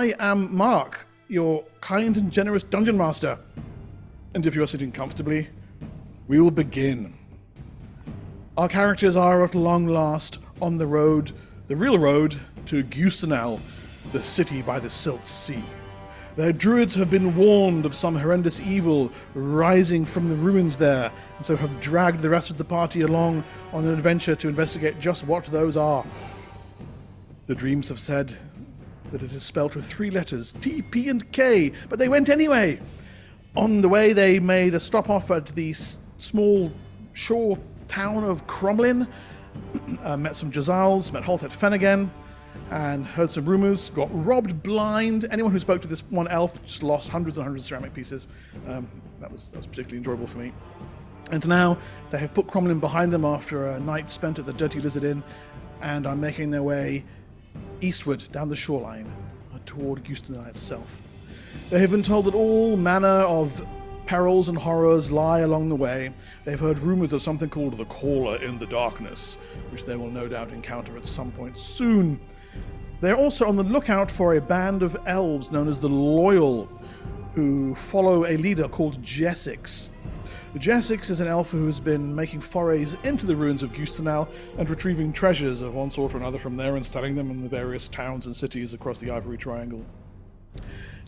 I am Mark, your kind and generous dungeon master. And if you are sitting comfortably, we will begin. Our characters are at long last on the road, the real road, to Giustenal, the city by the Silt Sea. Their druids have been warned of some horrendous evil rising from the ruins there, and so have dragged the rest of the party along on an adventure to investigate just what those are. The dreams have said that it is spelt with 3 letters, T, P, and K, but they went anyway. On the way, they made a stop off at the small shore town of Cromlin, met some Jazals, met Holt at Fennigan, and heard some rumors, got robbed blind. Anyone who spoke to this one elf just lost hundreds and hundreds of ceramic pieces. That was particularly enjoyable for me. And now they have put Cromlin behind them after a night spent at the Dirty Lizard Inn, and are making their way eastward down the shoreline toward Giustenal itself. They have been told that all manner of perils and horrors lie along the way. They've heard rumors of something called the Caller in the Darkness, which they will no doubt encounter at some point soon. They're also on the lookout for a band of elves known as the Loyal, who follow a leader called Jessix. Jessix is an elf who's been making forays into the ruins of Giustenal and retrieving treasures of one sort or another from there and selling them in the various towns and cities across the Ivory Triangle.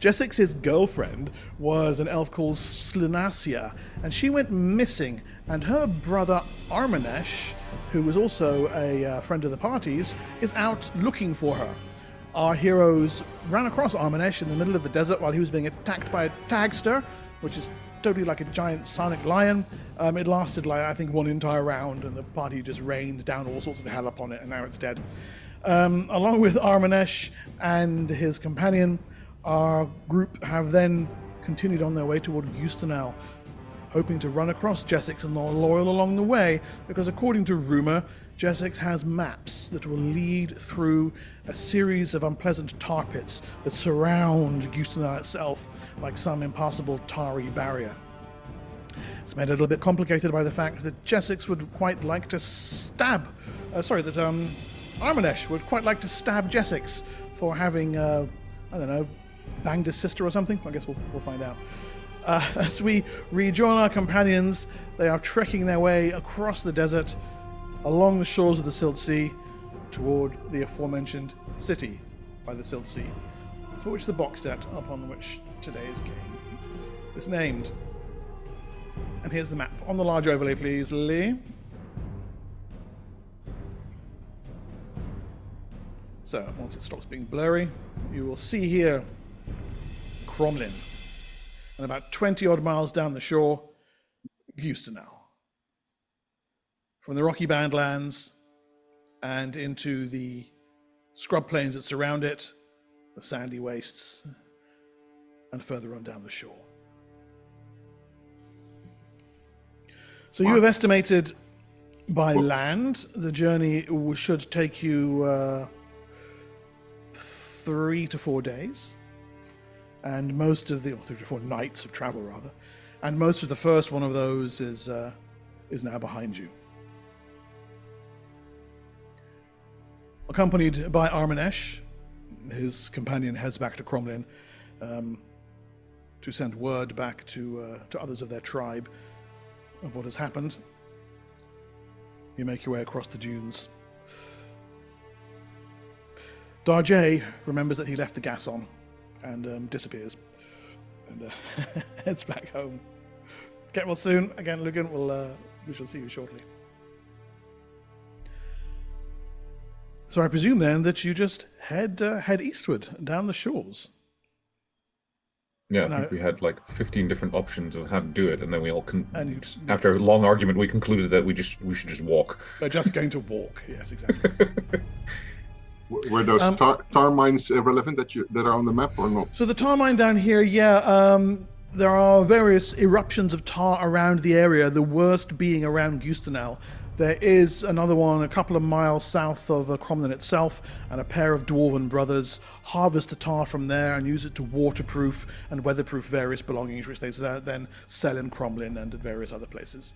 Jessix's girlfriend was an elf called Slinacia, and she went missing, and her brother Armanesh, who was also a friend of the party's, is out looking for her. Our heroes ran across Armanesh in the middle of the desert while he was being attacked by a tagster, which is totally like a giant sonic lion. It lasted, I think, one entire round, and the party just rained down all sorts of hell upon it, and now it's dead. Along with Armanesh and his companion, our group have then continued on their way toward Giustenal, hoping to run across Jessix and the Loyal along the way, because according to rumor, Jessix has maps that will lead through a series of unpleasant tar pits that surround Giustenal itself like some impassable tarry barrier. It's made a little bit complicated by the fact that Jessix would quite like to Armanesh would quite like to stab Jessix for having, banged his sister or something. I guess we'll find out. As we rejoin our companions, they are trekking their way across the desert, along the shores of the Silt Sea, toward the aforementioned city by the Silt Sea, for which the box set upon which today's game is named. And here's the map. On the large overlay, please, Lee. So, once it stops being blurry, you will see here Cromlin, and about 20 odd miles down the shore, Giustenal. From the rocky Bandlands and into the scrub plains that surround it, the sandy wastes, and further on down the shore. So you have estimated by land the journey should take you 3 to 4 days. And most of the 3 to 4 nights of travel, rather, and most of the first one of those is now behind you. Accompanied by Armanesh, his companion heads back to Cromlin to send word back to others of their tribe of what has happened. You make your way across the dunes. Darjay remembers that he left the gas on and disappears and heads back home. Get well soon. Again, Lugan, we shall see you shortly. So I presume then that you just head eastward down the shores. Yeah, I think we had like 15 different options of how to do it, and then we all after a long argument, we concluded that we should just walk. We're just going to walk. Yes, exactly. Were those tar mines relevant that are on the map or not? So the tar mine down here, there are various eruptions of tar around the area, the worst being around Giustenal. There is another one a couple of miles south of Cromlin itself, and a pair of dwarven brothers harvest the tar from there and use it to waterproof and weatherproof various belongings, which they then sell in Cromlin and at various other places.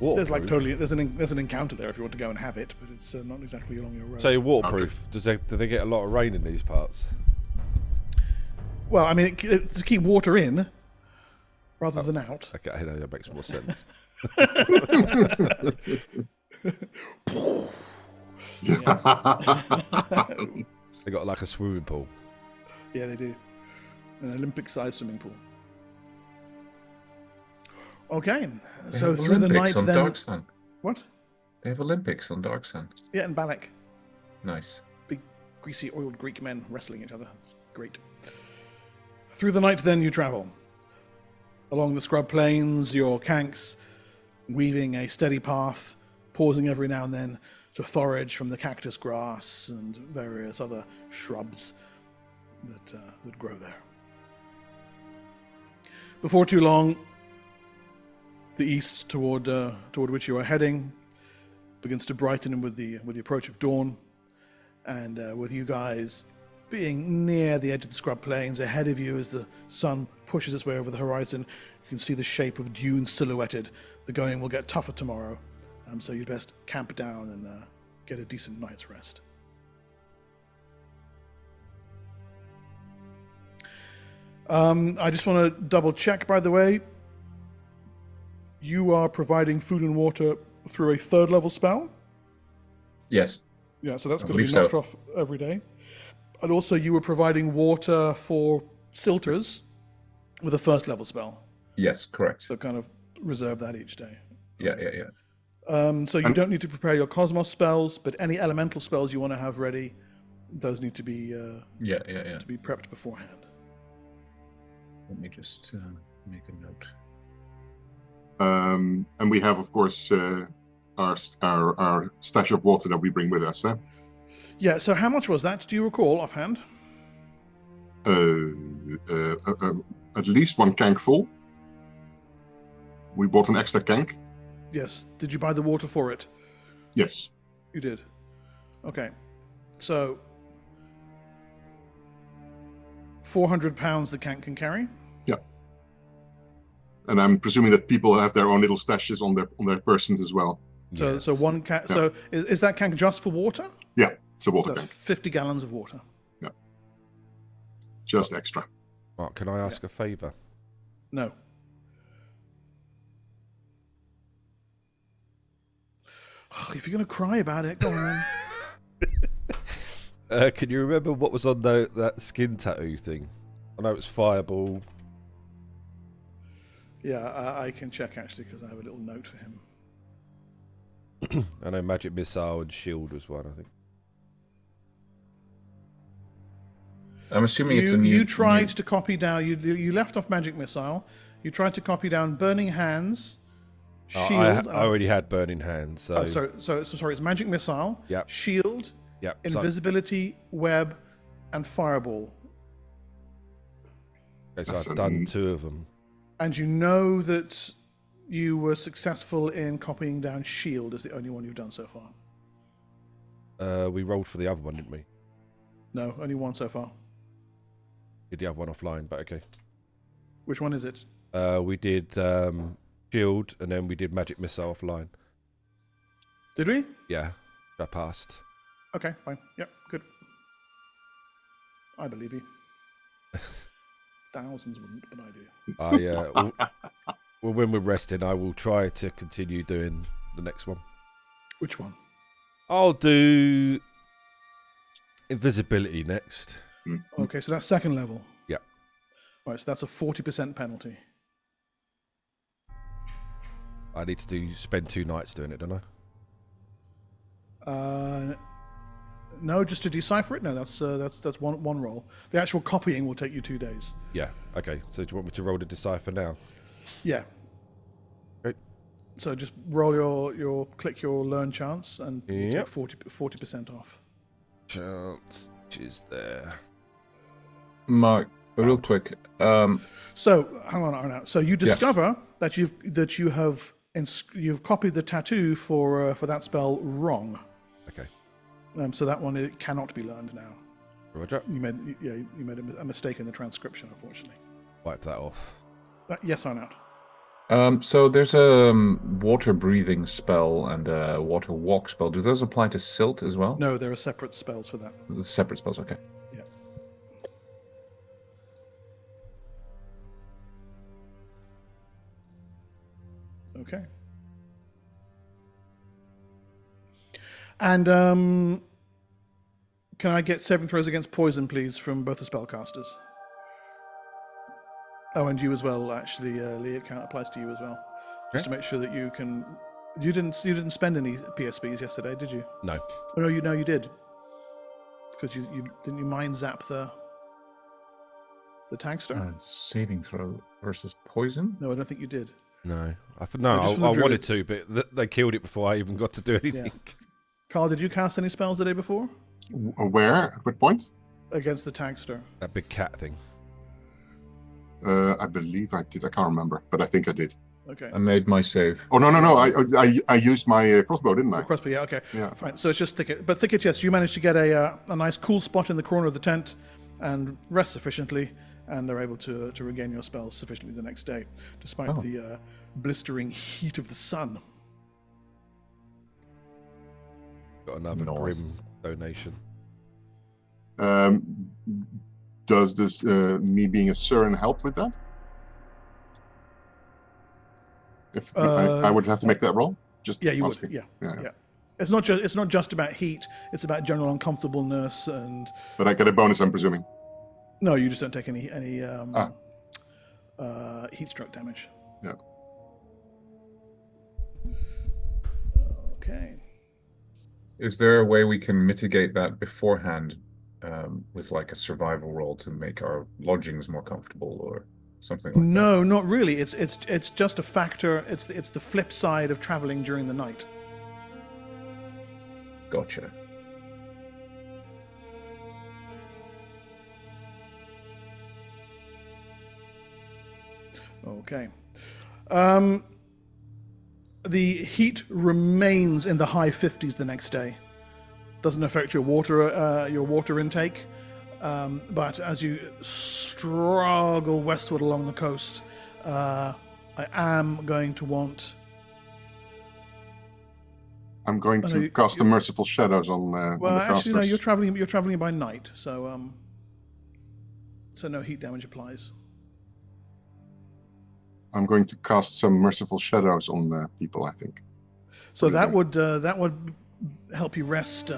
Waterproof? There's an encounter there if you want to go and have it, but it's not exactly along your road. So waterproof. Okay. Do they get a lot of rain in these parts? Well, I mean, to keep water in rather than out. Okay, I know that makes more sense. They got like a swimming pool. Yeah, they do. An Olympic-sized swimming pool. Okay, so through the night on then... Dark Sun. What? They have Olympics on Dark Sun. Yeah, in Balak. Nice. Big, greasy, oiled Greek men wrestling each other. That's great. Through the night then you travel. Along the scrub plains, your kanks weaving a steady path, pausing every now and then to forage from the cactus grass and various other shrubs that grow there. Before too long, the east toward which you are heading begins to brighten with the approach of dawn, and with you guys being near the edge of the scrub plains ahead of you as the sun pushes its way over the horizon, you can see the shape of dune silhouetted. The going will get tougher tomorrow, so you'd best camp down and get a decent night's rest. I just want to double check, by the way. You are providing food and water through a 3rd level spell? Yes. Yeah, so that's going to be knocked off every day. And also you were providing water for silters with a 1st level spell. Yes, correct. So kind of reserve that each day. Yeah. So you don't need to prepare your cosmos spells, but any elemental spells you want to have ready, those need to be to be prepped beforehand. Let me just make a note. And we have, of course, our stash of water that we bring with us. Yeah. So how much was that? Do you recall offhand? At least 1 kank full. We bought an extra kank. Yes. Did you buy the water for it? Yes. You did. Okay. So 400 pounds the kank can carry. Yeah. And I'm presuming that people have their own little stashes on their persons as well. So Yes. so one kank. Yeah. So is that kank just for water? Yeah, it's a water That's kank. 50 gallons of water. Yeah. Just extra. Mark, can I ask a favour? No. If you're going to cry about it, go on then. Can you remember what was on that skin tattoo thing? I know it's Fireball. Yeah, I can check actually because I have a little note for him. I know Magic Missile and Shield was one, I think. I'm assuming it's a new... You tried to copy down... You left off Magic Missile. You tried to copy down Burning Hands, Shield... I already had Burning Hands, so... Oh, sorry, it's Magic Missile, Yep. Shield, Yep. Invisibility, Web, and Fireball. Okay, so I've done 2 of them. And you know that you were successful in copying down Shield as the only one you've done so far. We rolled for the other one, didn't we? No, only one so far. Did the other one offline, but okay. Which one is it? We did Shield, and then we did Magic Missile offline. Did we? Yeah, I passed. Okay, fine. Yep, good. I believe you. Thousands wouldn't, but I do. Well, when we're resting, I will try to continue doing the next one. Which one? I'll do Invisibility next. Okay, so that's 2nd level. Yeah. Right, so that's a 40% penalty. I need to spend 2 nights doing it, don't I? No, just to decipher it. No, that's one roll. The actual copying will take you 2 days. Yeah. Okay. So do you want me to roll the decipher now? Yeah. Great. So just roll your click your learn chance and take Yep. 40% off. Chance is there. Mark, real quick. So hang on. So you discover that you've copied the tattoo for that spell wrong. Okay. So that one it cannot be learned now. Roger. You made a mistake in the transcription, unfortunately. Wipe that off. Yes, I'm out. So there's a water breathing spell and a water walk spell. Do those apply to Silt as well? No, there are separate spells for that. Separate spells, okay. Yeah. Okay. And can I get saving throws against poison, please, from both the spellcasters? Oh, and you as well. Actually, Lee, it applies to you as well, just to make sure that you can. You didn't spend any PSBs yesterday, did you? No. Oh no, you did. Because you didn't you mind zap the tagster? Saving throw versus poison? No, I don't think you did. No. I wanted to, but they killed it before I even got to do anything. Yeah. Carl, did you cast any spells the day before? Where? At what point? Against the tagster. That big cat thing. I believe I did. I can't remember, but I think I did. Okay. I made my save. Oh no! I used my crossbow, didn't I? Crossbow, yeah. Okay. Yeah. Fine. So it's just Thicket, but Thicket, yes, you managed to get a nice cool spot in the corner of the tent and rest sufficiently, and are able to regain your spells sufficiently the next day, despite the blistering heat of the sun. Got another grim donation. Does this me being a Surin help with that? If I would have to make that roll, just yeah, you asking. would. Yeah. It's not just about heat. It's about general uncomfortableness and. But I get a bonus, I'm presuming. No, you just don't take any heat stroke damage. Yeah. Okay. Is there a way we can mitigate that beforehand with like a survival roll to make our lodgings more comfortable or something like that? No, not really. It's just a factor. It's the flip side of traveling during the night. Gotcha. Okay. The heat remains in the high 50s the next day. Doesn't affect your water intake, but as you struggle westward along the coast, I am going to want. I'm going to cast the Merciful Shadows on the actually, no. casters. You're traveling by night, so no heat damage applies. I'm going to cast some Merciful Shadows on people, I think. So that would help you rest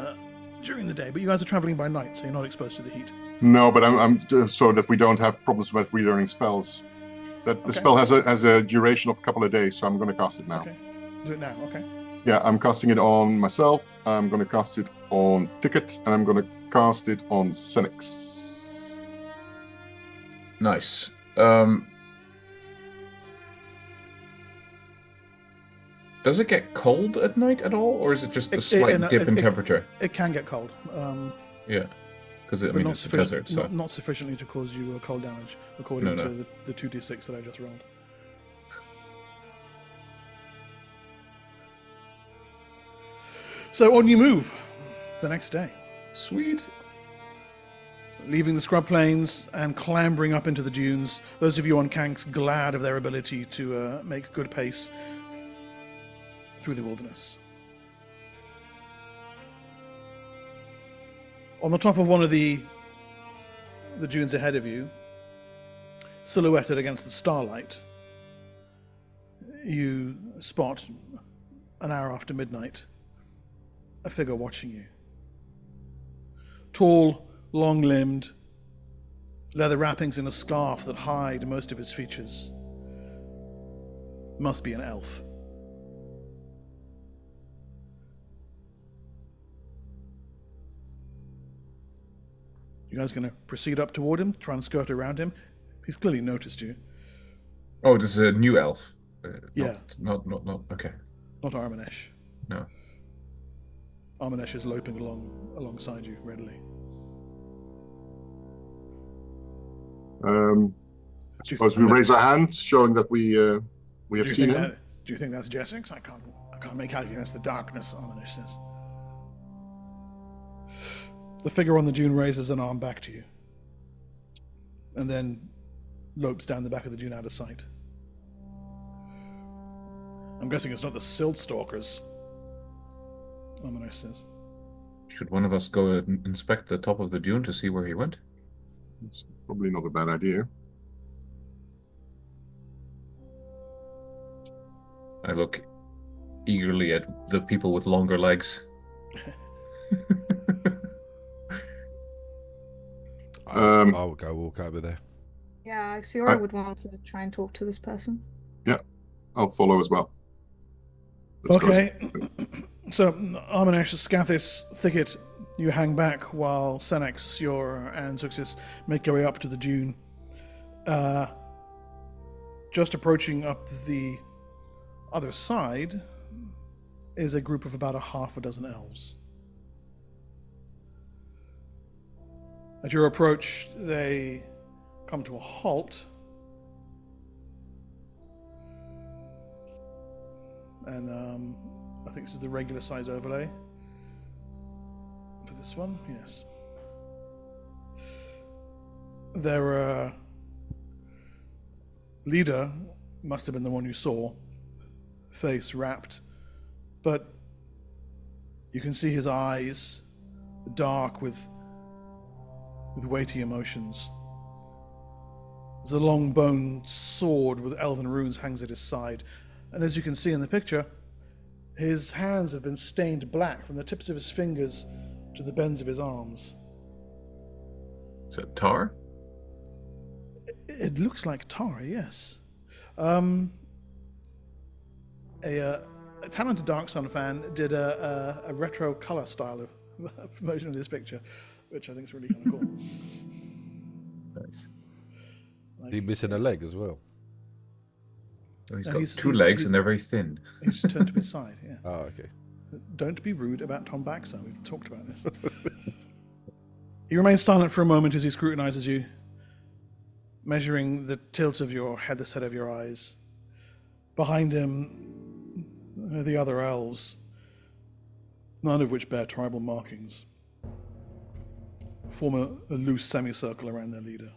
during the day, but you guys are traveling by night, so you're not exposed to the heat. No, but I'm so that we don't have problems with relearning spells. The spell has a duration of a couple of days, so I'm going to cast it now. Okay, do it now. Okay. Yeah, I'm casting it on myself. I'm going to cast it on Ticket, and I'm going to cast it on Senix. Nice. Does it get cold at night at all, or is it just a slight dip in temperature? It can get cold. Yeah, because it's a desert, so not sufficiently to cause you cold damage, according to the 2d6 that I just rolled. So on you move the next day. Sweet. Leaving the scrub plains and clambering up into the dunes. Those of you on Kanks glad of their ability to make good pace through the wilderness. On the top of one of the dunes ahead of you, silhouetted against the starlight, you spot, an hour after midnight, a figure watching you. Tall, long-limbed, leather wrappings in a scarf that hide most of his features. Must be an elf. You guys going to proceed up toward him, try and skirt around him? He's clearly noticed you. Oh, this is a new elf. Yeah. Not. Okay. Not Armanesh. No. Armanesh is loping alongside you readily. I suppose we raise our hands, showing that we have seen him. Do you think that's Jessix? I can't make out against the darkness, Armanesh says. The figure on the dune raises an arm back to you, and then lopes down the back of the dune out of sight. I'm guessing it's not the Silt Stalkers. Ominous says. Should one of us go and inspect the top of the dune to see where he went? It's probably not a bad idea. I look eagerly at the people with longer legs. I will go walk over there. Yeah, Siora would want to try and talk to this person. Yeah, I'll follow as well. Let's Okay. So, Armanesh, scout this thicket. You hang back while Senex, Siora, and Suxis make their way up to the dune. Just approaching up the other side is a group of about a half a dozen elves. At your approach, they come to a halt. And I think this is the regular size overlay for this one, yes. Their leader must have been the one you saw, face wrapped, but you can see his eyes dark with weighty emotions. There's a long boned sword with elven runes hangs at his side, and as you can see in the picture, his hands have been stained black from the tips of his fingers to the bends of his arms. Is that Tar? It looks like tar, yes. A talented Dark Sun fan did a retro color style of version of this picture, which I think is really kind of cool. Nice. Is he missing a leg as well? Oh, he's No, got he's- two he's- legs he's- and they're very thin. He's just turned to his side, yeah. Oh, okay. Don't be rude about Tom Baxter. We've talked about this. He remains silent for a moment as he scrutinizes you, measuring the tilt of your head, the set of your eyes. Behind him, the other elves, none of which bear tribal markings, form a loose semicircle around their leader.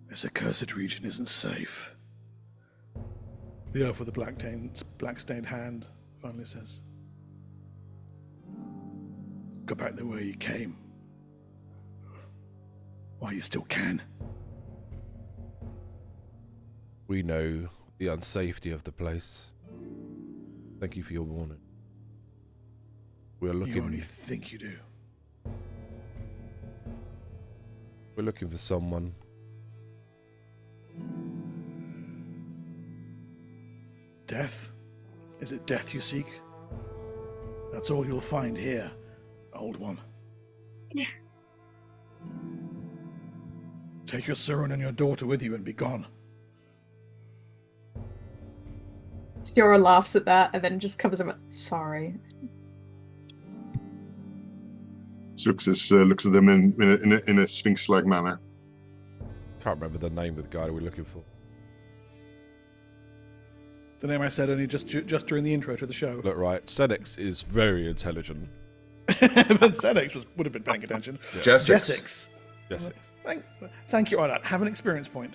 This accursed region isn't safe. The elf with the black-stained hand finally says, "Go back the way you came. While you still can." We know the unsafety of the place. Thank you for your warning. We are You looking. only think you do. We're looking for someone. Death? Is it death you seek? That's all you'll find here, old one. Yeah. Take your Surin and your daughter with you and be gone. Siora laughs at that and then just covers him up. Sorry. Suxis looks at them in a sphinx-like manner. Can't remember the name of the guy we're looking for. The name I said only just during the intro to the show. Look, right. Senex is very intelligent. But Senex would have been paying attention. Jessix. Jessix. Thank you, Ardat. Have an experience point.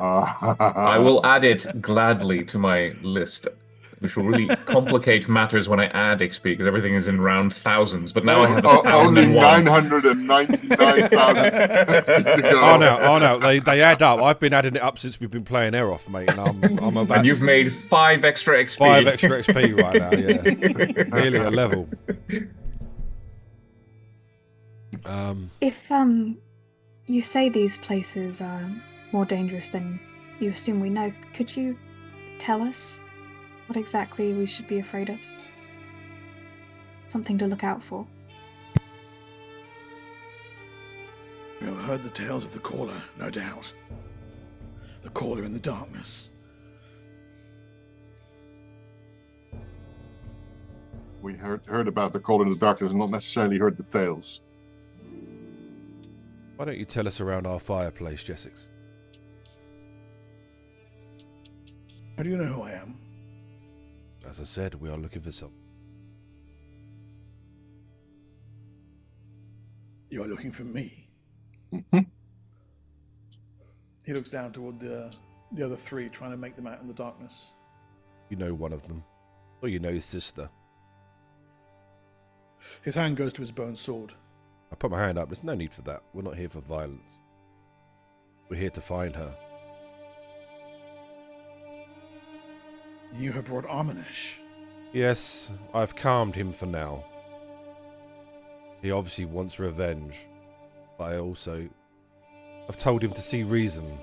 I will add it gladly to my list, which will really complicate matters when I add XP because everything is in round thousands. But now I have only 1,001. 999,000 to go. Oh no, they add up. I've been adding it up since we've been playing Aeroth, mate, and I'm about. And you've made 5 extra XP. 5 extra XP right now. Yeah, nearly a level. If you say these places are more dangerous than you assume we know, could you tell us what exactly we should be afraid of? Something to look out for. You have heard the tales of the Caller, no doubt. The Caller in the darkness. We heard about the Call in the Darkness, not necessarily heard the tales. Why don't you tell us around our fireplace, Jessix? How do you know who I am? As I said, we are looking for some. You are looking for me. Mhm. He looks down toward the other three, trying to make them out in the darkness. You know one of them. Or you know his sister. His hand goes to his bone sword. I put my hand up. There's no need for that. We're not here for violence. We're here to find her. You have brought Armanesh. Yes, I've calmed him for now. He obviously wants revenge. But I've told him to see reason.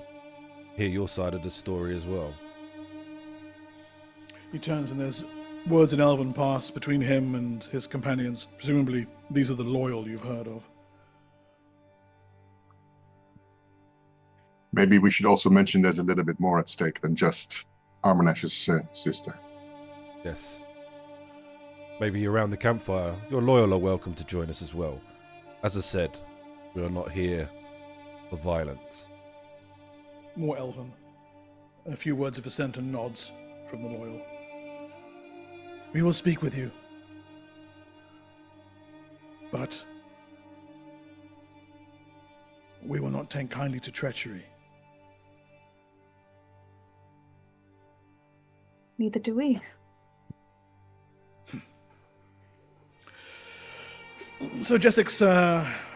Hear your side of the story as well. He turns and there's words in Elven pass between him and his companions. Presumably, these are the loyal you've heard of. Maybe we should also mention there's a little bit more at stake than just Armanesh's sister. Yes. Maybe around the campfire, your loyal are welcome to join us as well. As I said, we are not here for violence. More Elven. And a few words of assent and nods from the loyal. We will speak with you. But we will not take kindly to treachery. Neither do we. So Jessix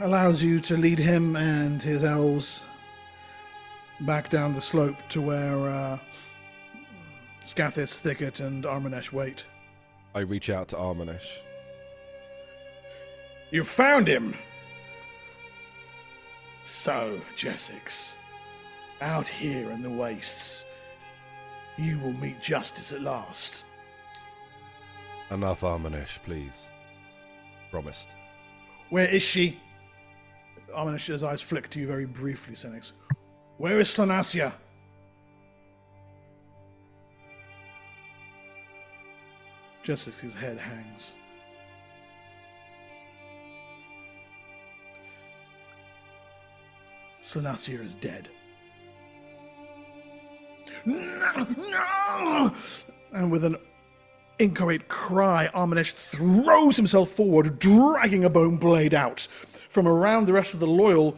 allows you to lead him and his elves back down the slope to where Scathis, Thicket, and Armanesh wait. I reach out to Armanesh. You found him! So, Jessix, out here in the wastes, you will meet justice at last. Enough, Armanesh, please. Promised. Where is she? Armanesh's eyes flick to you very briefly, Senix. Where is Slanasia? Jessix's head hangs. Slanasia is dead. No! No! And with an inchoate cry, Armanesh throws himself forward, dragging a bone blade out. From around the rest of the loyal,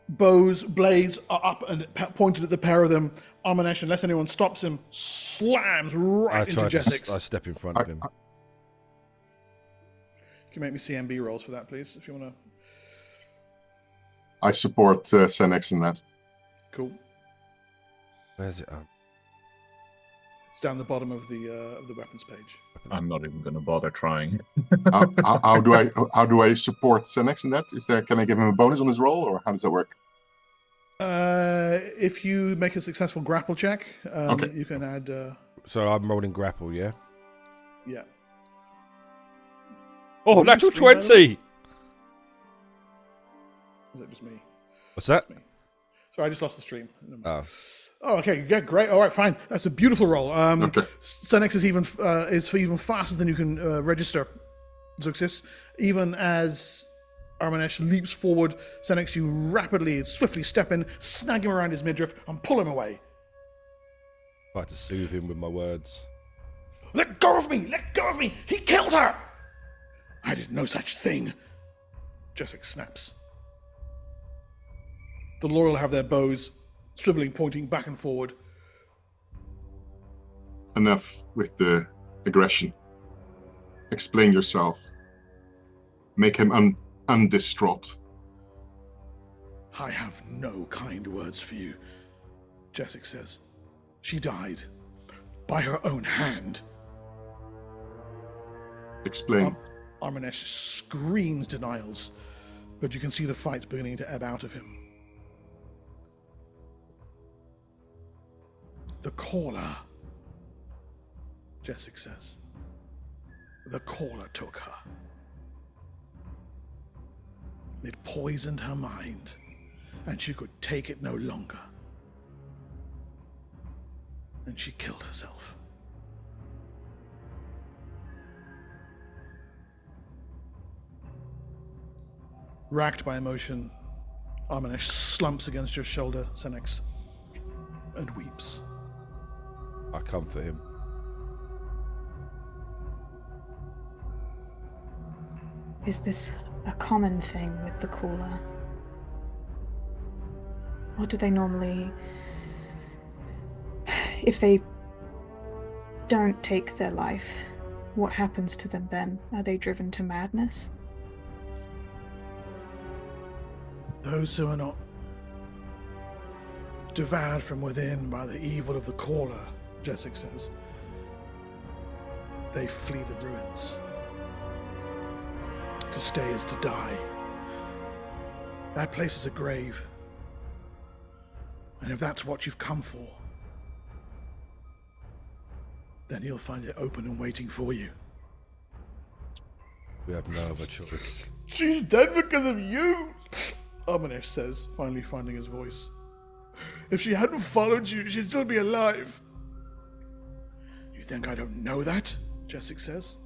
bows, blades are up and pointed at the pair of them. Armanesh, unless anyone stops him, slams right into Jessix. I step in front of him. Can you make me CMB rolls for that, please, if you want to? I support Senex in that. Cool. Where's it? It's down the bottom of the weapons page. I'm not even going to bother trying. How do I support Senex in that? Can I give him a bonus on his roll, or how does that work? If you make a successful grapple check, Okay. you can add. So I'm rolling grapple, yeah? Yeah. Oh, natural 20! Is it just me? What's that? Just me. Sorry, I just lost the stream. Oh. Oh, okay, yeah, great. All right, fine. That's a beautiful roll. Okay. Senex is even faster than you can register, Zuxis. Even as Armanesh leaps forward, Senex, you rapidly, swiftly step in, snag him around his midriff, and pull him away. Try to soothe him with my words. Let go of me! Let go of me! He killed her! I did no such thing. Jessix snaps. The loyal have their bows, swiveling, pointing back and forward. Enough with the aggression. Explain yourself. Make him undistraught. I have no kind words for you, Jessix says. She died by her own hand. Explain. Armanesh screams denials, but you can see the fight beginning to ebb out of him. The caller, Jessix says. The caller took her. It poisoned her mind, and she could take it no longer. And she killed herself. Racked by emotion, Armanesh slumps against your shoulder, Senex, and weeps. I comfort him. Is this a common thing with the caller? Or do they normally... If they don't take their life, what happens to them then? Are they driven to madness? Those who are not devoured from within by the evil of the caller, Jessic says, they flee the ruins. To stay is to die. That place is a grave. And if that's what you've come for, then you'll find it open and waiting for you. We have no other choice. She's dead because of you, Arminesh says, finally finding his voice. If she hadn't followed you, she'd still be alive. You think I don't know that? Jessic says,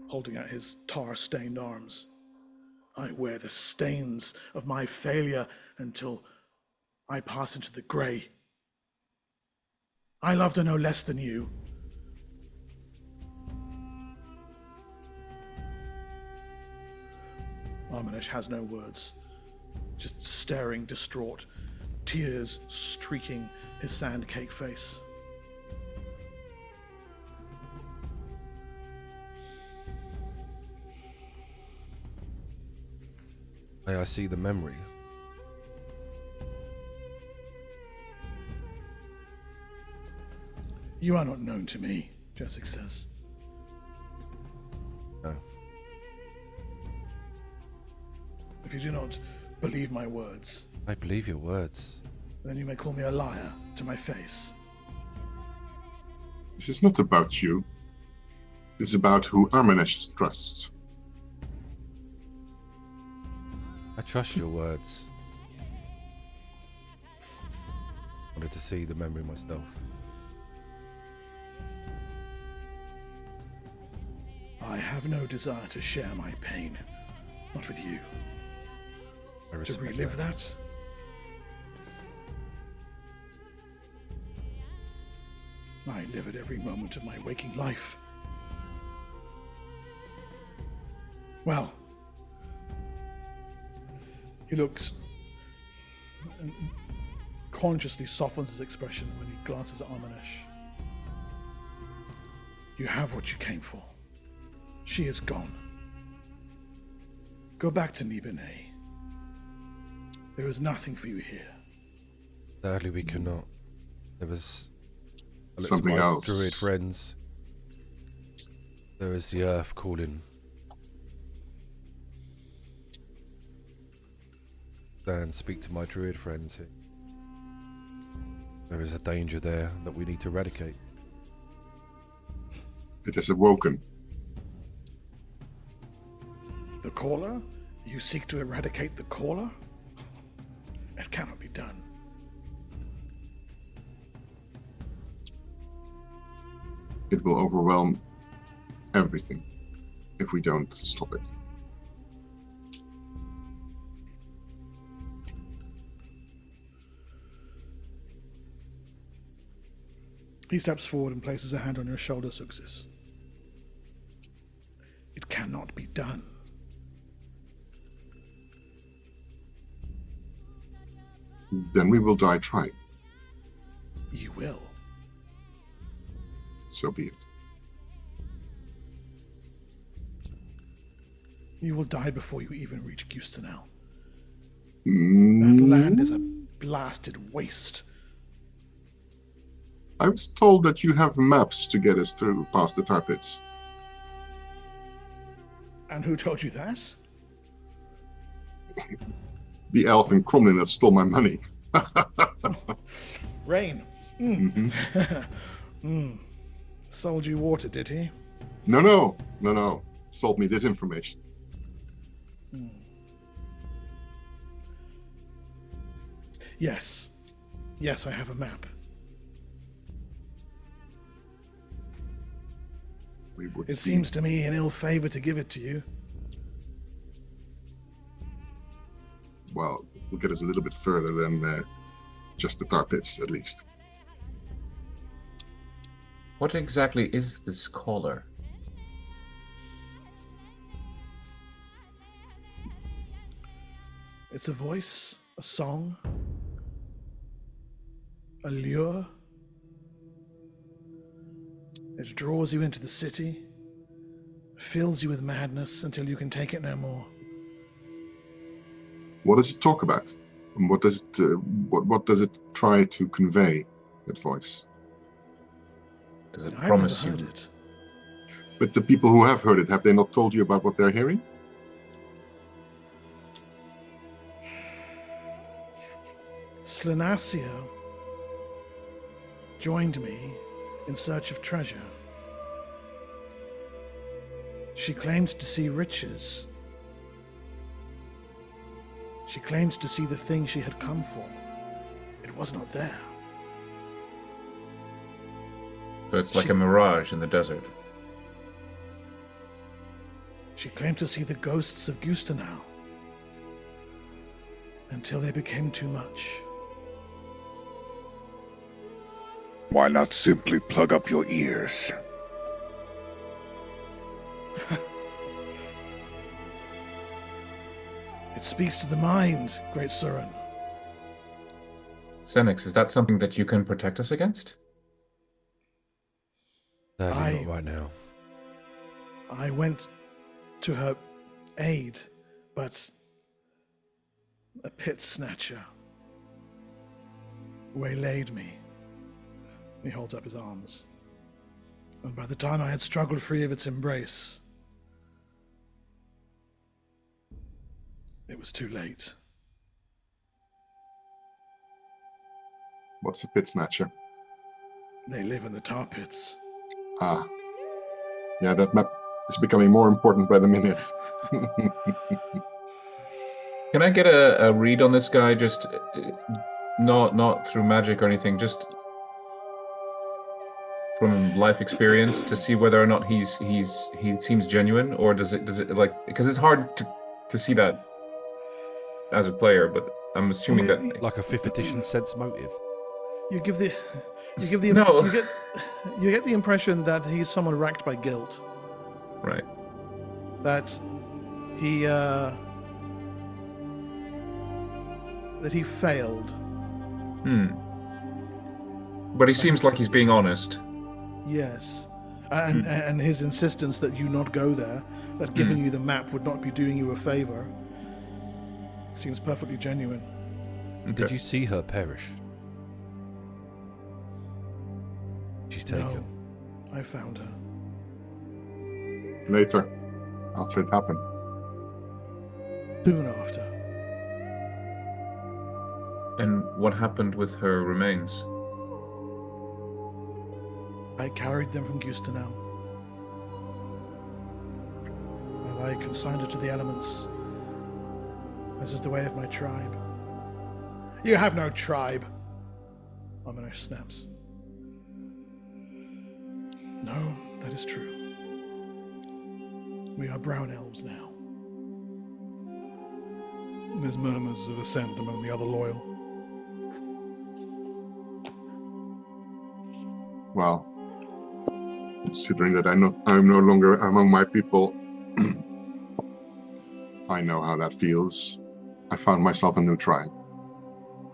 holding out his tar-stained arms. I wear the stains of my failure until I pass into the grey. I loved her no less than you. Arminesh has no words, just staring distraught, tears streaking his sand-cake face. May I see the memory? You are not known to me, Jessic says. No. If you do not believe my words, I believe your words. then you may call me a liar to my face. This is not about you. It's about who Arminesh trusts. I trust your words. Wanted to see the memory myself. I have no desire to share my pain, not with you. I To respect relive that? I live it every moment of my waking life. Well, he looks and consciously softens his expression when he glances at Arminesh. You have what you came for. She is gone. Go back to Nibene. There is nothing for you here. Sadly, we cannot. There was I looked at Something my else. Druid friends. There is the earth calling. And speak to my druid friends here. There is a danger there that we need to eradicate. It has awoken. The caller? You seek to eradicate the caller? It cannot be done. It will overwhelm everything if we don't stop it. He steps forward and places a hand on your shoulder, Suxis. It cannot be done. Then we will die trying. You will. So be it. You will die before you even reach Giustenal. That Mm, land is a blasted waste. I was told that you have maps to get us through past the tar pits. And who told you that? The elf in Cromlin that stole my money. Rain. Mhm. Sold you water, did he? No. Sold me this information. Yes. Yes, I have a map. We would It seems to me an ill favor to give it to you. Well, will get us a little bit further than just the tar pits, at least. What exactly is this caller? It's a voice, a song, a lure. It draws you into the city, fills you with madness until you can take it no more. What does it talk about? And what does it try to convey, that voice? Does it I've promise never you? heard it. But the people who have heard it, have they not told you about what they're hearing? Slanacia joined me in search of treasure. She claimed to see riches. She claimed to see the thing she had come for. It was not there. So it's like a mirage in the desert. She claimed to see the ghosts of Giustenal until they became too much. Why not simply plug up your ears? It speaks to the mind, great Surin. Xenix, is that something that you can protect us against? Sadly, not right now. I went to her aid, but a pit snatcher waylaid me. He holds up his arms. And by the time I had struggled free of its embrace, it was too late. What's a pit snatcher? They live in the tar pits. Ah. Yeah, that map is becoming more important by the minute. Can I get a read on this guy? Just not through magic or anything, just from life experience to see whether or not he seems genuine, or does it like, because it's hard to see that as a player, but I'm assuming that Like a 5th edition sense motive. You get the impression that he's someone racked by guilt. right. That he failed. But he seems like he's being honest. Yes. And his insistence that you not go there, that giving you the map would not be doing you a favor, seems perfectly genuine. Okay. Did you see her perish? She's taken. No, I found her. Later, after it happened. Soon after. And what happened with her remains? I carried them from Giustenal. And I consigned her to the elements. This is the way of my tribe. You have no tribe. Ominous snaps. No, that is true. We are brown elves now. There's murmurs of assent among the other loyal. Well, considering that I'm no longer among my people, I know how that feels. I found myself a new tribe,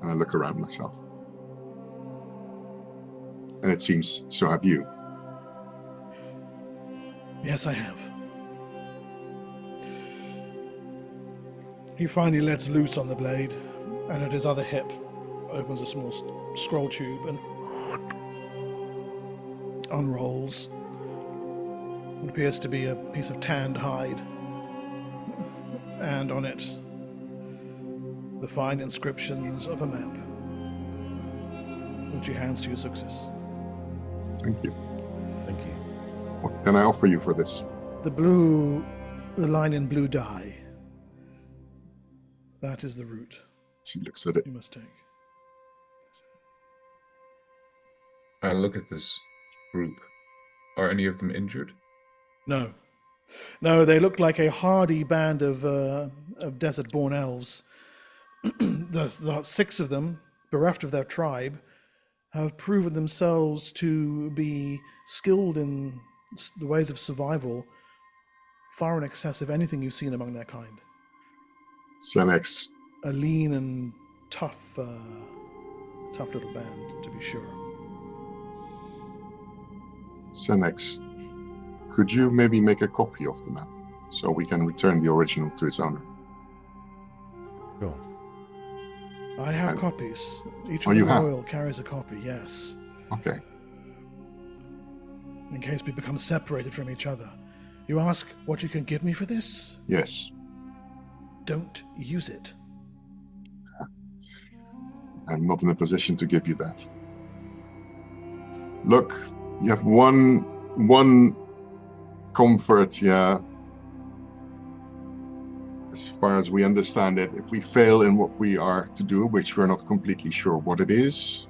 and I look around myself. And it seems so have you. Yes, I have. He finally lets loose on the blade, and at his other hip opens a small scroll tube and unrolls what appears to be a piece of tanned hide, and on it the fine inscriptions of a map, which he hands to you, Success. Thank you. Thank you. What can I offer you for this? The line in blue dye. That is the route She looks at it. you must take. I look at this group. Are any of them injured? No. No, they look like a hardy band of desert-born elves. The 6 of them, bereft of their tribe, have proven themselves to be skilled in the ways of survival far in excess of anything you've seen among their kind. Senex. A lean and tough Tough little band, to be sure. Senex, could you maybe make a copy of the map so we can return the original to its owner? Sure. I have copies. Each Oh, of you the have? loyal carries a copy, yes. Okay. In case we become separated from each other. You ask what you can give me for this? Yes. Don't use it. I'm not in a position to give you that. Look, you have one comfort, yeah. As far as we understand it, if we fail in what we are to do, which we're not completely sure what it is,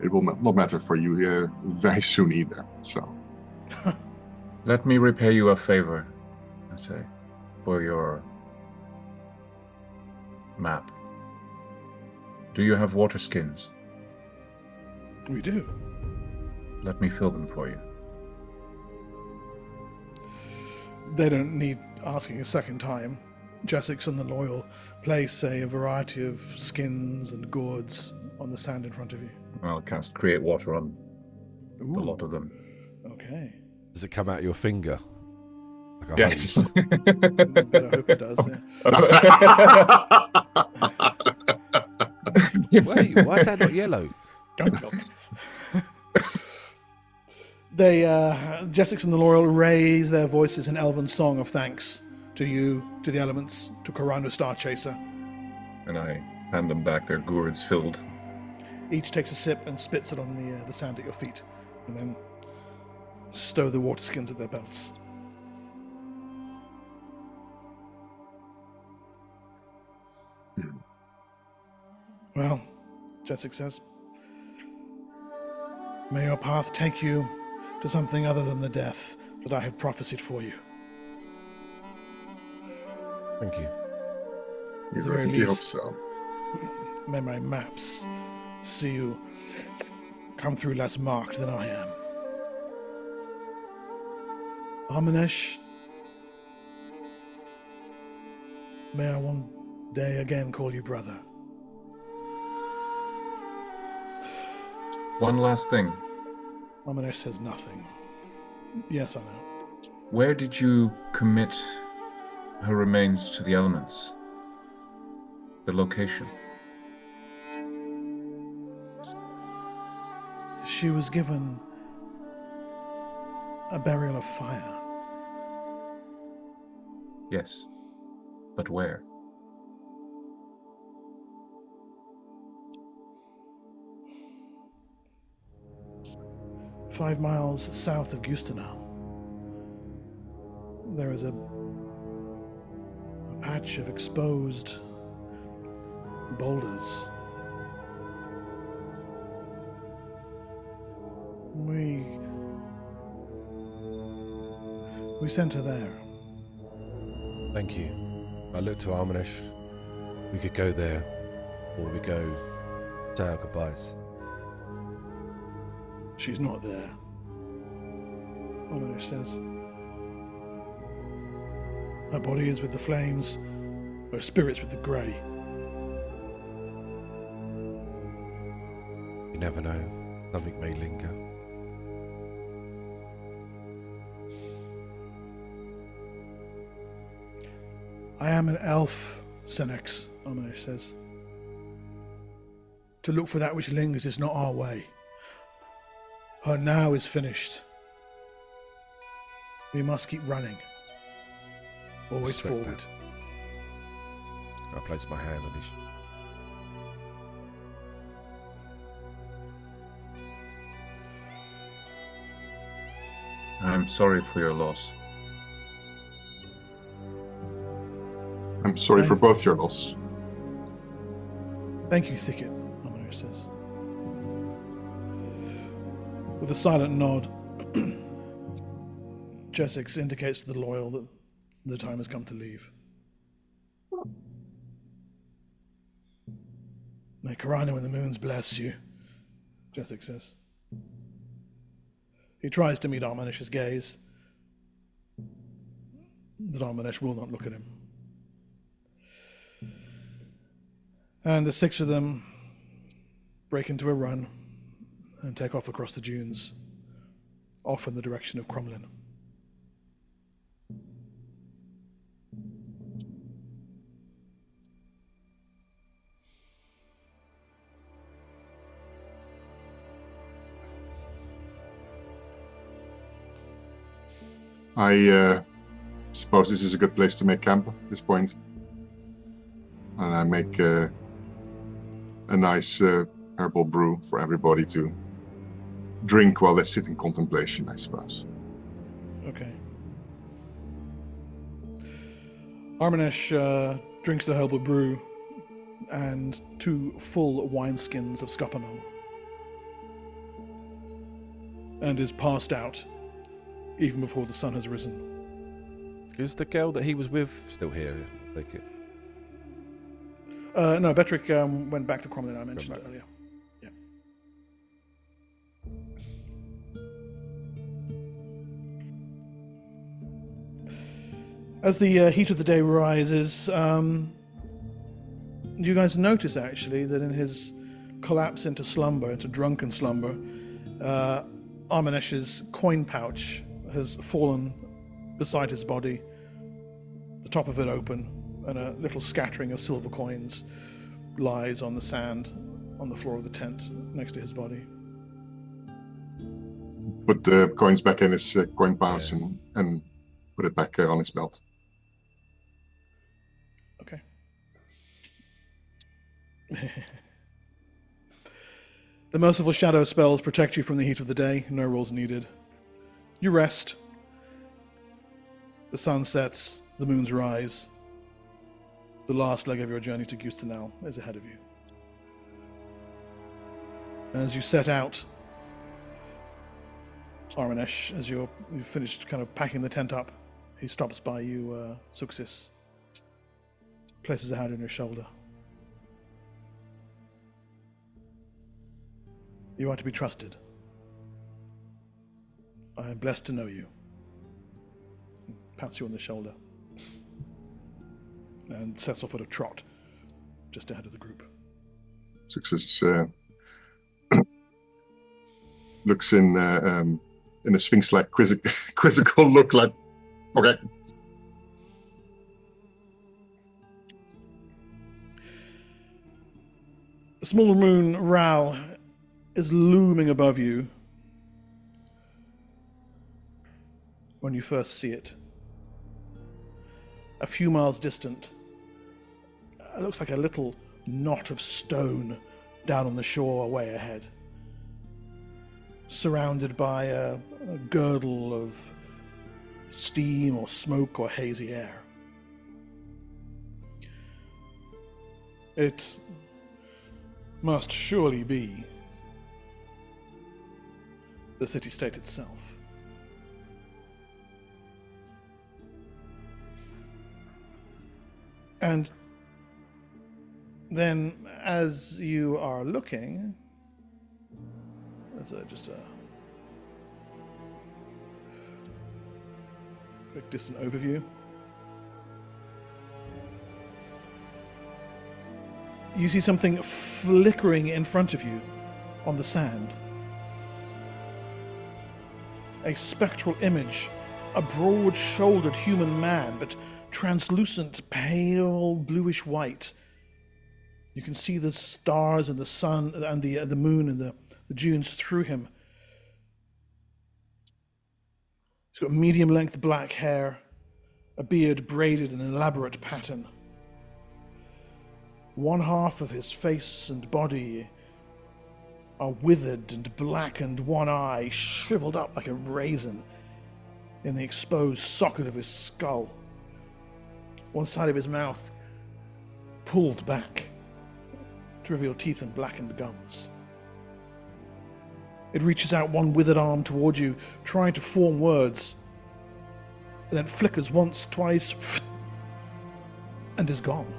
it will not matter for you here very soon either. So, Let me repay you a favor, I say, for your map. Do you have water skins? We do. Let me fill them for you. They don't need asking a second time. Jessix and the Loyal place a variety of skins and gourds on the sand in front of you. I'll cast Create Water on Ooh. a lot of them. Okay. Does it come out your finger? Like a Yes. hose? Better hope it does, yeah. Wait, why is that not yellow? Don't look. They, Jessix and the Loyal raise their voices in elven song of thanks to you, to the elements, to Corano Starchaser. And I hand them back their gourds filled. Each takes a sip and spits it on the sand at your feet, and then stow the water skins at their belts. Well, Jessix says, may your path take you to something other than the death that I have prophesied for you. Thank you. you the very really hope least. so. May my maps see you come through less marked than I am. Amanesh, may I one day again call you brother. One last thing. Amanesh says nothing. Yes, I know. Where did you commit her remains to the elements? The location? She was given a burial of fire. Yes. But where? "5 miles south of Giustenal. There is a patch of exposed boulders. We sent her there. Thank you. I look to Armanesh. We could go there, or we go say our goodbyes. She's not there," Amanesh says. "Her body is with the flames, her spirit's with the grey. You never know. Something may linger. I am an elf, Senex," Amanesh says. "To look for that which lingers is not our way. Her now is finished. We must keep running. Always Respect forward." that. I place my hand on his. I'm sorry for your loss. I'm sorry for both your loss. "Thank you, Thicket," Amanesh says. With a silent nod, Jessix indicates to the Loyal that the time has come to leave. "May Corano and the moons bless you," Jessix says. He tries to meet Armanesh's gaze, but Armanesh will not look at him. And the 6 of them break into a run and take off across the dunes, off in the direction of Cromlin. I suppose this is a good place to make camp at this point. And I make a nice herbal brew for everybody to drink while they sit in contemplation, I suppose. Okay. Armanesh drinks the herbal brew and 2 full wineskins of Scopanol, and is passed out even before the sun has risen. Is the girl that he was with still here? I take it. No, Betrick went back to Cromlin. I mentioned it earlier. Yeah. As the heat of the day rises, you guys notice actually that in his collapse into slumber, into drunken slumber, Armanesh's coin pouch has fallen beside his body, the top of it open, and a little scattering of silver coins lies on the sand on the floor of the tent next to his body. Put the coins back in his coin pouch and put it back on his belt. Okay. The merciful shadow spells protect you from the heat of the day. No rolls needed. You rest. The sun sets, the moons rise. The last leg of your journey to Giustenal is ahead of you. As you set out, Armanesh, as you've finished kind of packing the tent up, he stops by you, Suxis, places a hand on your shoulder. You are to be trusted. I am blessed to know you. He pats you on the shoulder and sets off at a trot just ahead of the group. Success looks in a sphinx-like quizzical look like, okay. The small moon Ral is looming above you when you first see it. A few miles distant, it looks like a little knot of stone down on the shore way ahead, surrounded by a girdle of steam or smoke or hazy air. It must surely be the city-state itself. And then, as you are looking, there's just a quick distant overview. You see something flickering in front of you on the sand. A spectral image, a broad-shouldered human man, but translucent, pale, bluish white. You can see the stars and the sun and the moon and the dunes through him. He's got medium-length black hair, a beard braided in an elaborate pattern. One half of his face and body are withered and blackened, one eye shriveled up like a raisin in the exposed socket of his skull. One side of his mouth pulled back to reveal teeth and blackened gums. It reaches out one withered arm toward you, trying to form words, and then flickers once, twice, and is gone.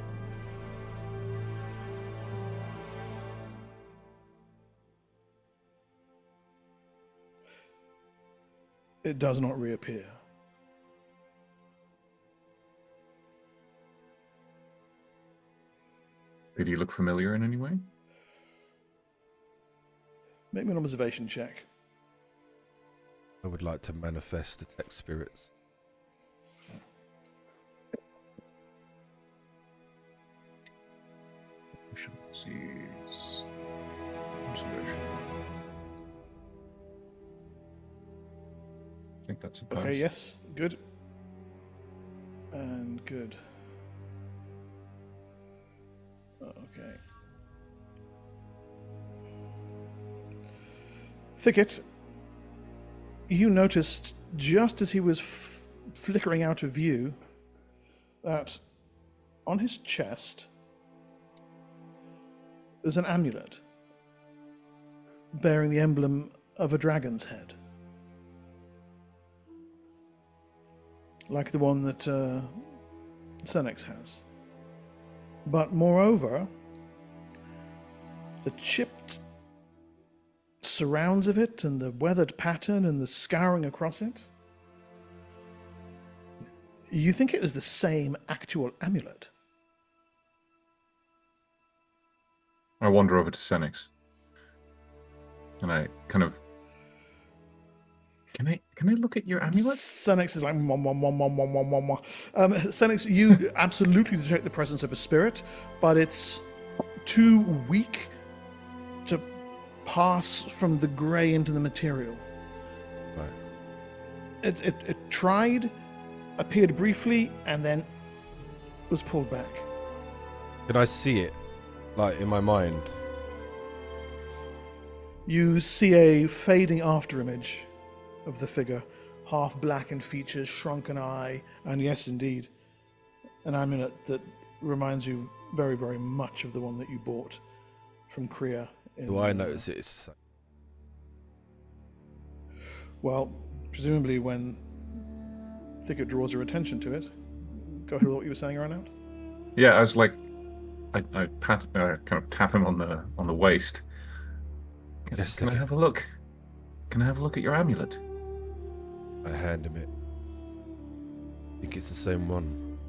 It does not reappear. Did he look familiar in any way? Make me an observation check. I would like to manifest detect spirits. Efficiencies. Observation. I think that's a pass. Okay, yes, good. And good. Okay. Thicket, you noticed just as he was flickering out of view that on his chest there's an amulet bearing the emblem of a dragon's head. Like the one that Senex has. But moreover, the chipped surrounds of it and the weathered pattern and the scouring across it, you think it is the same actual amulet. I wander over to Senex. And I kind of... Can I look at your amulet? Senex is like, Senex, you absolutely detect the presence of a spirit, but it's too weak to pass from the grey into the material. Right. It tried, appeared briefly, and then was pulled back. Can I see it, like, in my mind? You see a fading afterimage of the figure, half blackened features, shrunken eye, and yes, indeed, an amulet that reminds you very, very much of the one that you bought from Kriya. Do I notice it? It's... Well, presumably when Thicket draws your attention to it. Go ahead with what you were saying, Arnold. Yeah, I was like, I kind of tap him on the waist. Yes, Can I have a look? Can I have a look at your amulet? I hand him it. I think it's the same one.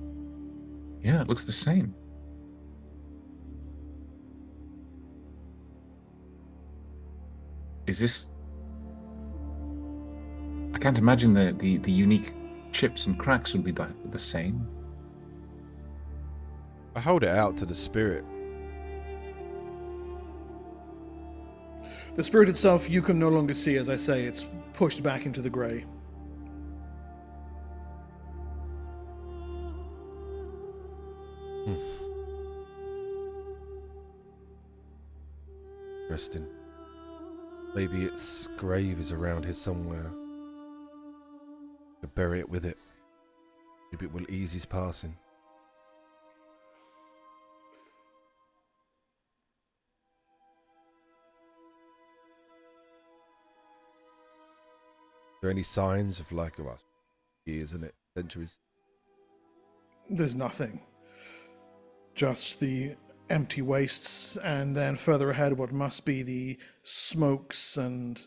Yeah, it looks the same. Is this... I can't imagine the unique chips and cracks would be the same. I hold it out to the spirit. The spirit itself you can no longer see, as I say, it's pushed back into the grey. Interesting. Maybe its grave is around here somewhere. I bury it with it. Maybe it will ease his passing. Are there any signs of like a years in it, centuries? There's nothing. Just the empty wastes, and then further ahead what must be the smokes and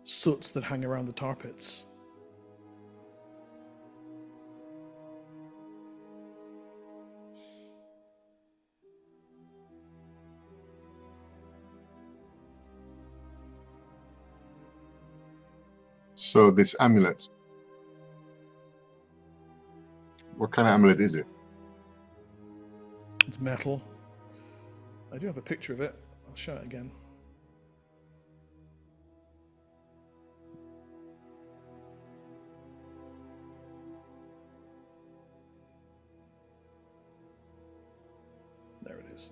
soots that hang around the tar pits. So this amulet, what kind of amulet is it? It's metal. I do have a picture of it. I'll show it again. There it is.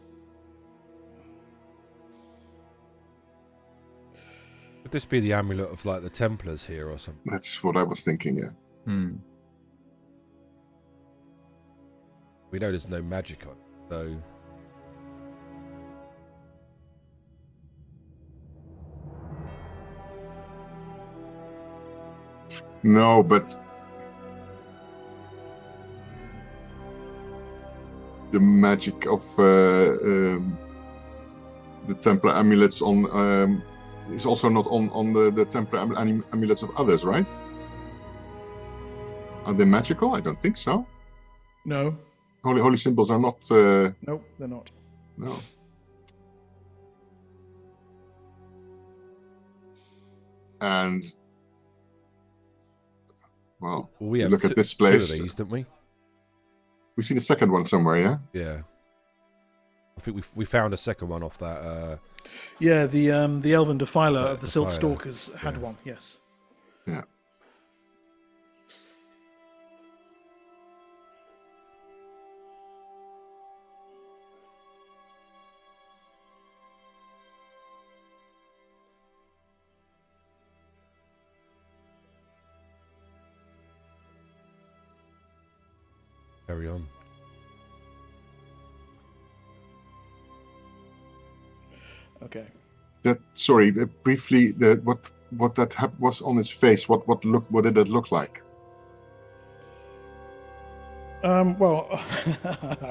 Could this be the amulet of like the Templars here or something? That's what I was thinking, yeah. Hmm. We know there's no magic on it, so... No, but the magic of the Templar amulets on is also not on the Templar amulets of others, right? Are they magical? I don't think so. No. Holy symbols are not. Nope, they're not. No. And well, We you have look at this two of place. these, didn't we? We've seen a second one somewhere, yeah? Yeah. I think we found a second one off that. Yeah, the Elven Defiler of the Silt Defiler, Stalkers had yeah. one, yes. Yeah. Carry on. Okay. Sorry, briefly, what that was on his face? What did that look like? Well,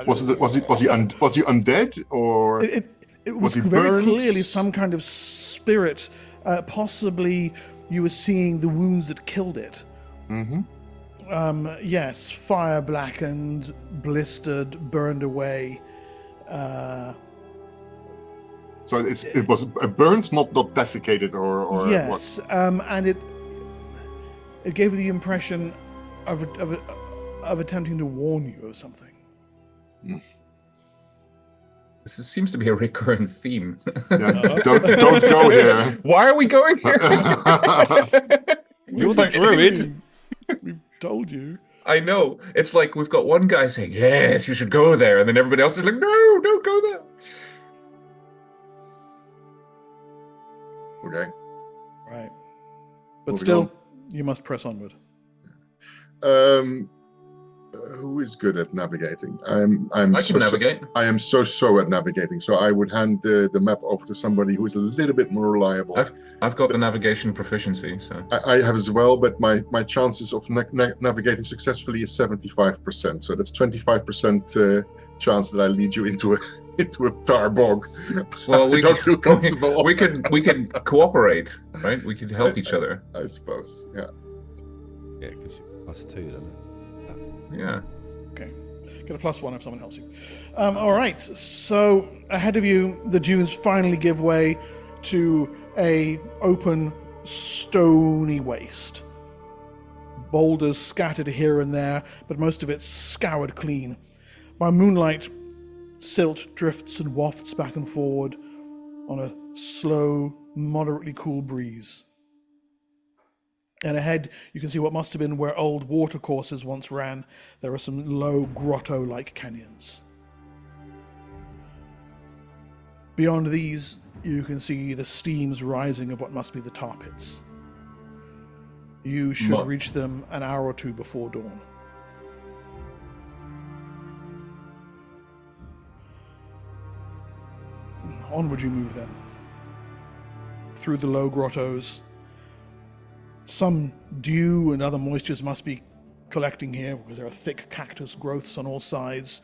Was he undead, or it was he very burnt? clearly some kind of spirit. Possibly you were seeing the wounds that killed it. Mm-hmm. Yes, fire blackened, blistered, burned away. So it was a burnt, not desiccated, or yes, what? and it gave the impression of attempting to warn you of something. This seems to be a recurring theme. Yeah, don't go here. Why are we going here? You're the druid. We've told you. I know. It's like we've got one guy saying, yes, you should go there. And then everybody else is like, no, don't go there. Okay. Right. But Moving still, on. you must press onward. Who is good at navigating? I can navigate. I am so at navigating. So I would hand the map over to somebody who is a little bit more reliable. I've got the navigation proficiency, so I have as well, but my chances of navigating successfully is 75%. So that's 25% chance that I lead you into a tar bog. well, I don't feel comfortable. we could cooperate, right? We could help each other. I suppose. Yeah. Yeah, because you're +2, doesn't it? Yeah. Okay. Get a +1 if someone helps you. All right. So ahead of you, the dunes finally give way to a open, stony waste. Boulders scattered here and there, but most of it's scoured clean. By moonlight, silt drifts and wafts back and forward on a slow, moderately cool breeze. And ahead, you can see what must have been where old watercourses once ran. There are some low grotto-like canyons. Beyond these, you can see the steams rising of what must be the tar pits. You should reach them an hour or two before dawn. Onward you move then. Through the low grottos. Some dew and other moistures must be collecting here because there are thick cactus growths on all sides,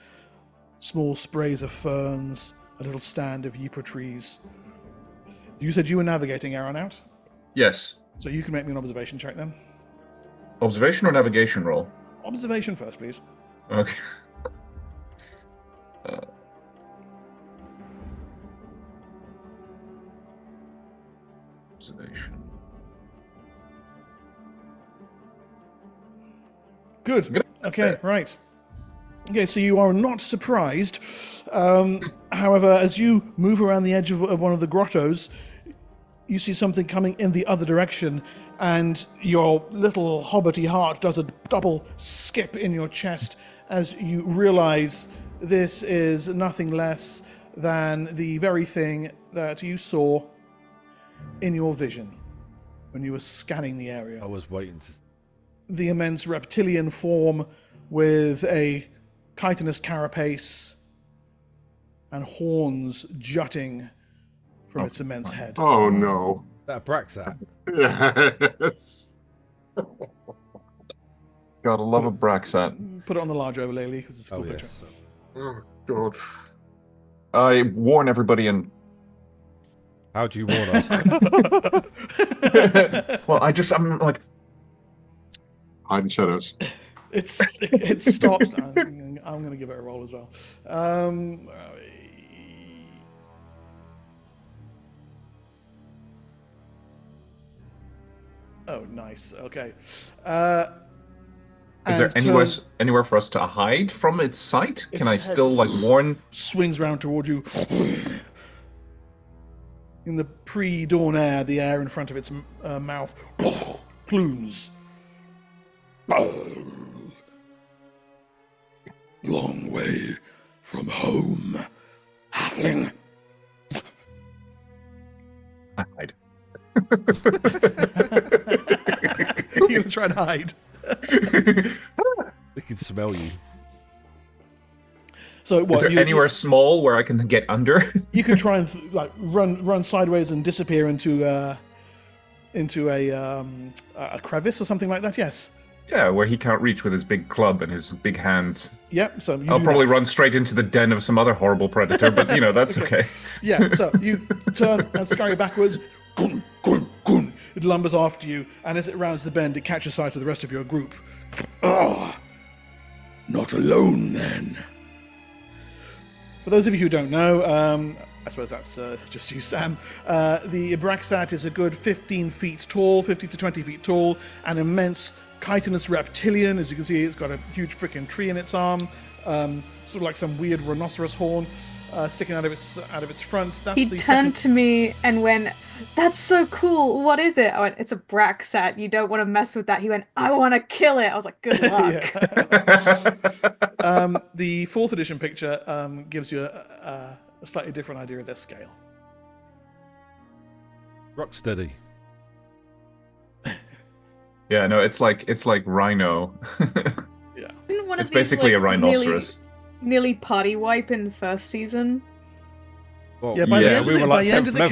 small sprays of ferns, a little stand of yipper trees. You said you were navigating Aaron out? Yes. So you can make me an observation check then. Observation or navigation roll? Observation first, please. Okay. Observation. Good. Okay, right. Okay, so you are not surprised. However, as you move around the edge of one of the grottos, you see something coming in the other direction, and your little hobbity heart does a double skip in your chest as you realize this is nothing less than the very thing that you saw in your vision when you were scanning the area. I was waiting to... The immense reptilian form with a chitinous carapace and horns jutting from its immense head. Oh no. That Braxat. Yes. Gotta love a Braxat. Put it on the large overlay, Lee, because it's a cool Oh, picture. yes. Oh god. I warn everybody and How do you warn us? well, I'm like, Hide in shadows. It stops. I'm going to give it a roll as well. Oh, nice. Okay. Is there and anywhere for us to hide from its sight? Can I head still like warn? swings round toward you. In the pre-dawn air, the air in front of its mouth plumes. Long way from home, halfling. I hide. You're gonna try and hide. They can smell you. So what? Is there anywhere small where I can get under? You can try and run sideways and disappear into a crevice or something like that. Yes. Yeah, where he can't reach with his big club and his big hands. Yep. So I'll probably run straight into the den of some other horrible predator, but you know that's okay. Yeah. So you turn and scurry backwards. Gun, gun, gun. It lumbers after you, and as it rounds the bend, it catches sight of the rest of your group. Ah, not alone then. For those of you who don't know, I suppose that's just you, Sam. The Abraxat is a good 15 feet tall, 15 to 20 feet tall, an immense chitinous reptilian. As you can see, it's got a huge freaking tree in its arm, sort of like some weird rhinoceros horn sticking out of its front. That's He turned to me and went, "That's so cool. What is it?" I went, "It's a Braxat. You don't want to mess with that." He went, "I want to kill it." I was like, "Good luck." The 4th edition picture gives you a slightly different idea of their scale. Rocksteady. Yeah, no, it's like rhino. Yeah. Didn't one of It's these, basically a like, rhinoceros. nearly party wipe in the first season? Well, Yeah, by the end, we of, were the, by like the end 10th of the level.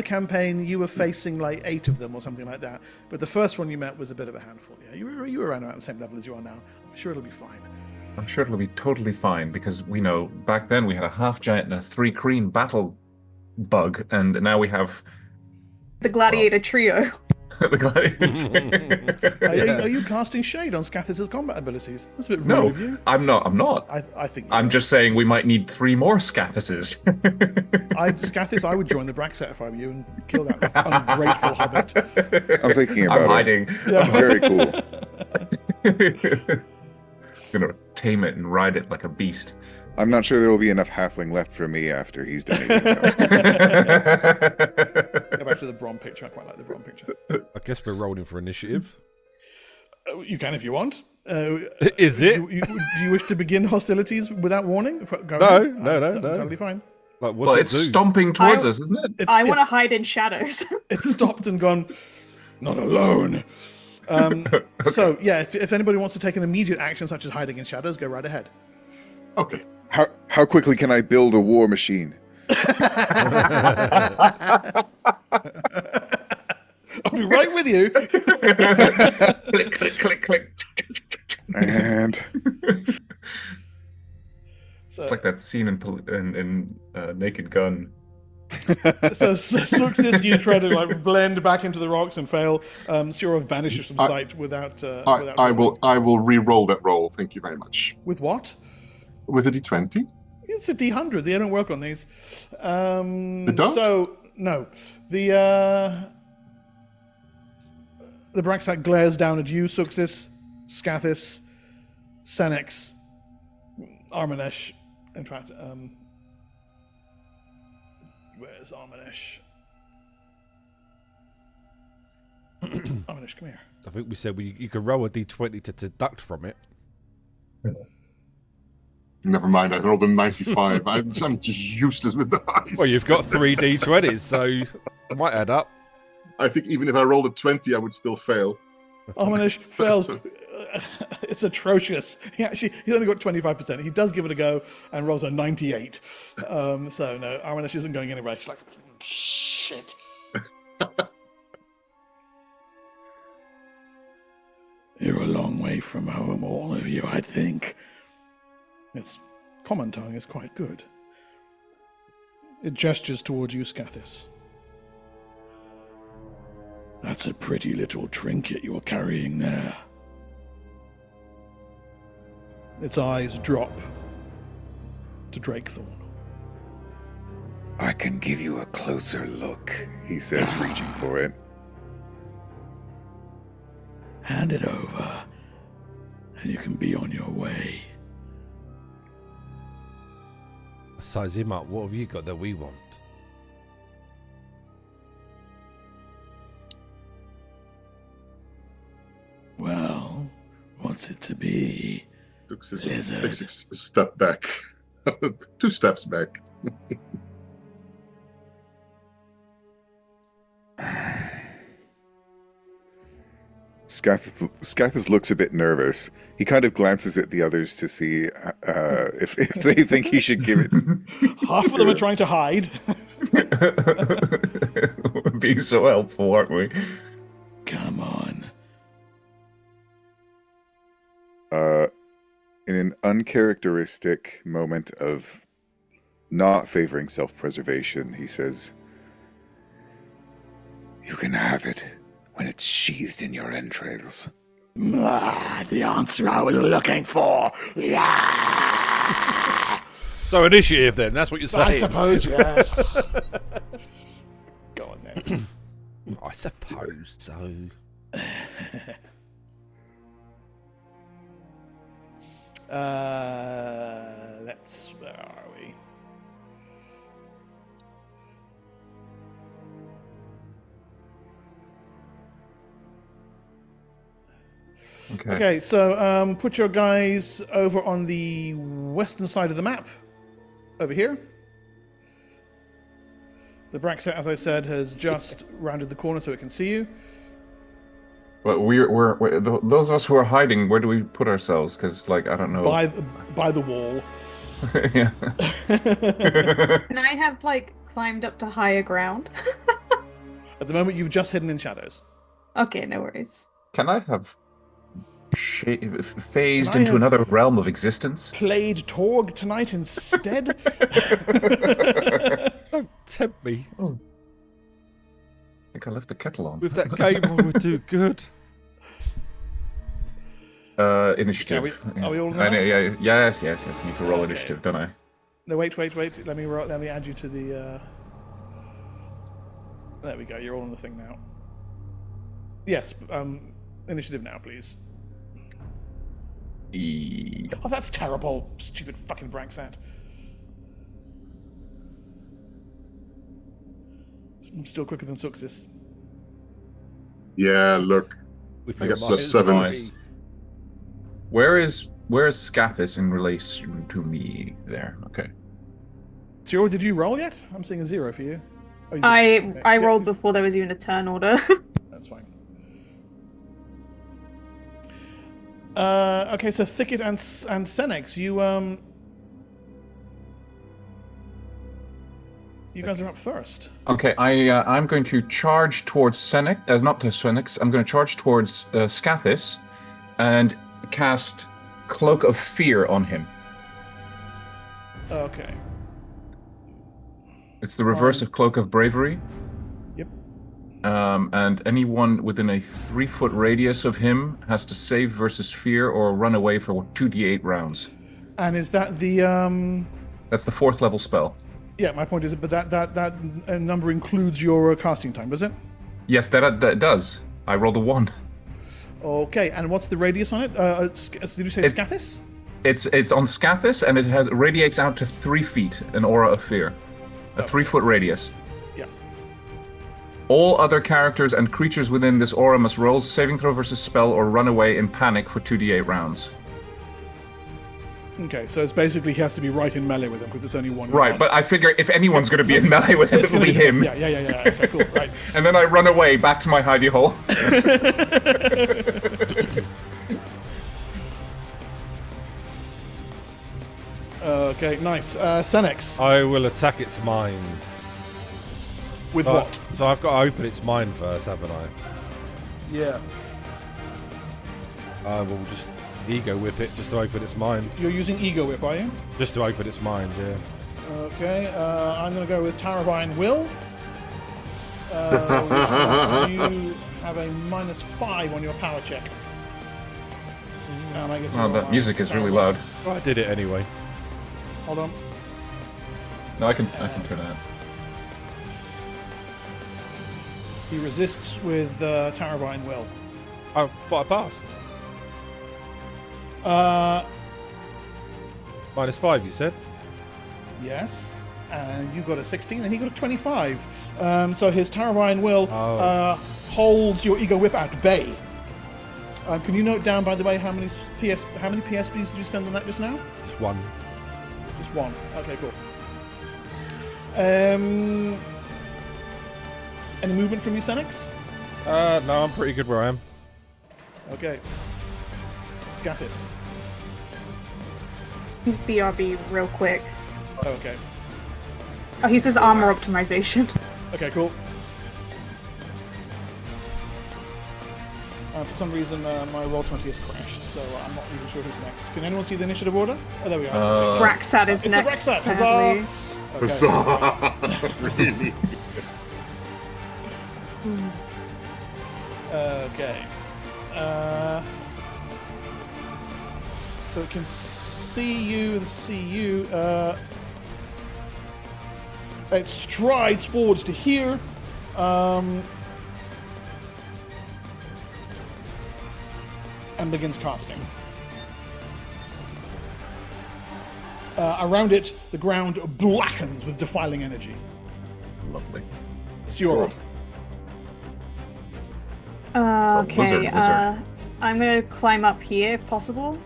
campaign, you were facing like 8 of them or something like that. But the first one you met was a bit of a handful. Yeah, you were around about the same level as you are now. I'm sure it'll be fine. I'm sure it'll be totally fine because we know back then we had a half giant and a 3 green battle bug, and now we have The Gladiator Trio. the gladiator. Are you casting shade on Scathis' combat abilities? That's a bit rude No, of you. I'm not. I think I'm just saying we might need 3 more Scathuses. Scathis, I would join the Braxat if I were you and kill that ungrateful hobbit. I'm thinking about I'm it. hiding. Yeah. Very cool. Gonna tame it and ride it like a beast. I'm not sure there will be enough halfling left for me after he's done eating them. Go back to the Brom picture. I quite like the Brom picture. I guess we're rolling for initiative. You can if you want. Is it? Do you wish to begin hostilities without warning? No. Totally fine. Like, what's Well, it it's do? stomping towards us, isn't it? I want to hide in shadows. It's stopped and gone, not alone. So, yeah, if anybody wants to take an immediate action such as hiding in shadows, go right ahead. Okay. How quickly can I build a war machine? I'll be right with you. Click, click, click, click. And It's like that scene in Naked Gun. So Suxis, you try to like blend back into the rocks and fail. Sura vanishes from sight without. I will re-roll that roll. Thank you very much. With what? With a d20. It's a D100. They don't work on these. They don't? So no, the Braxat glares down at you, Suxis, Scathis, Senex, Armanesh. In fact, where's Armanesh? Armanesh, come here. I think we said you could roll a d20 to deduct from it. Never mind, I rolled a 95. I'm just useless with the dice. Well, you've got 3 d20s, so it might add up. I think even if I rolled a 20, I would still fail. Armanesh fails. It's atrocious. He's only got 25%. He does give it a go and rolls a 98. So no, Armanesh isn't going anywhere. She's like, shit. You're a long way from home, all of you, I think. Its common tongue is quite good. It gestures towards you, Scathis. That's a pretty little trinket you're carrying there. Its eyes drop to Drakethorn. I can give you a closer look, he says, reaching for it. hand it over, and you can be on your way. Size him up. What have you got that we want? Well, what's it to be? Takes a Lizard. step back. 2 steps back. Scathis looks a bit nervous. He kind of glances at the others to see if they think he should give it. Half of them are trying to hide. We're being so helpful, aren't we? Come on. In an uncharacteristic moment of not favoring self-preservation, he says, "You can have it when it's sheathed in your entrails." The answer I was looking for. So initiative then, that's what you're saying. I suppose, yes. Go on then. I suppose so. Where are we? Okay, so put your guys over on the western side of the map. Over here. The Braxet, as I said, has just rounded the corner so it can see you. But we're those of us who are hiding. Where do we put ourselves? Because, like, I don't know. By the wall. Yeah. Can I have, like, climbed up to higher ground? At the moment, you've just hidden in shadows. Okay, no worries. Can I have phased into another realm of existence? Played Torg tonight instead? Don't tempt me. Oh. I think I left the kettle on. With that game, I would do good. Initiative. Are we all in there? Yeah. Yes. I need to roll initiative, don't I? No, wait. Let me add you to the. There we go. You're all on the thing now. Yes. Initiative now, please. Oh, that's terrible. Stupid fucking Braxat. I'm still quicker than Suxis. Yeah, look. I got +7. Nice. Where is Scathis in relation to me there? Okay. Zero, did you roll yet? I'm seeing a 0 for you. Oh, you did. I rolled before there was even a turn order. That's fine. Okay, so Thicket and Senex, you guys are up first. Okay, I'm going to charge towards Senex, not to Senex. I'm going to charge towards Scathis, and cast Cloak of Fear on him. Okay. It's the reverse of Cloak of Bravery. Yep. And anyone within a 3-foot radius of him has to save versus fear or run away for 2d8 rounds. And is that the That's the 4th level spell. Yeah, my point is, but that number includes your casting time, does it? Yes, that does. I rolled a 1. Okay, and what's the radius on it? Did you say Scathis? It's on Scathis, and it radiates out to 3 feet, an aura of fear. A 3-foot radius. Yeah. All other characters and creatures within this aura must roll saving throw versus spell or run away in panic for 2d8 rounds. Okay, so it's basically he has to be right in melee with him because it's only one. Right, but I figure if anyone's going to be in melee with him, it'll be him. Yeah. Okay, cool, right. And then I run away back to my hidey hole. Okay, nice. Senex. I will attack its mind. With what? So I've got to open its mind first, haven't I? Yeah. I will just ego whip it just to open its mind. You're using Ego Whip, are you? Just to open its mind, yeah. Okay, I'm going to go with Taravine Will. You have a -5 on your power check. And I get to Oh, that music is really loud. I did it anyway. Hold on. No, I can turn it out. He resists with Taravine Will. I thought I passed. -5, you said? Yes. And you got a 16, and he got a 25. So his Terrifying Will holds your Ego Whip at bay. Can you note down, by the way, how many PSPs did you spend on that just now? Just one. Just one. Okay, cool. Any movement from you, Senix? No, I'm pretty good where I am. Okay. Scathis. He's BRB real quick. Okay. Oh, he says armor optimization. Okay, cool. For some reason, my Roll20 has crashed, so I'm not even sure who's next. Can anyone see the initiative order? Oh, there we are. Braxat is It's next, the Braxat. sadly. Huzzah! Really? Okay. So it can see you and see you. It strides forwards to here. And begins casting. Around it, the ground blackens with defiling energy. Lovely. Siora. Okay, wizard. I'm gonna climb up here if possible.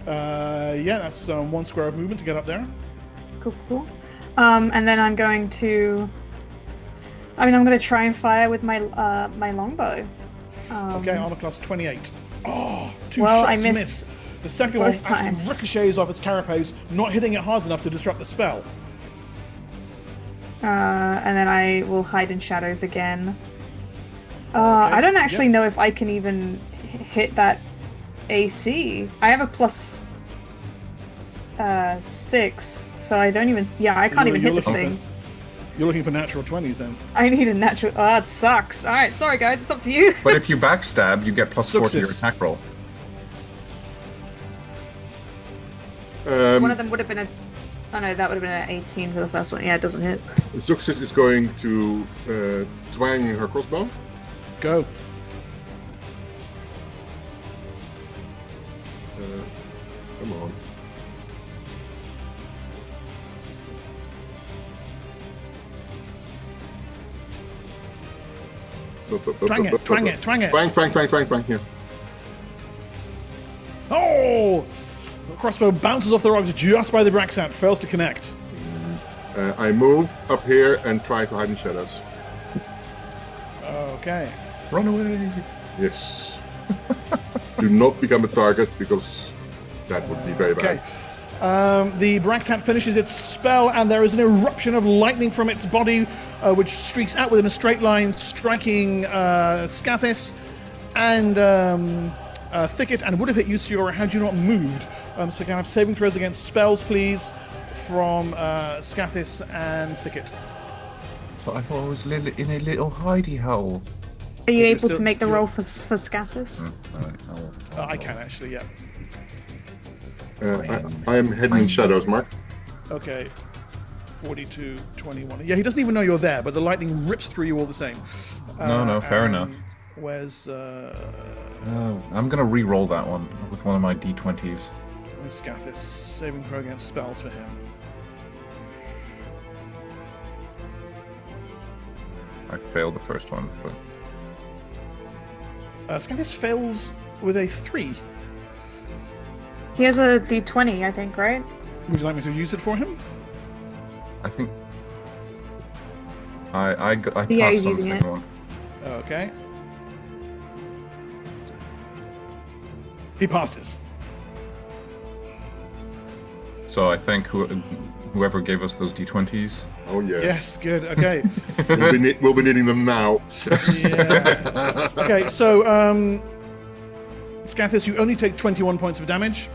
Yeah, that's one square of movement to get up there. Cool. And then I'm going to... I'm going to try and fire with my my longbow. Okay, armor class 28. Oh, two Well, shots I miss miss. The second one both actually times. ricochets off its carapace, not hitting it hard enough to disrupt the spell. And then I will hide in shadows again. I don't actually know if I can even hit that AC. I have a plus 6, so I don't even... Yeah, I can't even hit this thing. You're looking for natural 20s then. I need a natural... Oh, that sucks. Alright, sorry guys, it's up to you. But if you backstab, you get +4 to your Success. attack roll. One of them would have been a... Oh no, that would have been an 18 for the first one. Yeah, it doesn't hit. Zuxis is going to twang her crossbow. Go. Come on. Twang it, twang it, twang it. Twang, yeah. Oh! The crossbow bounces off the rocks just by the Braxat, fails to connect. I move up here and try to hide in shadows. Okay. Run away! Yes. Do not become a target because that would be very Okay. bad. The Braxat finishes its spell, and there is an eruption of lightning from its body, which streaks out within a straight line, striking Scathis and Thicket, and would have hit you, Siora, had you not moved. So can I have saving throws against spells, please, from Scathis and Thicket. But I thought I was in a little hidey hole. Are you You're able still- to make the you're- roll for Scathis? I can actually, yeah. I am hidden in shadows, Mark. Okay. 42, 21. Yeah, he doesn't even know you're there, but the lightning rips through you all the same. No, fair and enough. Where's I'm gonna re-roll that one with one of my d20s. Scathis? Saving throw against spells for him. I failed the first one, but Scathis fails with a 3. He has a d20, I think, right? Would you like me to use it for him? I think I Yeah, passed he's on the using second it. one. Okay. He passes. So I think whoever gave us those d20s. Oh yeah. Yes, good. Okay. We'll be needing them now. Yeah. Okay, so Scathis, you only take 21 points of damage.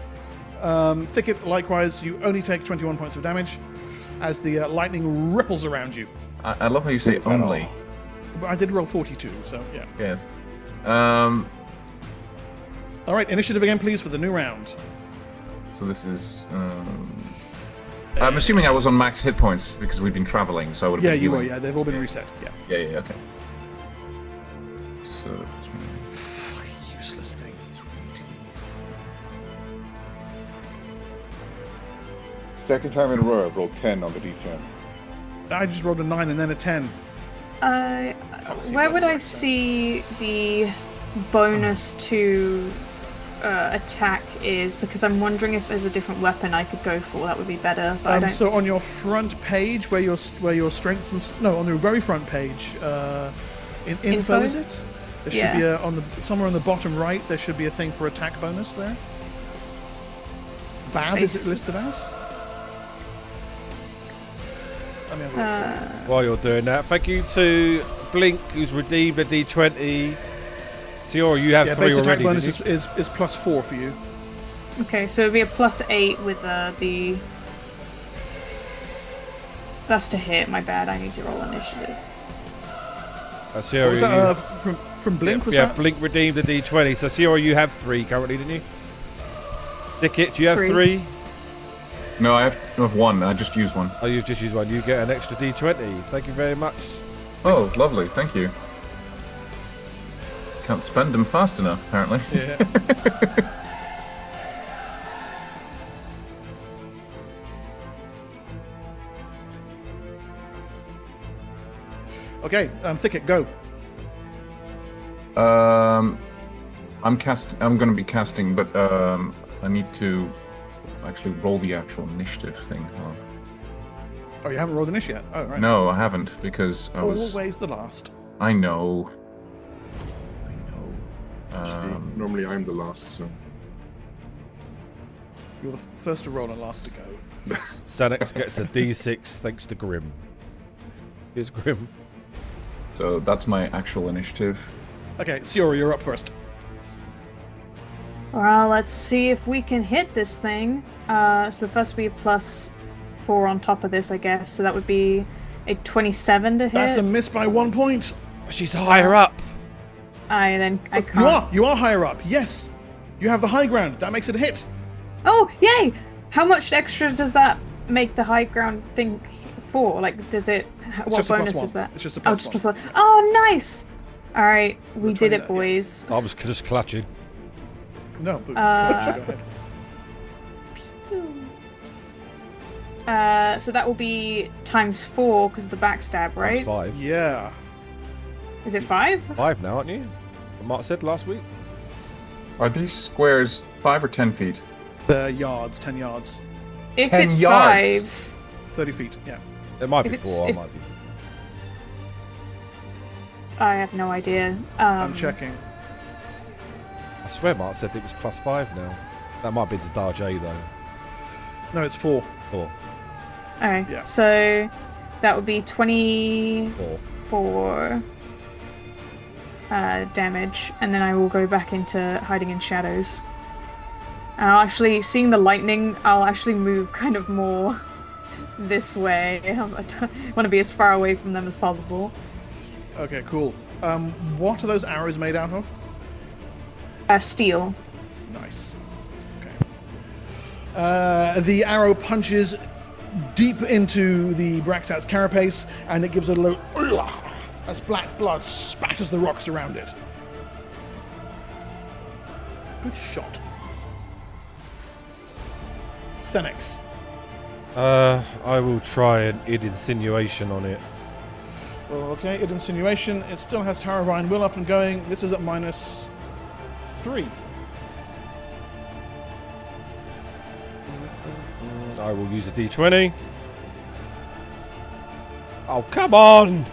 Thicket, likewise, you only take 21 points of damage as the lightning ripples around you. I love how you say only. But I did roll 42, so yeah. Yes. All right, initiative again, please, for the new round. So this is. I'm assuming I was on max hit points because we've been traveling, so I would have Yeah, been you were. healing. Yeah, they've all been reset. Yeah. Yeah, okay. So that's Fucking useless thing. Second time in a row, I've rolled 10 on the d10. I just rolled a 9 and then a 10. Where would I see the bonus to attack is? Because I'm wondering if there's a different weapon I could go for. That would be better. But I don't. So on your front page, where your strengths and on the very front page, in info is it? There should be somewhere on the bottom right. There should be a thing for attack bonus there. Bad is it listed as? Let me have a look. While you're doing that, thank you to Blink, who's redeemed a D20. Tiora, you have 3 base attack already. bonus is +4 for you. Okay, so it'd be a +8 with the. That's to hit. My bad. I need to roll initiative. Tiora, What was that from Blink? Was that? Blink redeemed a D20. So Tiora, you have 3 currently, didn't you? Dickit, do you have 3? No, I have 1. I just used 1. Oh, you've just used 1. You get an extra D20. Thank you very much. Oh, lovely. Thank you. Can't spend them fast enough, apparently. Yeah. Okay, Thicket, go. I'm going to be casting, but I need to actually roll the actual initiative thing. Oh, you haven't rolled an issue yet? Oh, right. No, I haven't, because I was... Always the last. I know. Normally I'm the last, so... You're the first to roll and last to go. Sanex gets a D6 thanks to Grim. Here's Grim. So that's my actual initiative. Okay, Siora, you're up first. Well, let's see if we can hit this thing. So the first would be +4 on top of this, I guess. So that would be a 27 to hit. That's a miss by 1 point. She's higher up. I can't. You are higher up. Yes, you have the high ground. That makes it a hit. Oh, yay! How much extra does that make the high ground thing for? Like, does it? What just a bonus +1. is that? It's just a Oh, +1. just +1. Oh, nice! All right, we did it, yeah. boys. I was just clutching. No, but go ahead. So that will be ×4 because of the backstab, right? That's 5. Yeah. Is it 5? 5 now, aren't you? What Mark said last week. Are these squares 5 or 10 feet? Yards, 10 yards. If 10 it's yards. 5, 30 feet, yeah. It might If be it's- 4. if- Might be. I have no idea. I'm checking. I swear Mark said it was +5 now. That might be to Darjay though. No, it's 4. 4. Okay, Yeah. so that would be 24 4. damage, and then I will go back into hiding in shadows. And I'll actually, seeing the lightning, I'll actually move kind of more this way. I want to be as far away from them as possible. Okay, cool. What are those arrows made out of? Steel. Nice. Okay. The arrow punches deep into the Braxat's carapace, and it gives a low as black blood spatters the rocks around it. Good shot. Senex. I will try an id insinuation on it. Okay, id insinuation. It still has Tower of Iron Will up and going. This is at -3. I will use a D20. Oh, come on!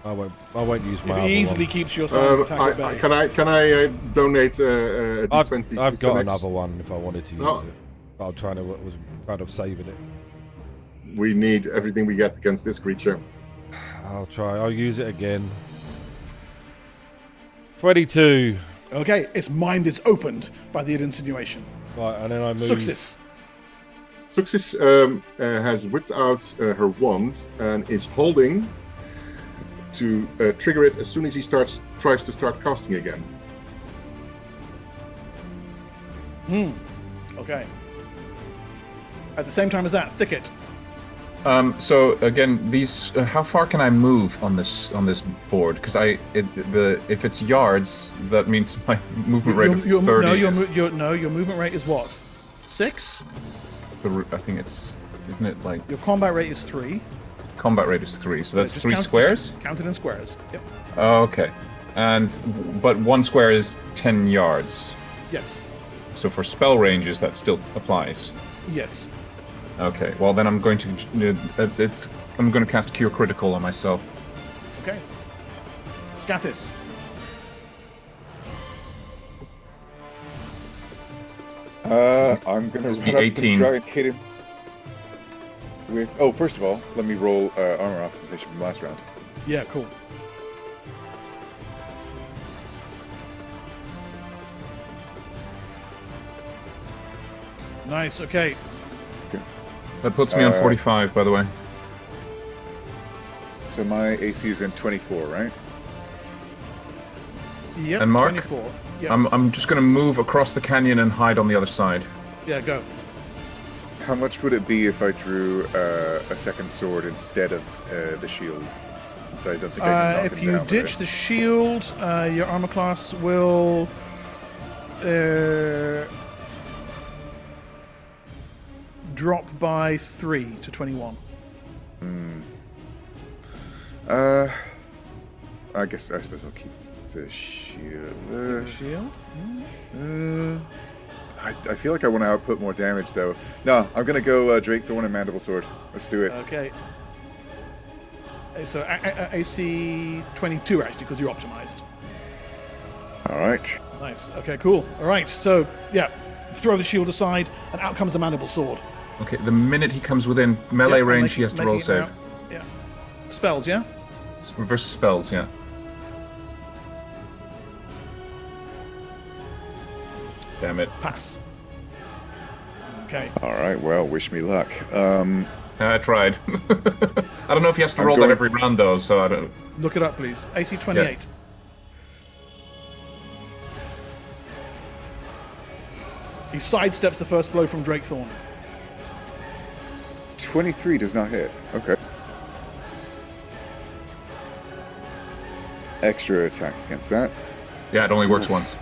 I won't use my It other easily one. keeps your side attack at bay. Can I donate a D20? I've to got Senex? another one if I wanted to use Oh. it. But I'm trying to was kind of saving it. We need everything we get against this creature. I'll try. I'll use it again. 22. Okay, its mind is opened by the id insinuation. Right, and then I move. Success. Success has whipped out her wand and is holding to trigger it as soon as he tries to start casting again. Okay. At the same time as that, Thicket. So again, these. How far can I move on this board? Because if it's yards, that means my movement rate of 30. Your movement rate is what? 6? I think it's. Isn't it like? Your combat rate is 3. Combat rate is 3, so that's Just 3 squares. Counted in squares. Yep. Oh, okay. But 1 square is 10 yards. Yes. So for spell ranges, that still applies. Yes. Okay. Well, then I'm going to cast Cure Critical on myself. Okay. Scathis. I'm gonna run up 18. and try and hit him with. Oh, first of all, let me roll armor optimization from last round. Yeah, cool. Nice. Okay. That puts me on 45, by the way. So my AC is in 24, right? Yep. And Mark? 24. Yep. I'm just going to move across the canyon and hide on the other side. Yeah, go. How much would it be if I drew a second sword instead of the shield? Since I don't think I can knock if him you down ditch the shield, your armor class will drop by 3 to 21. I suppose I'll keep the shield. The shield? I feel like I want to output more damage though. No, I'm gonna go Drake Thorn and Mandible Sword. Let's do it. Okay. So AC 22 actually, because you're optimized. All right. Nice. Okay, cool. All right. So yeah, throw the shield aside, and out comes the mandible sword. Okay, the minute he comes within melee Yep, range, he has to roll making it save. now. Yeah. Spells, yeah. Versus spells, yeah. Damn it. Pass. Okay. All right. Well, wish me luck. I tried. I don't know if he has to I'm roll going- that every round, though, so I don't... Look it up, please. AC 28. He sidesteps the first blow from Drake Thorn. 23 does not hit. Okay. Extra attack against that. Yeah, it only works once.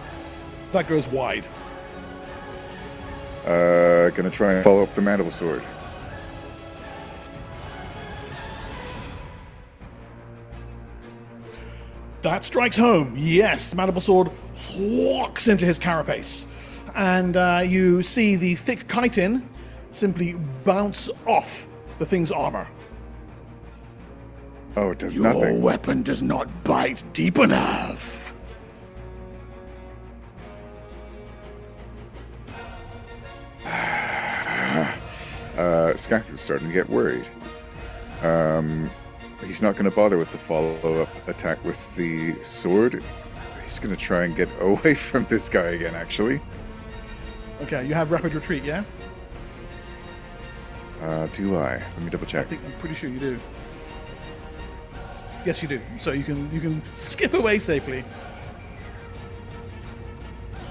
That goes wide. Gonna try and follow up the Mandible Sword. That strikes home. Yes, Mandible Sword walks into his carapace. And you see the thick chitin simply bounce off the thing's armor. Oh, it does Your nothing. weapon does not bite deep enough. Scath is starting to get worried. He's not going to bother with the follow-up attack with the sword. He's going to try and get away from this guy again, actually. Okay, you have rapid retreat, yeah? Do I? Let me double check. I'm pretty sure you do. Yes, you do. So you can skip away safely.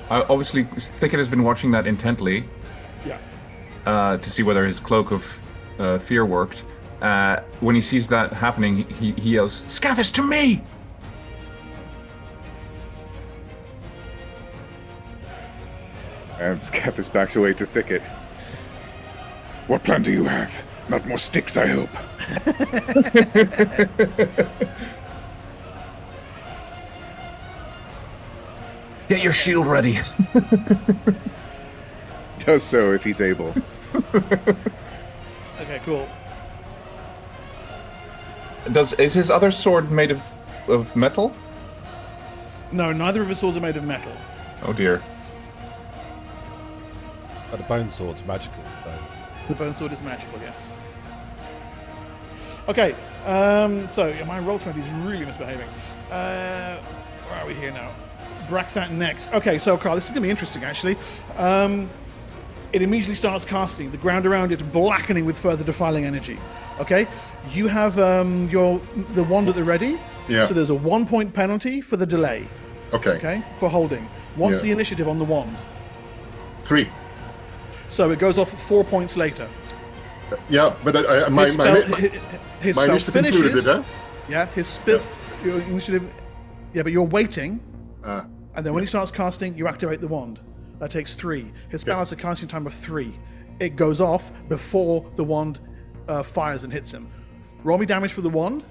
Obviously, Thicket has been watching that intently Yeah. to see whether his cloak of fear worked. When he sees that happening, he yells, "Scathis, to me!" And Scathis backs away to Thicket. What plan do you have? Not more sticks, I hope. Get your shield ready. Does so if he's able. Okay, cool. Is his other sword made of metal? No, neither of his swords are made of metal. Oh dear. But the bone sword's magical, so. The bone sword is magical, yes. Okay, so yeah, my roll 20 is really misbehaving. Where are we here now? Braxat next. Okay, so Carl, this is going to be interesting actually. It immediately starts casting, the ground around it blackening with further defiling energy. Okay, you have the wand at the ready. Yeah. So there's a 1 point penalty for the delay. Okay. Okay, for holding. What's Yeah. the initiative on the wand? 3. So it goes off 4 points later. Yeah, but my his spell initiative finishes. included it, huh? Yeah, his spell. Your initiative. Yeah, but you're waiting, Ah, and then when he starts casting, you activate the wand. That takes 3. His spell has a casting time of 3. It goes off before the wand fires and hits him. Roll me damage for the wand.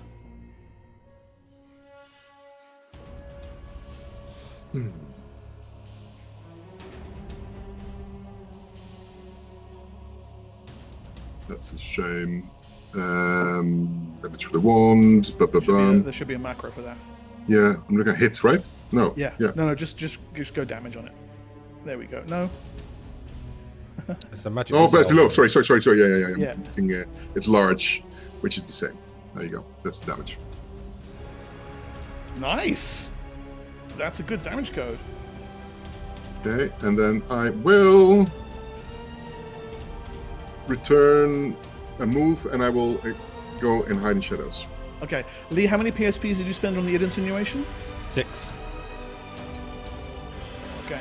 that's a shame. Damage for the wand. There should be a macro for that. Yeah, I'm looking at hit, right? No. Yeah. Yeah. No, just go damage on it. There we go. No. It's a magic. Oh, but missile. below. Sorry. Yeah. I'm Yeah. looking, it's large, which is the same. There you go. That's the damage. Nice. That's a good damage code. Okay, and then I will return a move, and I will go and hide in shadows. Okay, Lee, how many PSPs did you spend on the id insinuation? 6. Okay.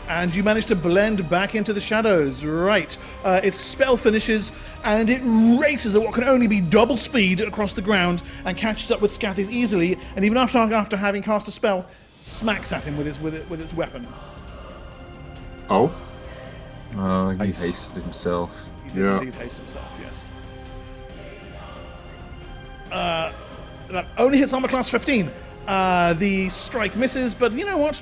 And you managed to blend back into the shadows, right. Its spell finishes, and it races at what can only be double speed across the ground and catches up with Scathis easily, and even after having cast a spell, smacks at him with its weapon. Oh? Oh, he Nice. hasted himself. He did Yeah. indeed haste himself, yes. That only hits armor class 15. The strike misses, but you know what?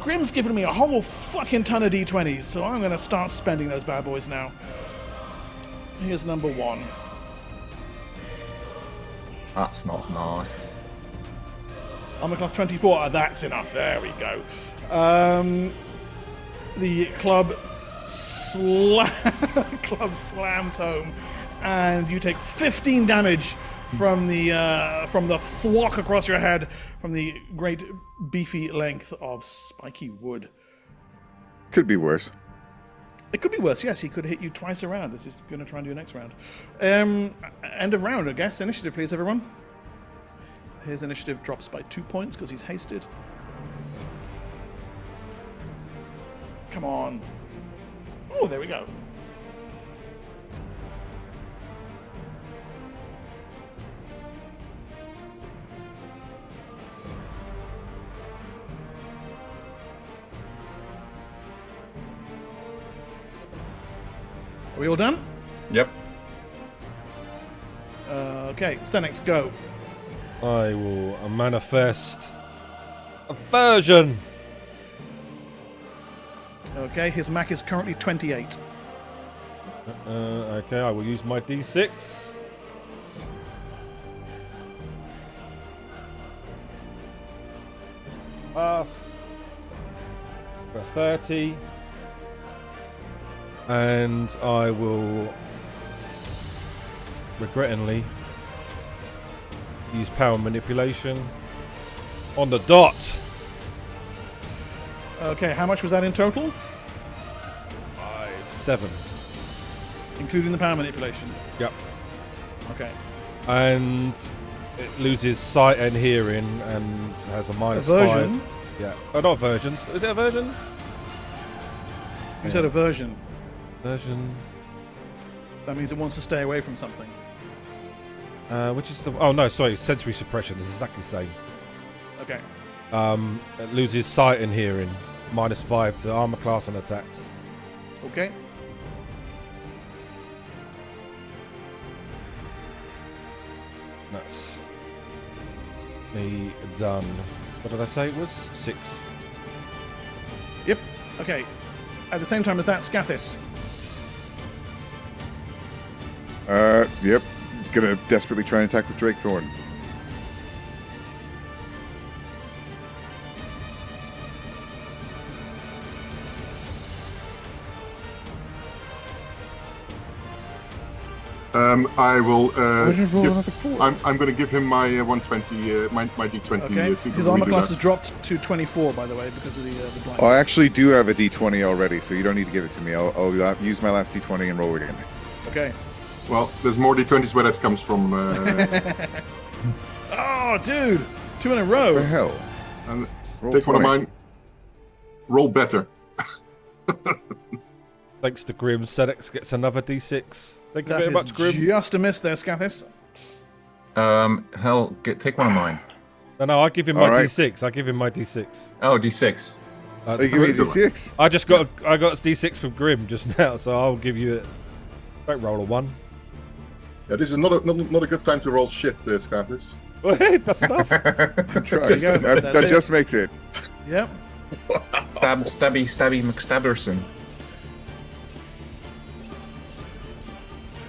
Grim's given me a whole fucking ton of d20s, so I'm going to start spending those bad boys now. Here's number 1. That's not nice. Armor class 24. That's enough. There we go. The club slams home, and you take 15 damage from the thwack across your head from the great beefy length of spiky wood. Could be worse. It could be worse. Yes, he could hit you twice around. This is going to try and do next round. End of round, I guess. Initiative, please, everyone. His initiative drops by 2 points because he's hasted. Come on. Oh, there we go. Are we all done? Yep. Okay, Senex, go. I will manifest aversion. Okay, his Mac is currently 28. Okay, I will use my D6. Pass. For 30. And I will regrettingly use power manipulation on the dot. Okay, how much was that in total? 7. Including the power manipulation. Yep. Okay. And it loses sight and hearing and has a minus Aversion? 5. Yeah. Oh, not aversions. Is it aversion? You said aversion. Aversion. That means it wants to stay away from something. Which is the... Oh, no, sorry. Sensory suppression. It's exactly the same. Okay. It loses sight and hearing. Minus 5 to armor class and attacks. Okay. That's me done. What did I say it was? 6. Yep. Okay. At the same time as that, Scathis. Yep. Gonna desperately try and attack with Drake Thorn. I will. Why did I roll another 4? I'm going to give him my 120, my d20. Okay. To His armor redo class that. has dropped to 24, by the way, because of the blindness. Oh, I actually do have a d20 already, so you don't need to give it to me. I'll use my last d20 and roll again. Okay. Well, there's more d20s where that comes from. Oh, dude! 2 in a row. What the hell? And Roll take one of 20. mine. Roll better. Thanks to Grim, Senex gets another D6. Thank you That very is much, Grim. just a miss there, Scathis. Hell, take one of mine. No, I give him my All right. D6. I give him my D6. Oh, D6. Oh, you give me a D6? I got D6 from Grim just now, so I'll give you it. Don't roll a 1. Yeah, this is not a good time to roll shit, Scathis. Well, hey, that's enough. Try. go. That That's it. just makes it. Yep. Stabby McStabberson.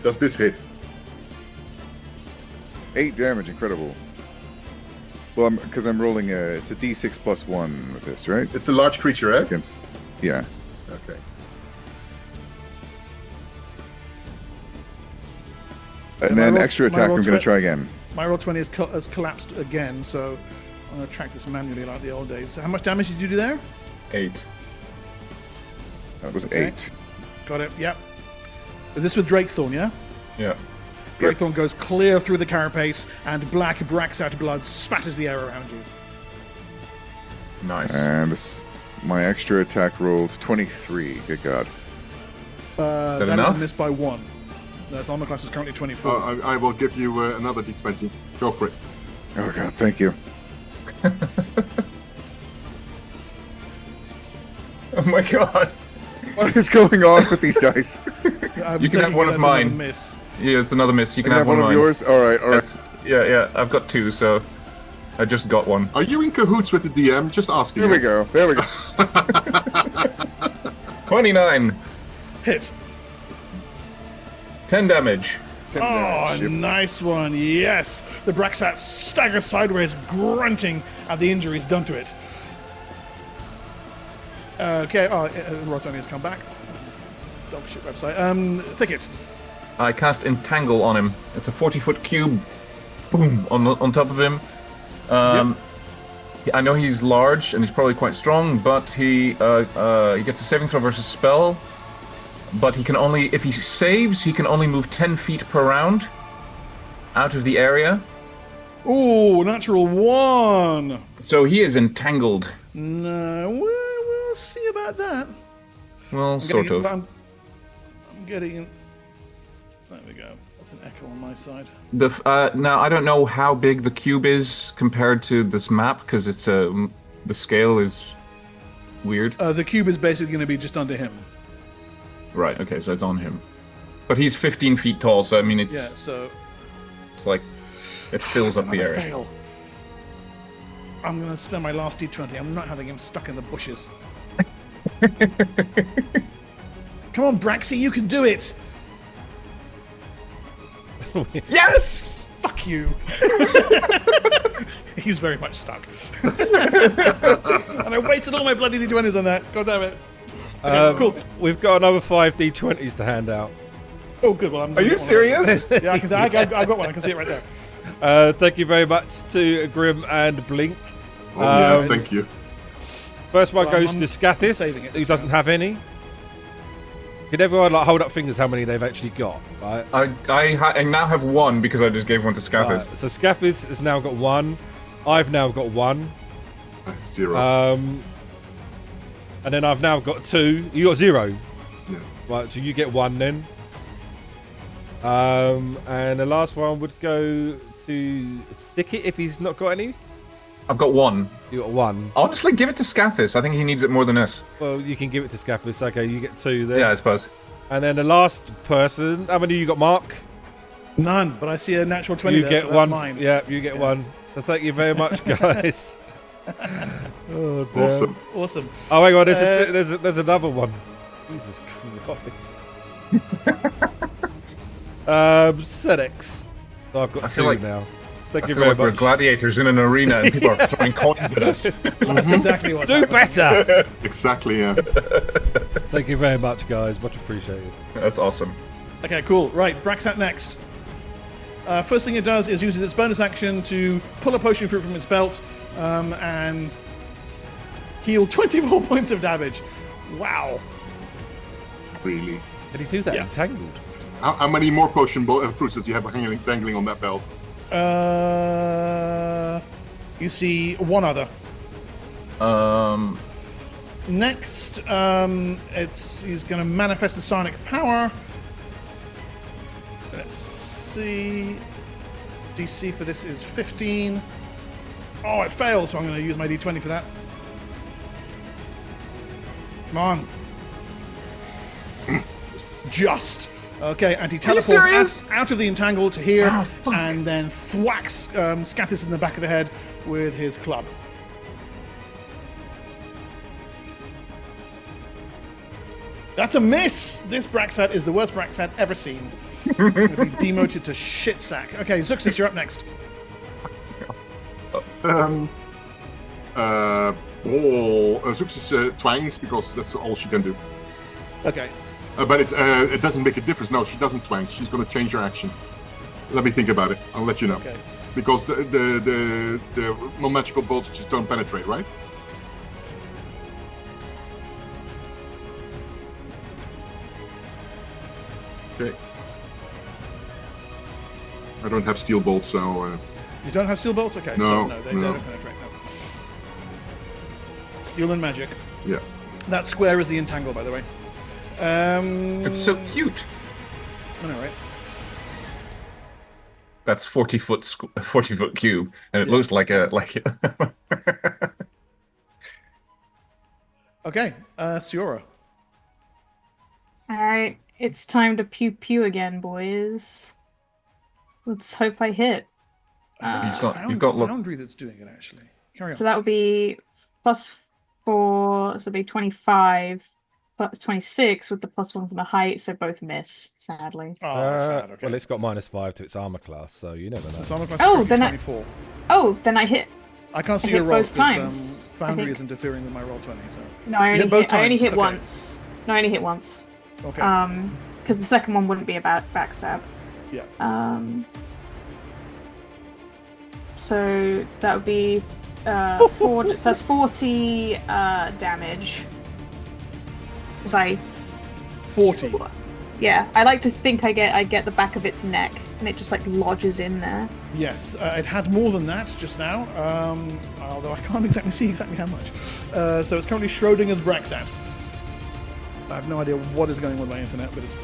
Does this hit? 8 damage, incredible. Well, because I'm rolling it's a D6 plus 1 with this, right? It's a large creature, eh? Against, yeah. Okay. And my then roll- extra my attack, roll I'm going twi- to try again. My roll 20 has collapsed again, so I'm going to track this manually like the old days. So how much damage did you do there? 8. That was Okay. 8. Got it, yep. This with Drakethorn, yeah? Yeah. Drakethorn goes clear through the carapace, and black Braxat blood spatters the air around you. Nice. And my extra attack rolled 23. Good God. That is a enough? miss by 1. Its armor class is currently 24. I will give you another D20. Go for it. Oh God, thank you. Oh my god. What is going on with these dice? I'm You can have taking one it of as another mine. Miss. Yeah, it's another miss. You can have one one of mine. yours? Alright, alright. Yes. Yeah, I've got 2, so I just got one. Are you in cahoots with the DM? Just asking. There we go. There we go. 29. Hit. 10 damage. Oh, nice one. Yes. The Braxat staggers sideways, grunting at the injuries done to it. Okay. Oh, Rotoni has come back. Dog shit website. Thicket. I cast Entangle on him. It's a 40-foot cube. Boom. On top of him. I know he's large and he's probably quite strong, but he gets a saving throw versus spell. But he can only, if he saves, he can only move 10 feet per round out of the area. Ooh, natural 1. So he is entangled. No, we'll see about that. Well, sort of. I'm getting. There we go. That's an echo on my side. Now I don't know how big the cube is compared to this map because it's the scale is weird. The cube is basically going to be just under him. Right. Okay. So it's on him, but he's 15 feet tall. So I mean, it's it's like it fills up the another area. Fail. I'm going to spend my last D20. I'm not having him stuck in the bushes. Come on, Braxy, you can do it. Yes! Fuck you. He's very much stuck. And I wasted all my bloody D20s on that. God damn it. Okay, cool. We've got another 5 D20s to hand out. Oh, good. Well, I'm Are you serious? Yeah, I can see. I've got one. I can see it right there. Thank you very much to Grim and Blink. Oh, yeah, thank you. First one Well, goes I'm to Scathis, saving it who this doesn't have any. Could everyone hold up fingers how many they've actually got? Right. I now have 1 because I just gave one to Scathis. Right, so Scathis has now got 1. I've now got 1. 0. And then I've now got 2. You got 0. Yeah. Right, so you get 1 then. And the last one would go to Thicket if he's not got any. I've got 1. You got 1. Honestly, give it to Scathis. I think he needs it more than us. Well, you can give it to Scathis. Okay, you get 2 there. Yeah, I suppose. And then the last person, how many you got, Mark? None, but I see a natural 20 You there, get so that's 1. mine. Yeah, you get 1. So thank you very much, guys. Oh, damn. Awesome. Awesome. Oh, hang on, there's another one. Jesus Christ. Sedex. So I've got I 2 feel like- now. Thank I you feel very like we're much. gladiators in an arena and people are throwing coins at us. That's exactly what Do happened. better. Exactly, yeah. Thank you very much, guys. Much appreciated. That's awesome. Okay, cool. Right, Braxat next. First thing it does is uses its bonus action to pull a potion fruit from its belt and heal 24 points of damage. Wow. Really. Did he do that Yeah. entangled? How many more potion fruits does he have dangling on that belt? You see one other. Next, he's going to manifest a sonic power. see. DC for this is 15. Oh, it failed, so I'm going to use my D20 for that. Come on. Just. Okay, and he teleports out of the entangle to here, and then thwacks Scathis in the back of the head with his club. That's a miss! This Braxat is the worst Braxat ever seen. Going to be demoted to shit sack. Okay, Zuxis, you're up next. Zuxis twangs because that's all she can do. Okay. But it doesn't make a difference. No, she doesn't twang. She's going to change her action. Let me think about it. I'll let you know. Okay. Because the non-magical bolts just don't penetrate, right? Okay. I don't have steel bolts, so... You don't have steel bolts? Okay. No, So, no, they don't penetrate. No. Steel and magic. Yeah. That square is the entangle, by the way. It's so cute. I know, right? That's 40-foot cube, and it looks like a Okay, Siora. Alright, it's time to pew pew again, boys. Let's hope I hit. You've got Foundry that's doing it, actually. Carry on. So that would be +4, so it'd be 25, plus 26 with the +1 from the height, so both miss, sadly. Oh, sad. Okay. Well, it's got -5 to its armor class, so you never know. Its armor class Oh, is then 24. Then I hit. I can't see hit your roll both times, Foundry I think. is interfering with my roll 20. So. No, I You only hit both hit, I only times, hit okay. once. No, I only hit once. Okay. Because the second one wouldn't be a backstab. Yeah. So that would be 4. So that's 40 damage. As I 40. Yeah, I like to think I get the back of its neck, and it just like lodges in there. Yes, it had more than that just now, although I can't see exactly how much. So it's currently Schrodinger's Braxat. I have no idea what is going on with my internet, but it's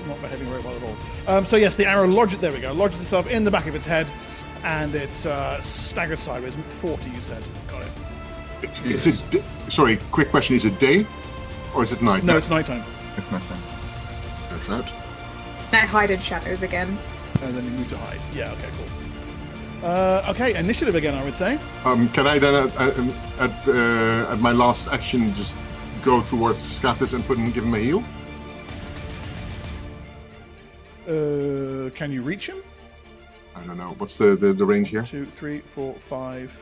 not behaving very well at all. So yes, the arrow lodges itself in the back of its head, and it staggers sideways. 40, you said. Got it. Is it? Sorry, quick question. Is it day, or is it night? No, it's nighttime. It's not fun. That's out. Now hide in shadows again. And then you move to hide. Yeah, okay, cool. Okay, initiative again, I would say. Can I then, at my last action, just go towards Scathis and give him a heal? Can you reach him? I don't know. What's the range here? 2, 3, 4, 5.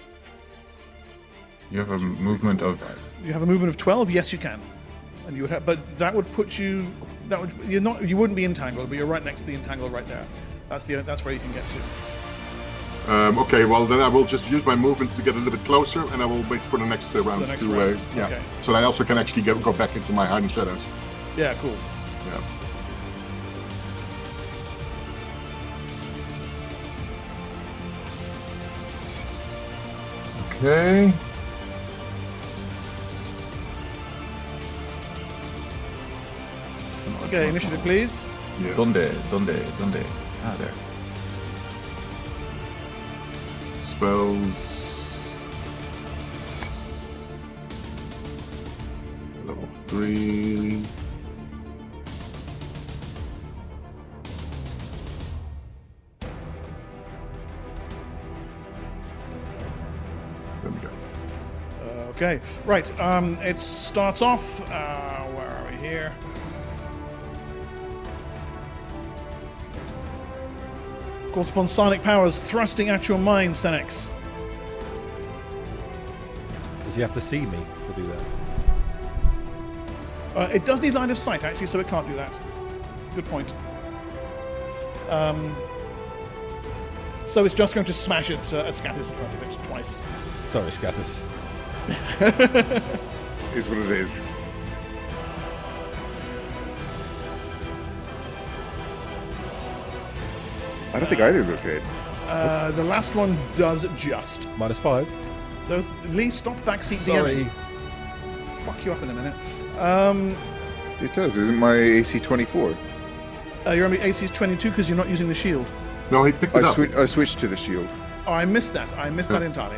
You have a movement of. You have a movement of 12. Yes, you can. And you would have, but that would put you. You wouldn't be entangled, but you're right next to the entangle right there. That's where you can get to. Okay, well then I will just use my movement to get a little bit closer, and I will wait for the next round. The next round. Yeah. Okay. So I also can actually go back into my hiding shadows. Yeah, cool. Yeah. Okay. Okay, initiative, please. Yeah. Donde? Ah, there. Spells. Level 3. There we go. Okay, right. It starts off. Where are we here? Calls upon psionic powers thrusting at your mind, Senex. Does he have to see me to do that? It does need line of sight, actually, so it can't do that. Good point. So it's just going to smash it at Scathis in front of it twice. Sorry, Scathis. Is what it is. I don't think either of those hit. The last one does just. -5. Those Lee, stop backseat Sorry. DMing. Fuck you up in a minute. It does. Isn't my AC 24? Your AC is 22 because you're not using the shield. No, he picked it up. I switched to the shield. Oh, I missed that. I missed that entirely.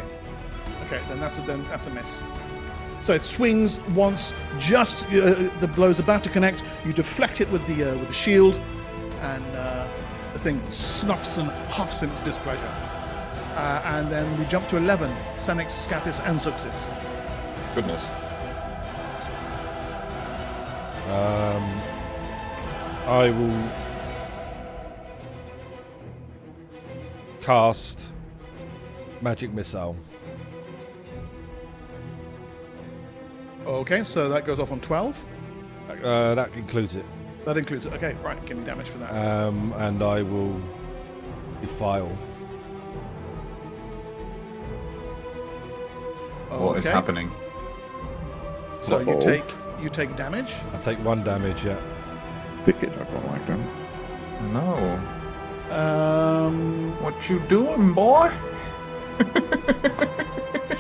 Okay, then that's a miss. So it swings once, just the blow's about to connect. You deflect it with the shield, and the thing snuffs and huffs in its displeasure. And then we jump to 11. Senex, Scathis, and Zuxis. Goodness. I will cast Magic Missile. Okay, so that goes off on 12. That includes it. That includes it. Okay, right, give me damage for that. And I will defile. What is happening? So you take damage. I take 1 damage, yeah. Picket not gonna like them. No. What you doing, boy?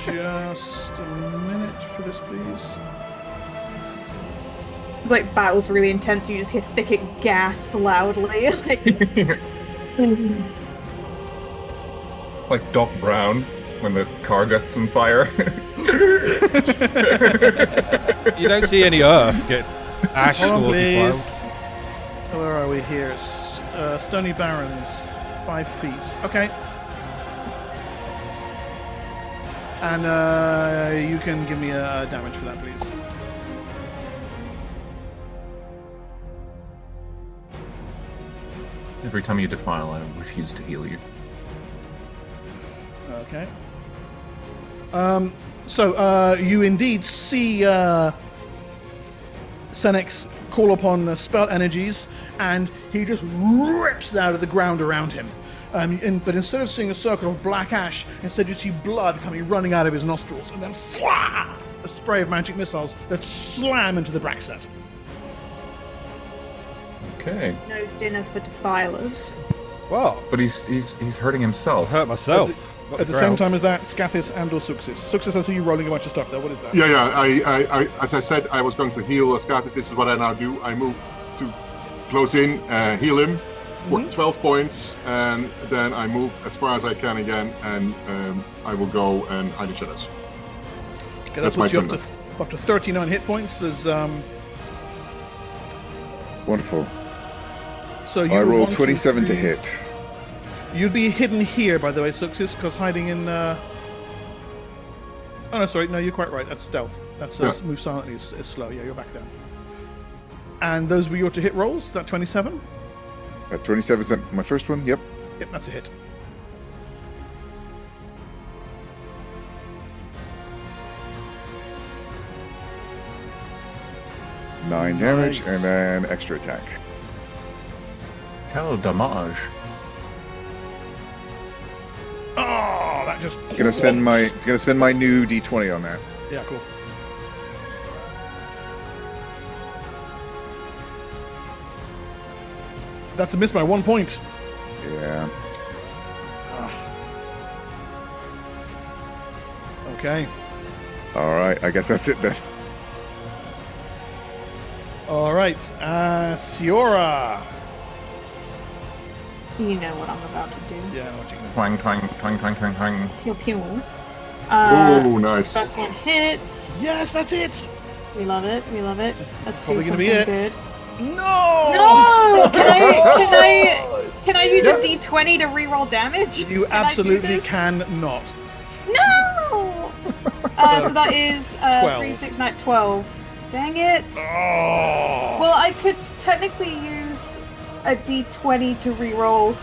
Just a minute for this, please. It's like battle's really intense. You just hear Thicket gasp loudly. Like Doc Brown when the car gets on fire. You don't see any earth get ashed Hold on, or defiled. please. Where are we here? Stony Barrens, 5 feet. Okay. And you can give me a damage for that, please. Every time you defile, I refuse to heal you. Okay. So you indeed see Senex call upon spell energies, and he just rips out of the ground around him. But instead of seeing a circle of black ash, instead you see blood running out of his nostrils, and then a spray of magic missiles that slam into the Braxet. Okay. No dinner for defilers. Well, But he's hurting himself. hurt myself. not At the ground. same time as that, Scathis and or Suxis. Suxis, I see you rolling a bunch of stuff there. What is that? Yeah. I as I said, I was going to heal Scathis. This is what I now do. I move to close in, heal him for 12 points, and then I move as far as I can again, and I will go and hide the shadows. Okay, That's that puts my you turn. up to 39 hit points. As Wonderful. so you I would rolled want 27 to be- hit. You'd be hidden here, by the way, Suxis, because hiding in. Oh no, sorry, no, you're quite right. That's stealth. That's Yeah. move silently is slow. Yeah, you're back there. And those were your to hit rolls. That 27. At 27, my first one. Yep. Yep, that's a hit. Nine damage, Nice. and then extra attack. Hell damage. Oh, that just. Gonna spend my new D20 on that. Yeah, cool. That's a miss by 1 point. Yeah. Okay. All right. I guess that's it then. All right, Siora. You know what I'm about to do. Yeah, I know what you're gonna Twang, twang, twang, twang, twang, twang. Pew pew. Oh, nice. First one hits. do. Yes, that's it. We love it. We love it. This is Let's do probably gonna something be it. good. No. No! Can I use a D20 to reroll damage? You Can I do absolutely this? cannot. No! So that is 12. 3, 6, 9, 12. Dang it! Oh. Well, I could technically use a D20 to reroll.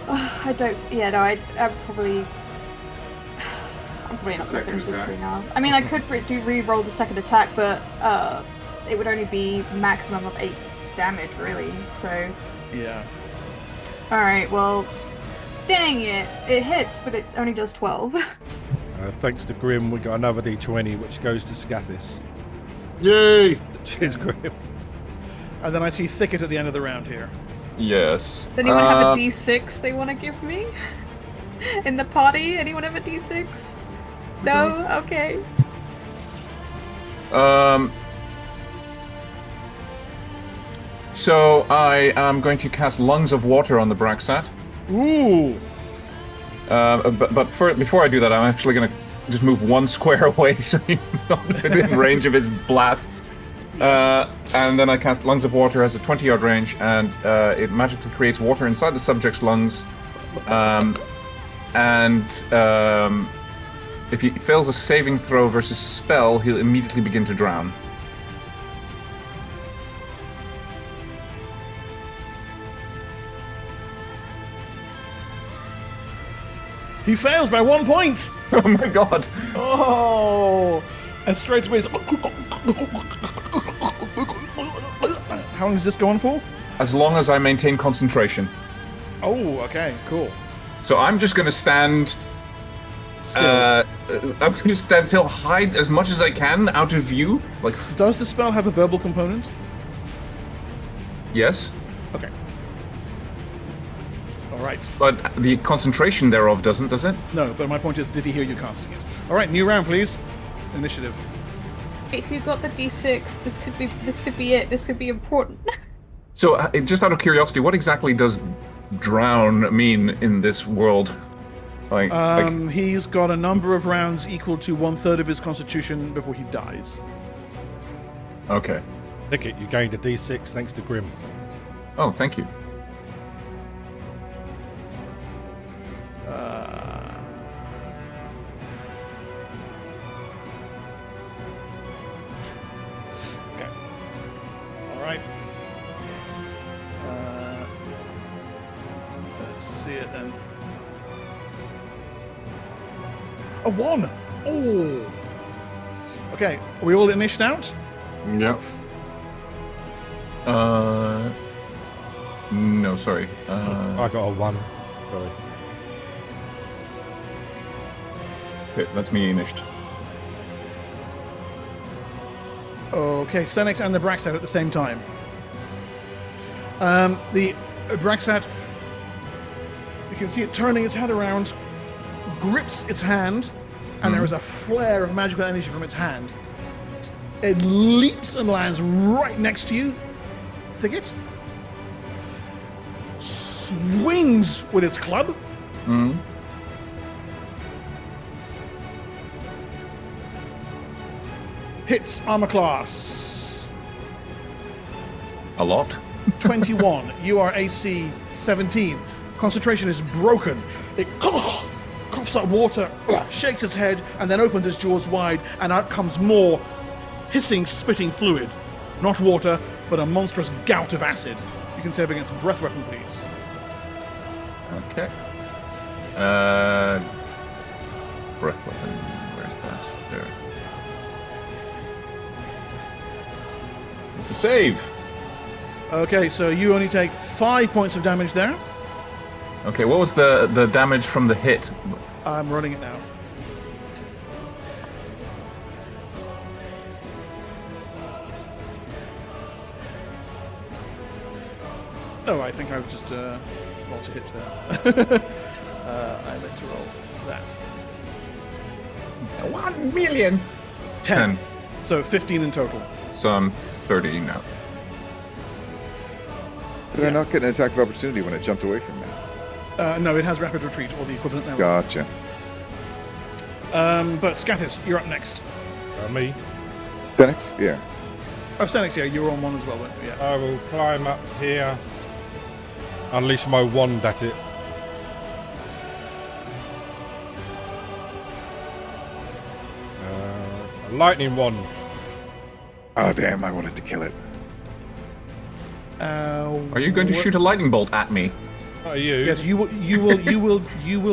I don't. Yeah, no, I'm probably not going to finish this thing now. I mean, I could do reroll the second attack, but it would only be maximum of 8 damage, really. So, Yeah. all right. Well, dang it! It hits, but it only does 12. Thanks to Grim, we got another D20, which goes to Scathis. Yay! Cheers, Grim. And then I see Thicket at the end of the round here. Yes. Does anyone have a D6 they want to give me? In the party? Anyone have a D6? No? Okay. So I am going to cast Lungs of Water on the Braxat. Ooh. Before I do that, I'm actually gonna just move one square away so he's not within range of his blasts. And then I cast Lungs of Water, has a 20-yard range, and it magically creates water inside the subject's lungs. If he fails a saving throw versus spell, he'll immediately begin to drown. He fails by 1 point! Oh my god! Oh! And straight away, how long does this go on for? As long as I maintain concentration. Oh, okay, cool. So I'm just gonna stand. I'm gonna stand still, hide as much as I can out of view. Like, Does the spell have a verbal component? yes, Okay. Alright. but the concentration thereof doesn't, does it? No, but my point is, did he hear you casting it? Alright, new round, please. Initiative. If you got the D6, this could be it. This could be important. So, just out of curiosity, what exactly does drown mean in this world? He's got a number of rounds equal to 1/3 of his constitution before he dies. Okay. Nick, you gained a D6 thanks to Grim. Oh, thank you. Okay. Alright. Let's see it then. A 1! Oh! Okay, are we all initiated out? Yeah. No, sorry. I got a 1. Sorry. Okay, that's me initiated. Okay, Senex and the Braxat at the same time. The Braxat, you can see it turning its head around, grips its hand, and there is a flare of magical energy from its hand. It leaps and lands right next to you, Thicket. Swings with its club. Hits armor class A lot? 21. You are AC 17. Concentration is broken. It coughs up water, shakes its head, and then opens its jaws wide, and out comes more hissing, spitting fluid. Not water, but a monstrous gout of acid. You can save against breath weapon, please. Okay. Breath weapon. Where's that? There. It's a save. Okay, so you only take 5 points of damage there. Okay, what was the damage from the hit? I'm running it now. Oh, I think I've just rolled a hit there. I meant to roll that. 1 million. 10. So 15 in total. So I'm 30 now. Did I not get an attack of opportunity when it jumped away from me? No, it has rapid retreat, or the equivalent there. Gotcha. But Scathis, you're up next. Me? Phoenix? Yeah. Oh, Senex, yeah, you're on one as well, weren't you? Yeah. I will climb up here. Unleash my wand at it. A lightning wand. Oh, damn, I wanted to kill it. Are you going to shoot a lightning bolt at me? Not you. Yes, you will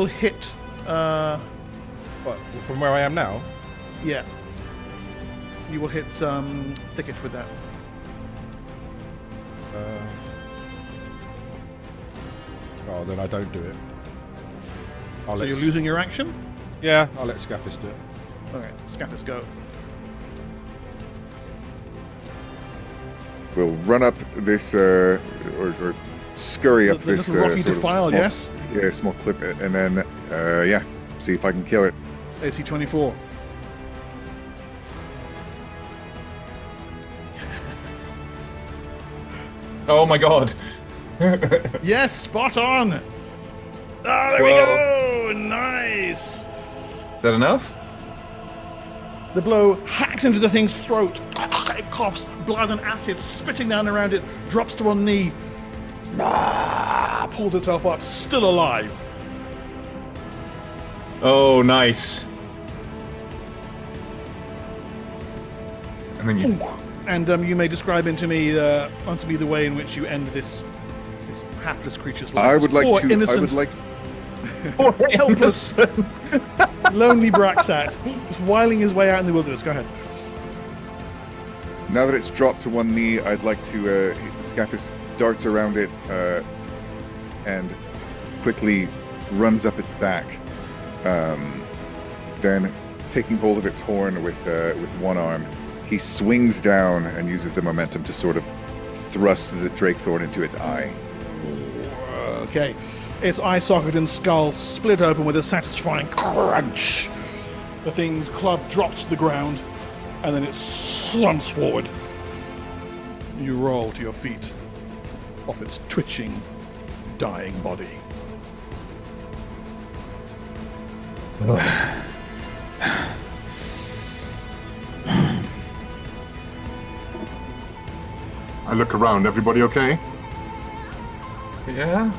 hit. What, from where I am now? Yeah. You will hit Thicket with that. Oh, then I don't do it. So you're losing your action? Yeah, I'll let Scathis do it. Okay, Scathis, go. We'll run up this, or scurry up The this little rocky sort of defile, small, yes? Yeah, small clip, and then, yeah, see if I can kill it. AC 24. Oh my god. Yes, spot on! Ah, there we go! Nice! Is that enough? The blow hacks into the thing's throat. It coughs, blood and acid spitting down around it, drops to one knee, pulls itself up, still alive. Oh, nice. And then you... And you may describe onto me the way in which you end this hapless creature's life. I would like Poor to. innocent, I would like. helpless, lonely Braxat, just whiling his way out in the wilderness. Go ahead. Now that it's dropped to one knee, I'd like to. Scathis darts around it and quickly runs up its back. Then, taking hold of its horn with one arm, he swings down and uses the momentum to sort of thrust the drake thorn into its eye. Okay. Its eye socket and skull split open with a satisfying crunch. The thing's club drops to the ground, and then it slumps forward. You roll to your feet off its twitching, dying body. I look around. Everybody okay? Yeah?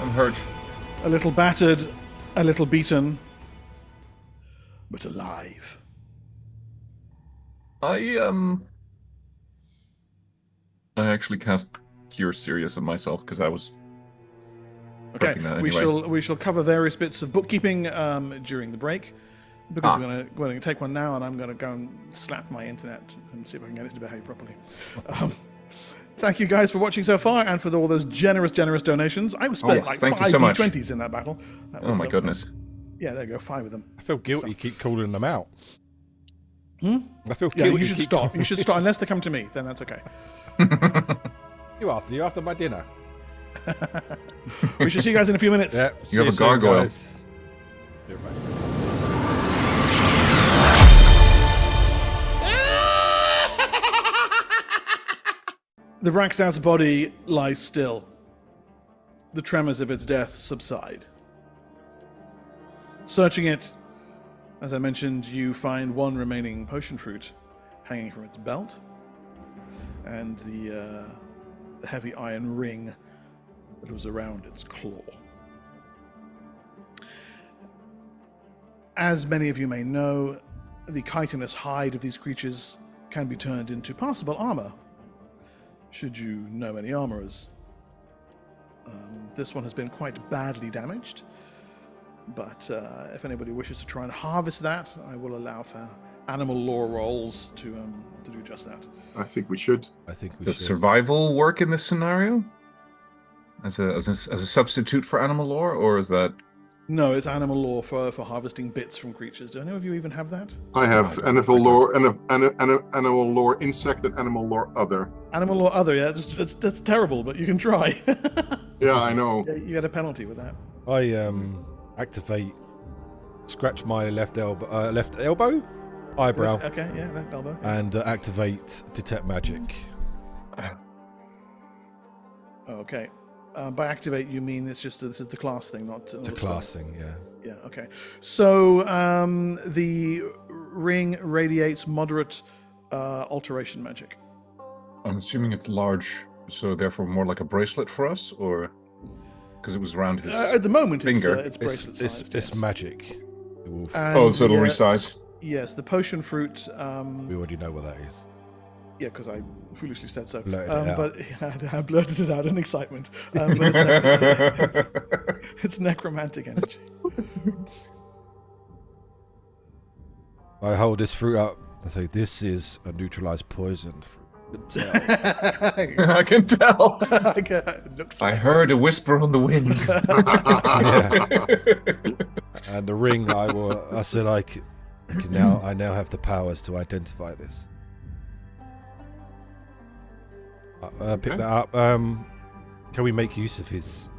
I'm hurt. A little battered, a little beaten, but alive. I actually cast Cure Serious on myself because I was Okay, prepping that we anyway. shall cover various bits of bookkeeping during the break, because we're going to take one now, and I'm going to go and slap my internet and see if I can get it to behave properly. Thank you guys for watching so far, and for all those generous donations. I was spent Yes, like thank you 5 so much. D20s in that battle. That was Oh my lovely. goodness. Yeah, there you go, 5 of them. I feel guilty you keep calling them out. Hmm? I feel Yeah, guilty you should keep stop. calling- You should stop unless they come to me. Then that's okay. You after my dinner. We shall see you guys in a few minutes. Yeah, You have a gargoyle. The Braxtout's body lies still. The tremors of its death subside. Searching it, as I mentioned, you find one remaining potion fruit hanging from its belt, and the heavy iron ring that was around its claw. As many of you may know, the chitinous hide of these creatures can be turned into passable armor, should you know any armorers. This one has been quite badly damaged, but if anybody wishes to try and harvest that, I will allow for animal lore rolls to do just that. I think we should. I think we Does should. survival work in this scenario? As a substitute for animal lore, or is that... No, it's animal lore for harvesting bits from creatures. Do any of you even have that? I have animal lore, animal lore insect, and animal lore other. Animal lore other, yeah, that's terrible, but you can try. Yeah, I know. Yeah, you get a penalty with that. I activate, scratch my left elbow, eyebrow, Okay, yeah, that elbow. and activate detect magic. Okay. By activate, you mean this is the class thing, not It's a class thing, yeah. Yeah. Okay. So the ring radiates moderate alteration magic. I'm assuming it's large, so therefore more like a bracelet for us, or... Because it was around his At the moment, finger. it's bracelet sized. It's yes. magic. It will And so it'll the, resize. Yes, the potion fruit. we already know what that is. Yeah, because I foolishly said so. Blurted it out. But I blurted it out in excitement. But it's necromantic energy. I hold this fruit up. I say, this is a neutralized poison fruit. I can tell. It looks I heard a whisper on the wind. And the ring, I said, I now have the powers to identify this. Pick that up. Can we make use of his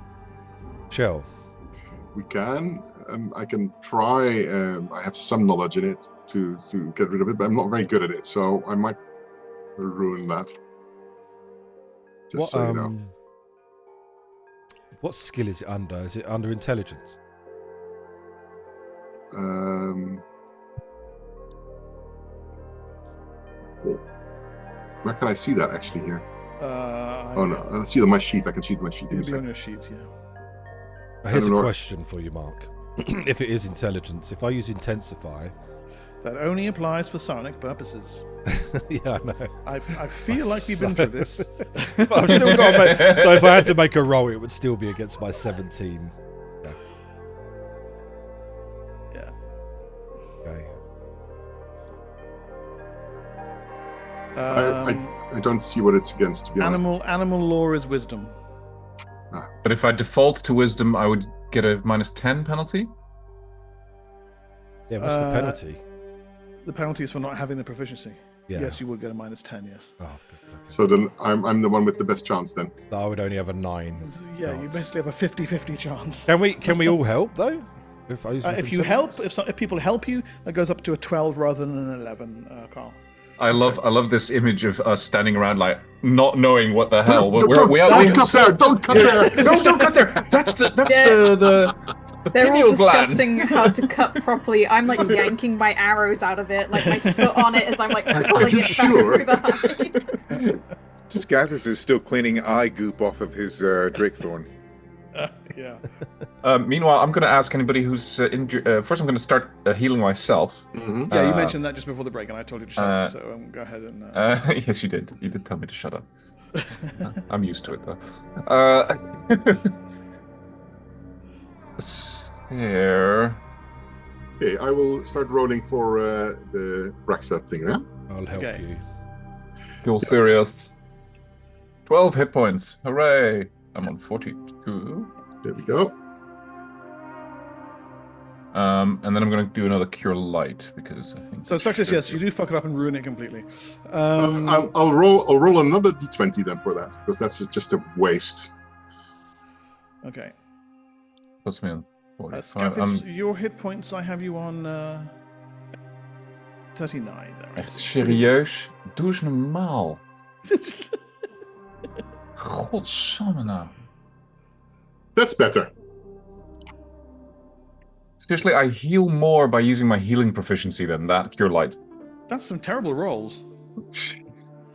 shell? We can. I can try. I have some knowledge in it to get rid of it, but I'm not very good at it, so I might ruin that. Just so you know. What skill is it under? Is it under intelligence? Where can I see that actually here? Oh no, let's see on my sheet. I can see it on my sheet. It'll be on your sheet, yeah. Now, here's a don't know. question for you, Mark. If it is intelligence, if I use intensify, That only applies for psionic purposes. yeah, I know. I feel like we've been through this. But I've still got to make. So if I had to make a roll, it would still be against my 17. Yeah. Okay. I don't see what it's against, to be honest. Animal law is wisdom. But if I default to wisdom, I would get a -10 penalty? Yeah, what's the penalty? The penalty is for not having the proficiency. Yeah. Yes, you would get a -10, yes. Oh, good. Okay. So then I'm the one with the best chance then. I would only have a 9. Yeah, you basically have a 50-50 chance. Can we all help though? If I use If you help, if people help you, that goes up to a 12 rather than an 11, Carl. I love this image of us standing around like not knowing what the hell. Don't cut there! Don't cut there! No, don't cut there! That's the They're all pineal gland. discussing how to cut properly. I'm like yanking my arrows out of it, like my foot on it as I'm like pulling you it back sure? through the hide. Scathis is still cleaning eye goop off of his Drakethorn. Yeah. Meanwhile, I'm going to ask anybody who's injured. First, I'm going to start healing myself. Mm-hmm. Yeah, you mentioned that just before the break, and I told you to shut up, so go ahead and... Yes, you did. You did tell me to shut up. I'm used to it, though. There. Okay, I will start rolling for the Braxa thing, yeah? I'll help Okay. you. Feel serious. 12 hit points. Hooray. I'm on 42. There we go. And then I'm going to do another Cure Light because I think. So success, yes, you do fuck it up and ruin it completely. I'll roll another d20 then for that, because that's just a waste. Okay. Puts me on 40. Scathis, your hit points, I have you on 39. There. Echt serieus? Doe eens normaal. Godsamme nou. That's better. Seriously, I heal more by using my healing proficiency than that Cure Light. That's some terrible rolls.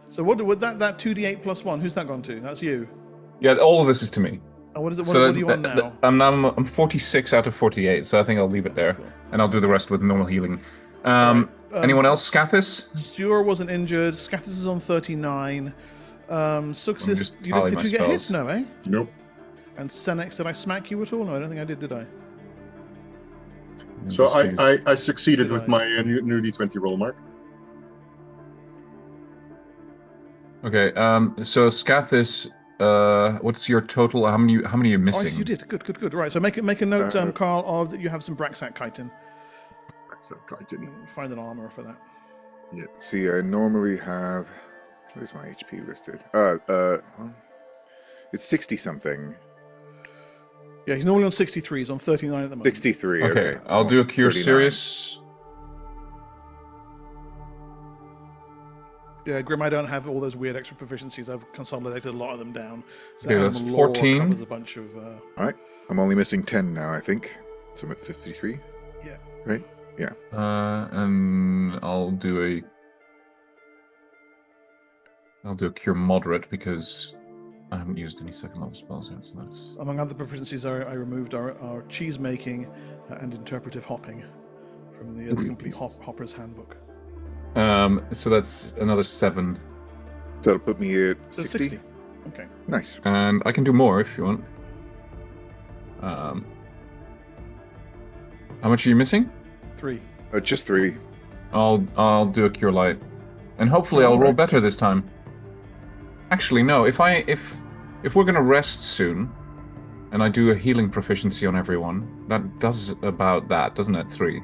So what would that 2d8 plus 1, who's that gone to? That's you. Yeah, all of this is to me. Oh, what is it? What, So what are you on now? I'm 46 out of 48, so I think I'll leave it there, Cool. and I'll do the rest with normal healing. Right, Anyone else? Scathis? Stuart wasn't injured. Scathis is on 39. Suxis, just tally did my you get hit? spells. No, eh? Nope. And Senex, did I smack you at all? No, I don't think I did I? So I succeeded Did with I? my new d20 roll, Mark. Okay, so Scathis, what's your total? How many are you Oh, I missing? see you did. Good. Right, so make a note, Carl, of that you have some Braxat chitin. I didn't. Find an armor for that. See, I normally have. Where's my HP listed? Well, it's 60 something. Yeah, he's normally on 63. He's on 39 at the moment. 63. Okay, Okay, I'll do a Cure 39. Serious. Yeah, Grim, I don't have all those weird extra proficiencies. I've consolidated a lot of them down. So Okay, that's Animal Law 14. covers a bunch of... All right, I'm only missing 10 now, I think. So I'm at 53. Yeah. Right? Yeah. And I'll do a Cure Moderate because I haven't used any second level spells yet, so that's... Among other proficiencies, I removed our cheese making and interpretive hopping from the complete Hopper's Handbook. So that's another 7. That'll put me at So 60. Okay. Nice. And I can do more if you want. How much are you missing? 3. Just 3. I'll do a Cure Light, and hopefully I'll roll Alright. better this time. Actually, no. If we're gonna rest soon, and I do a healing proficiency on everyone, that does about that, doesn't it? 3.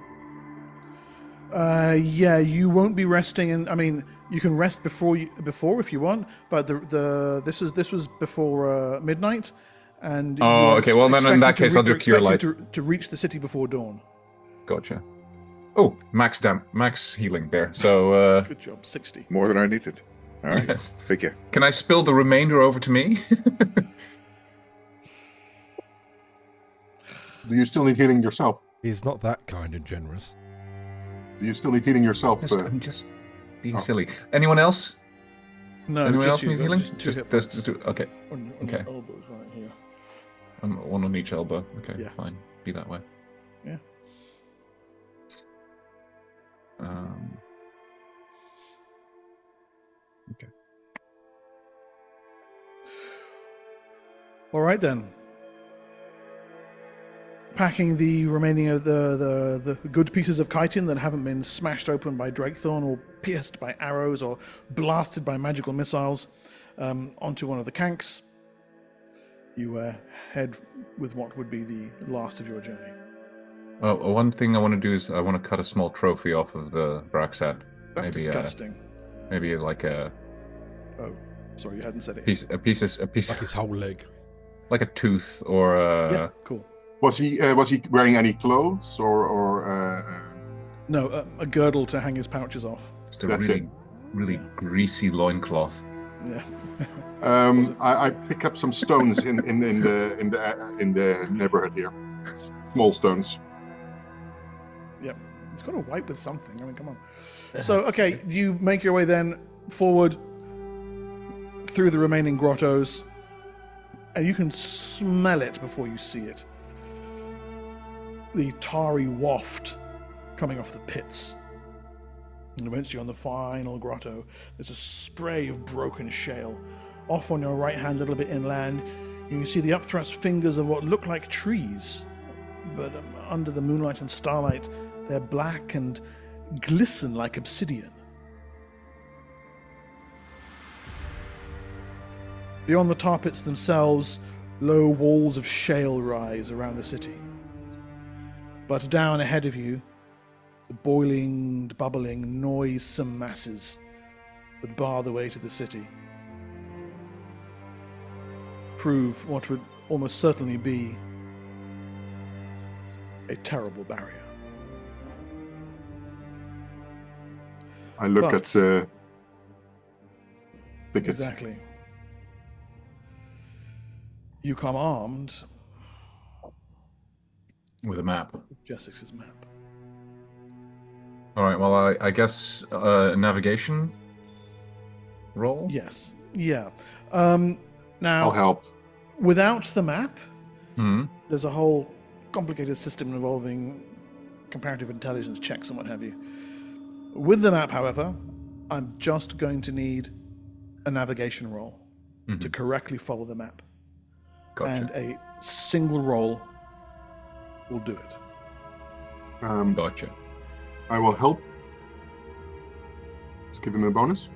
Yeah, you won't be resting, and I mean, you can rest before if you want, but this was before midnight, and Oh, you're okay, well, then in expected that to case, I'll do you're Cure expected to reach the city before dawn. Gotcha. Oh, max healing there. So Good job, 60. More than I needed. All right. yes. Thank you. Can I spill the remainder over to me? Do you still need healing yourself? He's not that kind and generous. Do you still need healing yourself? I'm just being silly. Anyone else? No, Anyone just else you. needs healing? Just two hit points. Just two. Okay. On Okay. your elbows right here. One on each elbow. Okay, Yeah. fine. Be that way. Yeah. Okay. All right then. Packing the remaining of the good pieces of chitin that haven't been smashed open by Drakethorn or pierced by arrows or blasted by magical missiles onto one of the kanks. You head with what would be the last of your journey. Well, one thing I want to do is I want to cut a small trophy off of the Braxat. That's maybe, disgusting. Maybe like a Oh, sorry, you hadn't said it. piece, Like his whole leg. like a tooth or Yeah, cool. Was he wearing any clothes or No, a girdle to hang his pouches off. just a That's really greasy loincloth. Yeah. I pick up some stones in the neighborhood here. Small stones. Yep. It's got to wipe with something. I mean, come on. So, okay, you make your way then forward through the remaining grottos, and you can smell it before you see it. The tarry waft coming off the pits. And eventually on the final grotto, there's a spray of broken shale. Off on your right hand, a little bit inland, you can see the upthrust fingers of what look like trees. But under the moonlight and starlight, they're black and glisten like obsidian. Beyond the tar pits themselves, low walls of shale rise around the city. But down ahead of you, the boiling, bubbling, noisome masses that bar the way to the city prove what would almost certainly be a terrible barrier. I look But- at thickets. Exactly. You come armed With a map. with Jessix's map. All right. Well, I guess navigation roll. Yes. Yeah. Now, I'll help. without the map, Hmm. there's a whole complicated system involving comparative intelligence checks and what have you. With the map, however, I'm just going to need a navigation roll to correctly follow the map. Gotcha. And a single roll will do it. Gotcha. I will help. Let's give him a bonus.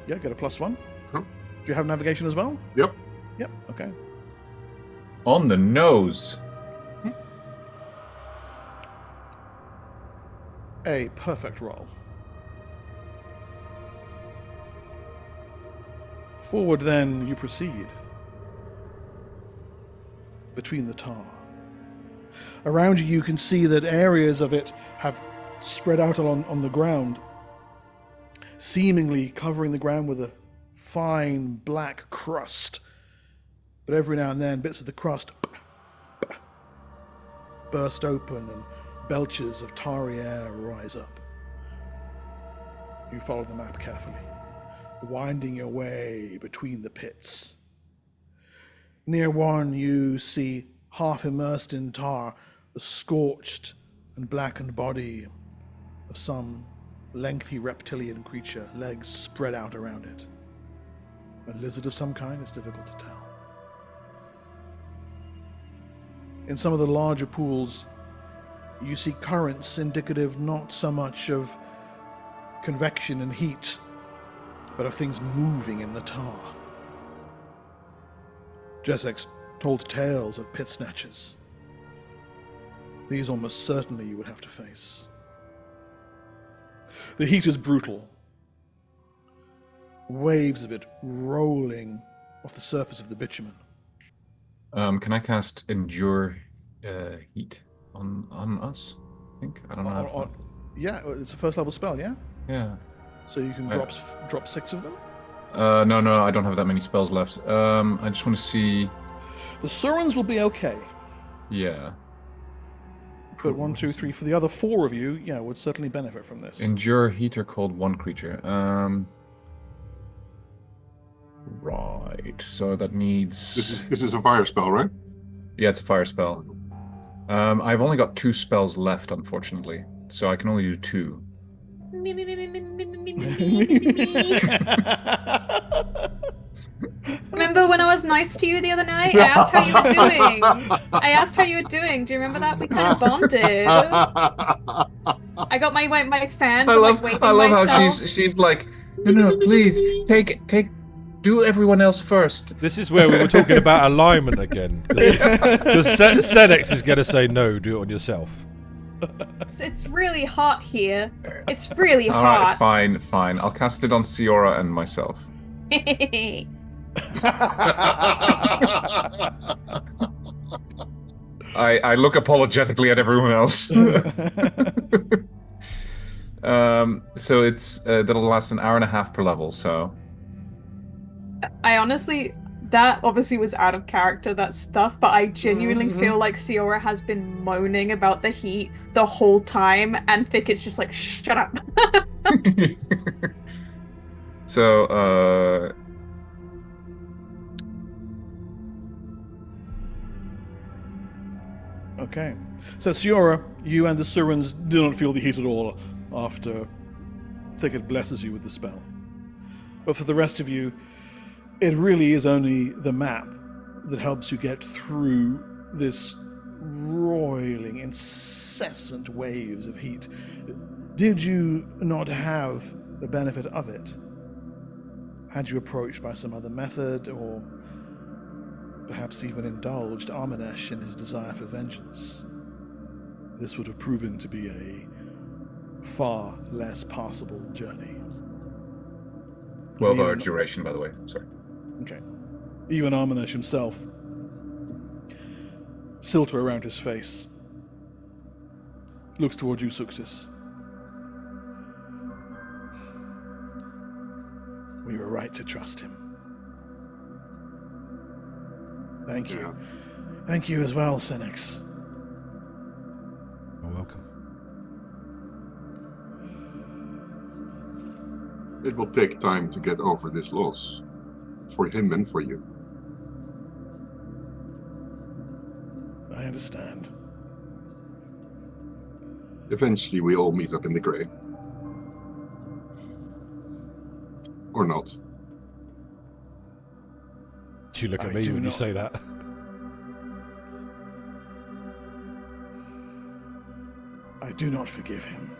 Yeah, get a +1. Sure. Do you have navigation as well? Yep. Yep, okay. On the nose. A perfect roll. Forward then you proceed. Between the tar. Around you can see that areas of it have spread out on the ground, seemingly covering the ground with a fine black crust. But every now and then bits of the crust burst open and belches of tarry air rise up. You follow the map carefully, winding your way between the pits. Near one, you see, half immersed in tar, the scorched and blackened body of some lengthy reptilian creature, legs spread out around it. A lizard of some kind, it's difficult to tell. In some of the larger pools, you see currents indicative not so much of convection and heat, but of things moving in the tar. Jessex told tales of pit snatchers. These almost certainly you would have to face. The heat is brutal. Waves of it rolling off the surface of the bitumen. Can I cast Endure Heat on us? I think. I don't know. Yeah, it's a first level spell, yeah? Yeah. So you can Yeah. drop 6 of them? No, I don't have that many spells left. I just want to see. The Surans will be okay. Yeah. but 1, 2, 3 for the other 4 of you, yeah, would certainly benefit from this. Endure heat or cold 1 creature. Right. So that needs. This is a fire spell, right? Yeah, it's a fire spell. I've only got 2 spells left, unfortunately, so I can only do 2. Remember when I was nice to you the other night? I asked how you were doing. Do you remember that? We kind of bonded. I got my fans. I love myself. how she's like, no, please take do everyone else first. This is where we were talking about alignment again. Because Senex is going to say no, do it on yourself. It's really hot here. It's really All hot. right, fine. I'll cast it on Siora and myself. I look apologetically at everyone else. So it's that'll last an hour and a half per level. So I honestly, that obviously was out of character, that stuff, but I genuinely feel like Siora has been moaning about the heat the whole time, and Thicket's just like, shut up. So Okay. So, Siora, you and the Surans do not feel the heat at all after Thicket blesses you with the spell. But for the rest of you, it really is only the map that helps you get through this roiling, incessant waves of heat. Did you not have the benefit of it? Had you approached by some other method, or perhaps even indulged Armanesh in his desire for vengeance, this would have proven to be a far less passable journey. 12-hour duration, by the way. Sorry. Okay. Even Armanesh himself, Silter around his face, looks toward you, Suxis. We were right to trust him. Thank you. Yeah. Thank you as well, Senex. You're welcome. It will take time to get over this loss. For him and for you. I understand. Eventually we all meet up in the grey. Or not. You look at I me do when you not. say that. I do not forgive him.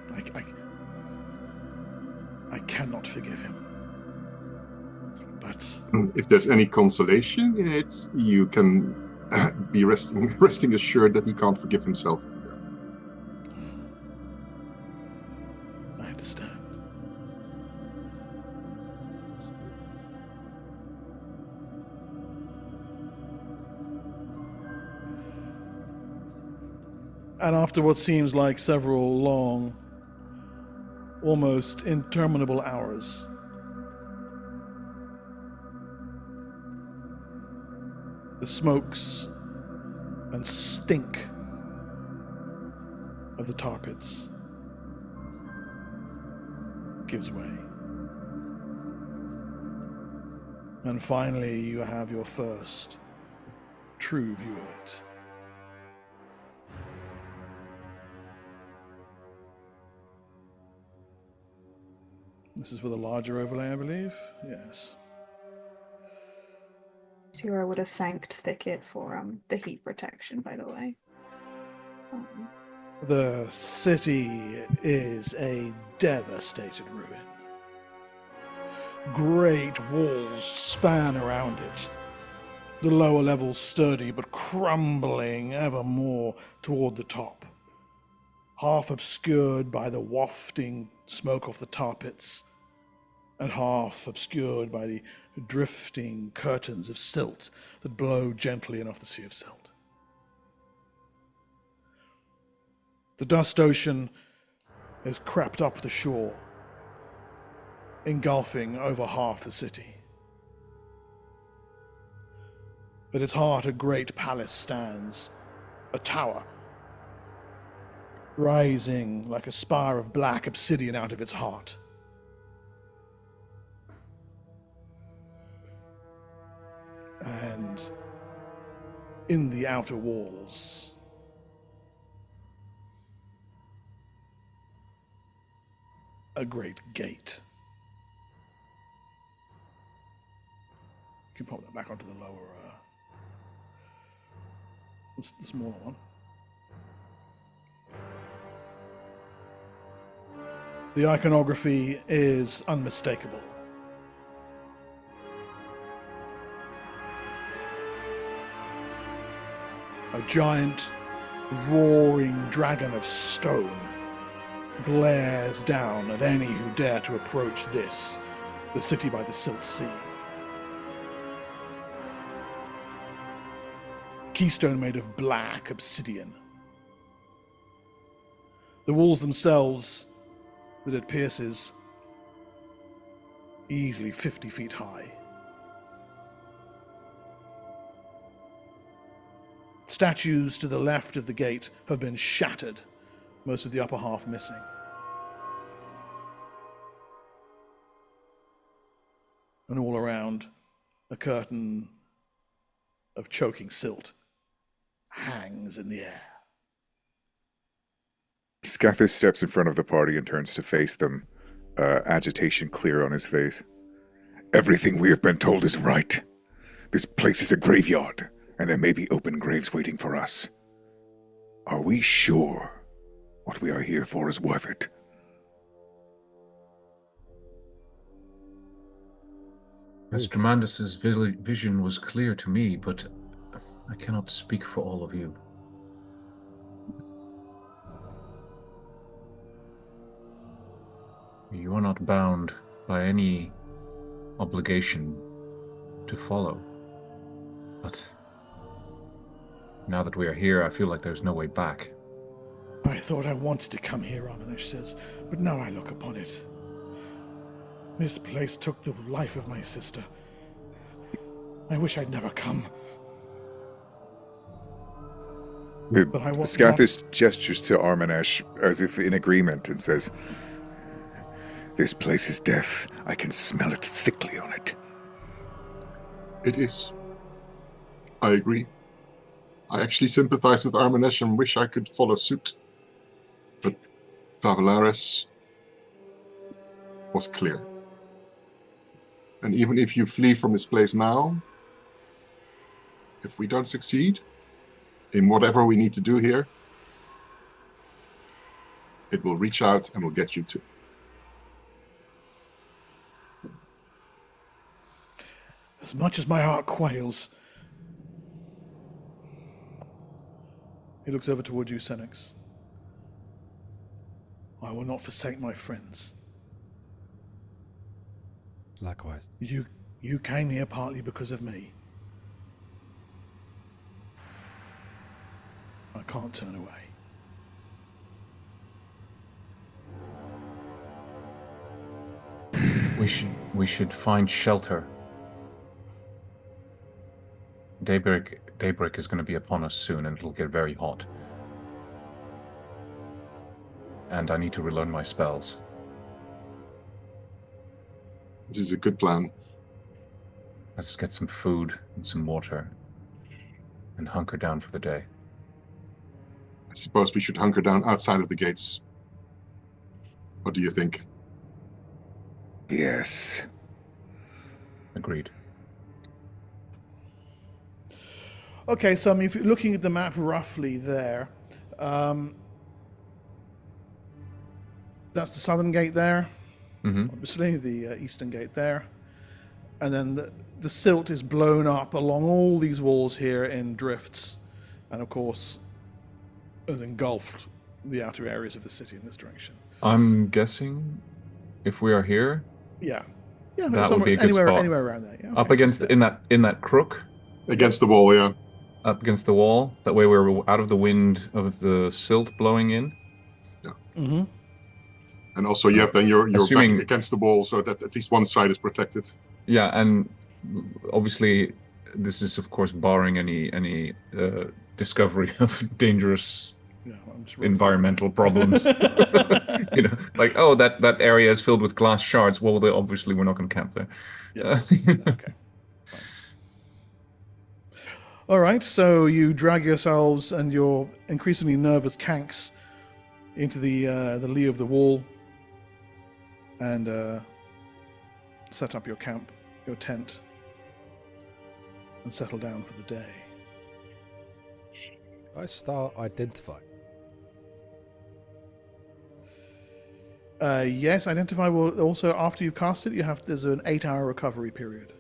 I cannot forgive him. But If there's any consolation, it's you can be resting assured that he can't forgive himself either. I understand. And after what seems like several long, almost interminable hours, the smokes and stink of the tar pits gives way. And finally, you have your first true view of it. This is for the larger overlay, I believe. Yes. Siora would have thanked Thicket for the heat protection, by the way. The city is a devastated ruin. Great walls span around it. The lower levels sturdy but crumbling ever more toward the top. Half obscured by the wafting smoke of the tar pits, and half obscured by the drifting curtains of silt that blow gently in off the Sea of Silt. The dust ocean has crept up the shore, engulfing over half the city. At its heart, a great palace stands, a tower, rising like a spire of black obsidian out of its heart. And in the outer walls, a great gate. You can pop that back onto the lower, the smaller one. The iconography is unmistakable. A giant, roaring dragon of stone glares down at any who dare to approach this, the city by the Silt Sea. Keystone made of black obsidian. The walls themselves that it pierces, easily 50 feet high. Statues to the left of the gate have been shattered, most of the upper half missing. And all around, a curtain of choking silt hangs in the air. Scathis steps in front of the party and turns to face them, agitation clear on his face. Everything we have been told is right. This place is a graveyard, and there may be open graves waiting for us. Are we sure what we are here for is worth it? Mr. Mandus's vision was clear to me, but I cannot speak for all of you. You are not bound by any obligation to follow. But now that we are here, I feel like there's no way back. I thought I wanted to come here, Arminesh says, but now I look upon it. This place took the life of my sister. I wish I'd never come. But I want Scathis gestures to Arminesh as if in agreement and says, "This place is death. I can smell it thickly on it." It is. I agree. I actually sympathize with Arminesh and wish I could follow suit. But Tavelaris was clear. And even if you flee from this place now, if we don't succeed in whatever we need to do here, it will reach out and will get you too. As much as my heart quails. He looks over toward you, Senex. I will not forsake my friends. Likewise. You came here partly because of me. I can't turn away. We should find shelter. Daybreak is going to be upon us soon, and it'll get very hot. And I need to relearn my spells. This is a good plan. Let's get some food and some water and hunker down for the day. I suppose we should hunker down outside of the gates. What do you think? Yes. Agreed. Okay, so I mean, if you're looking at the map roughly there, that's the southern gate there. Mm-hmm. Obviously, the eastern gate there. And then the silt is blown up along all these walls here in drifts. And of course, has engulfed the outer areas of the city in this direction. I'm guessing if we are here, Yeah, that would be a good anywhere, spot. Anywhere around there. Yeah, up okay, against in that crook, Against the wall, yeah. up against the wall. That way we're out of the wind of the silt blowing in. Mm-hmm. And also you have then your Assuming- back against the wall so that at least one side is protected. Yeah, and obviously this is of course barring any discovery of dangerous I'm just environmental problems. Like, oh, that area is filled with glass shards. Well, obviously we're not going to camp there. Yeah. Okay. Fine. All right. So you drag yourselves and your increasingly nervous Kanks into the lee of the wall and set up your camp, your tent, and settle down for the day. I start identify. Yes, identify will also, after you've cast it, there's an 8-hour recovery period.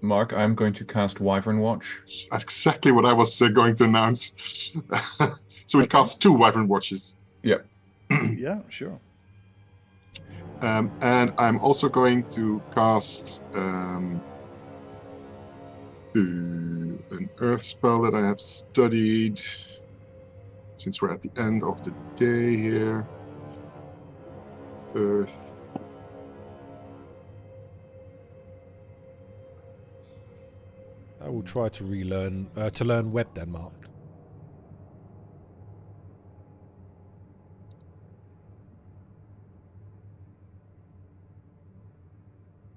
Mark, I'm going to cast Wyvern Watch. That's exactly what I was going to announce. So we cast 2 Wyvern Watches. Yep. Yeah, sure. And I'm also going to cast an Earth spell that I have studied. Since we're at the end of the day here. Earth. I will try to learn web then, Mark.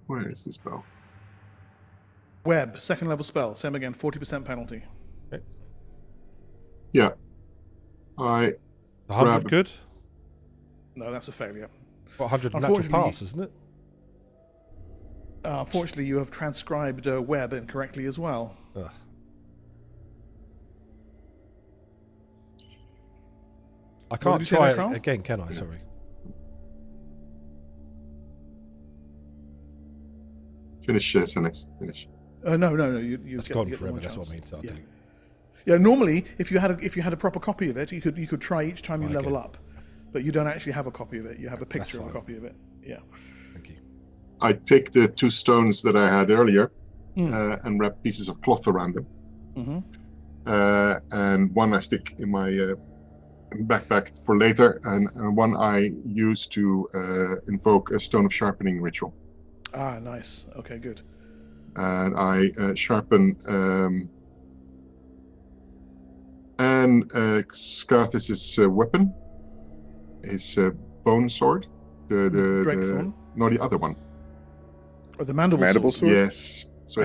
Where is the spell? Web, 2nd level spell. Same again, 40% penalty. Okay. Yeah. 100 grab... good? No, that's a failure. What, 100 natural pass, isn't it? Unfortunately, you have transcribed web incorrectly as well. Ugh. I can't try it again, can I? Yeah. Sorry. Finish, Senex. Finish. No. You it's get, gone get forever. That's what I mean. So yeah. Normally, if you had a proper copy of it, you could try each time you level up, but you don't actually have a copy of it. You have a picture of a copy of it. Yeah. Thank you. I take the 2 stones that I had earlier and wrap pieces of cloth around them. Mm-hmm. And one I stick in my backpack for later, and one I use to invoke a Stone of Sharpening ritual. Ah, nice. Okay, good. And I sharpen Scathis' weapon, his bone sword, the other one. Or the mandible sword? Yes. So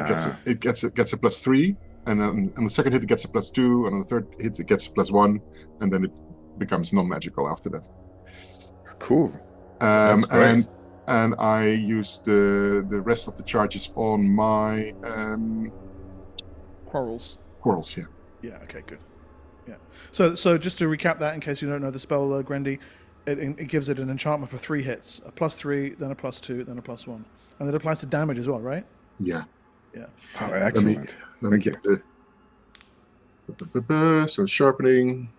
it gets a +3, and on the second hit it gets a +2, and on the third hit it gets a +1, and then it becomes non-magical after that. Cool. That's great. And I use the rest of the charges on my quarrels. Quarrels, yeah. Yeah. Okay. Good. Yeah. So just to recap that, in case you don't know the spell, Grendy, it gives it an enchantment for 3 hits, a +3, then a +2, then a +1, and it applies to damage as well, right? Yeah. Yeah. Oh, excellent. Let me get so sharpening.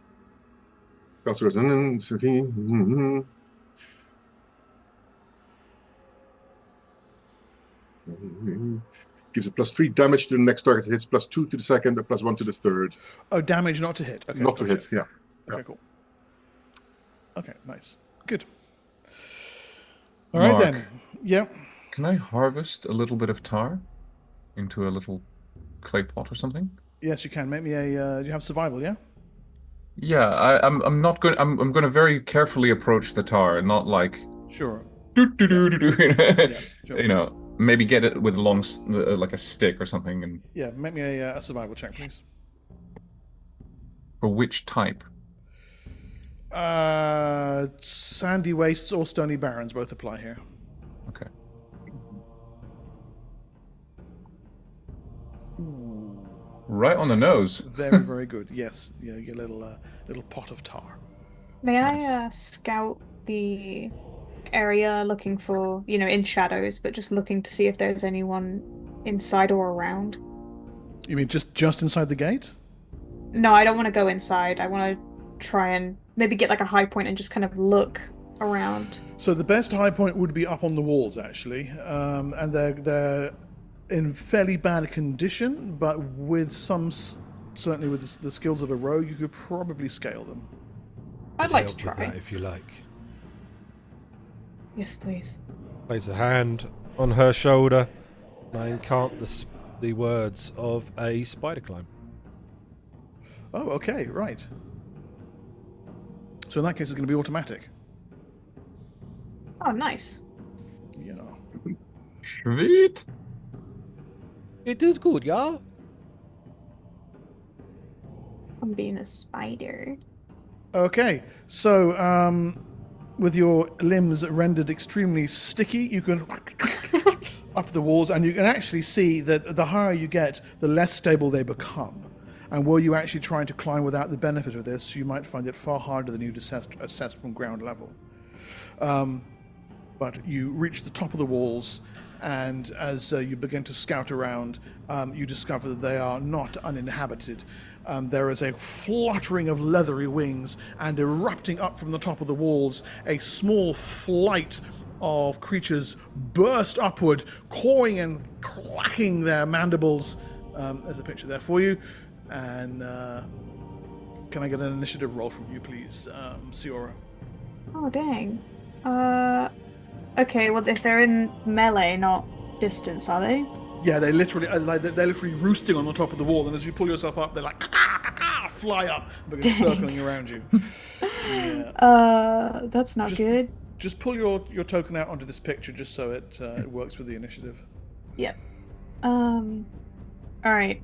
Gives a +3 damage to the next target that hits, +2 to the second, a +1 to the third. Oh, damage not to hit. Okay, not to hit, yeah. Okay, cool. Okay, nice. Good. All right, then. Yeah. Can I harvest a little bit of tar into a little clay pot or something? Yes, you can. Make me a. You have survival, yeah? Yeah, I'm not going. I'm going to very carefully approach the tar, and not like. Sure. Yeah, sure. Maybe get it with a long, like a stick or something, and. Yeah, make me a survival check, please. For which type? Sandy wastes or stony barrens both apply here. Okay. Ooh. Right on the nose. Very, very good. Yes, you get a little pot of tar. May I scout the area looking for, in shadows, but just looking to see if there's anyone inside or around? You mean just inside the gate? No, I don't want to go inside. I want to try and maybe get like a high point and just kind of look around. So the best high point would be up on the walls, actually, and they're in fairly bad condition, but with certainly with the skills of a rogue, you could probably scale them. I'd like to try. That if you like. Yes, please. Place a hand on her shoulder, and I incant the words of a spider climb. Oh, okay, right. So in that case, it's going to be automatic. Oh, nice. Yeah. Sweet. It is good, yeah? I'm being a spider. Okay, so with your limbs rendered extremely sticky, you can up the walls, and you can actually see that the higher you get, the less stable they become. And were you actually trying to climb without the benefit of this, you might find it far harder than you'd assess from ground level. But you reach the top of the walls, and as you begin to scout around, you discover that they are not uninhabited. There is a fluttering of leathery wings, and erupting up from the top of the walls, a small flight of creatures burst upward, clawing and clacking their mandibles. There's a picture there for you. And can I get an initiative roll from you, please, Siora? Oh, dang. Okay, well, if they're in melee, not distance, are they? Yeah, they literally they're literally roosting on the top of the wall, and as you pull yourself up, they're like fly up and begin circling around you. Yeah. That's not good. Just pull your token out onto this picture, just so it works with the initiative. Yep. All right.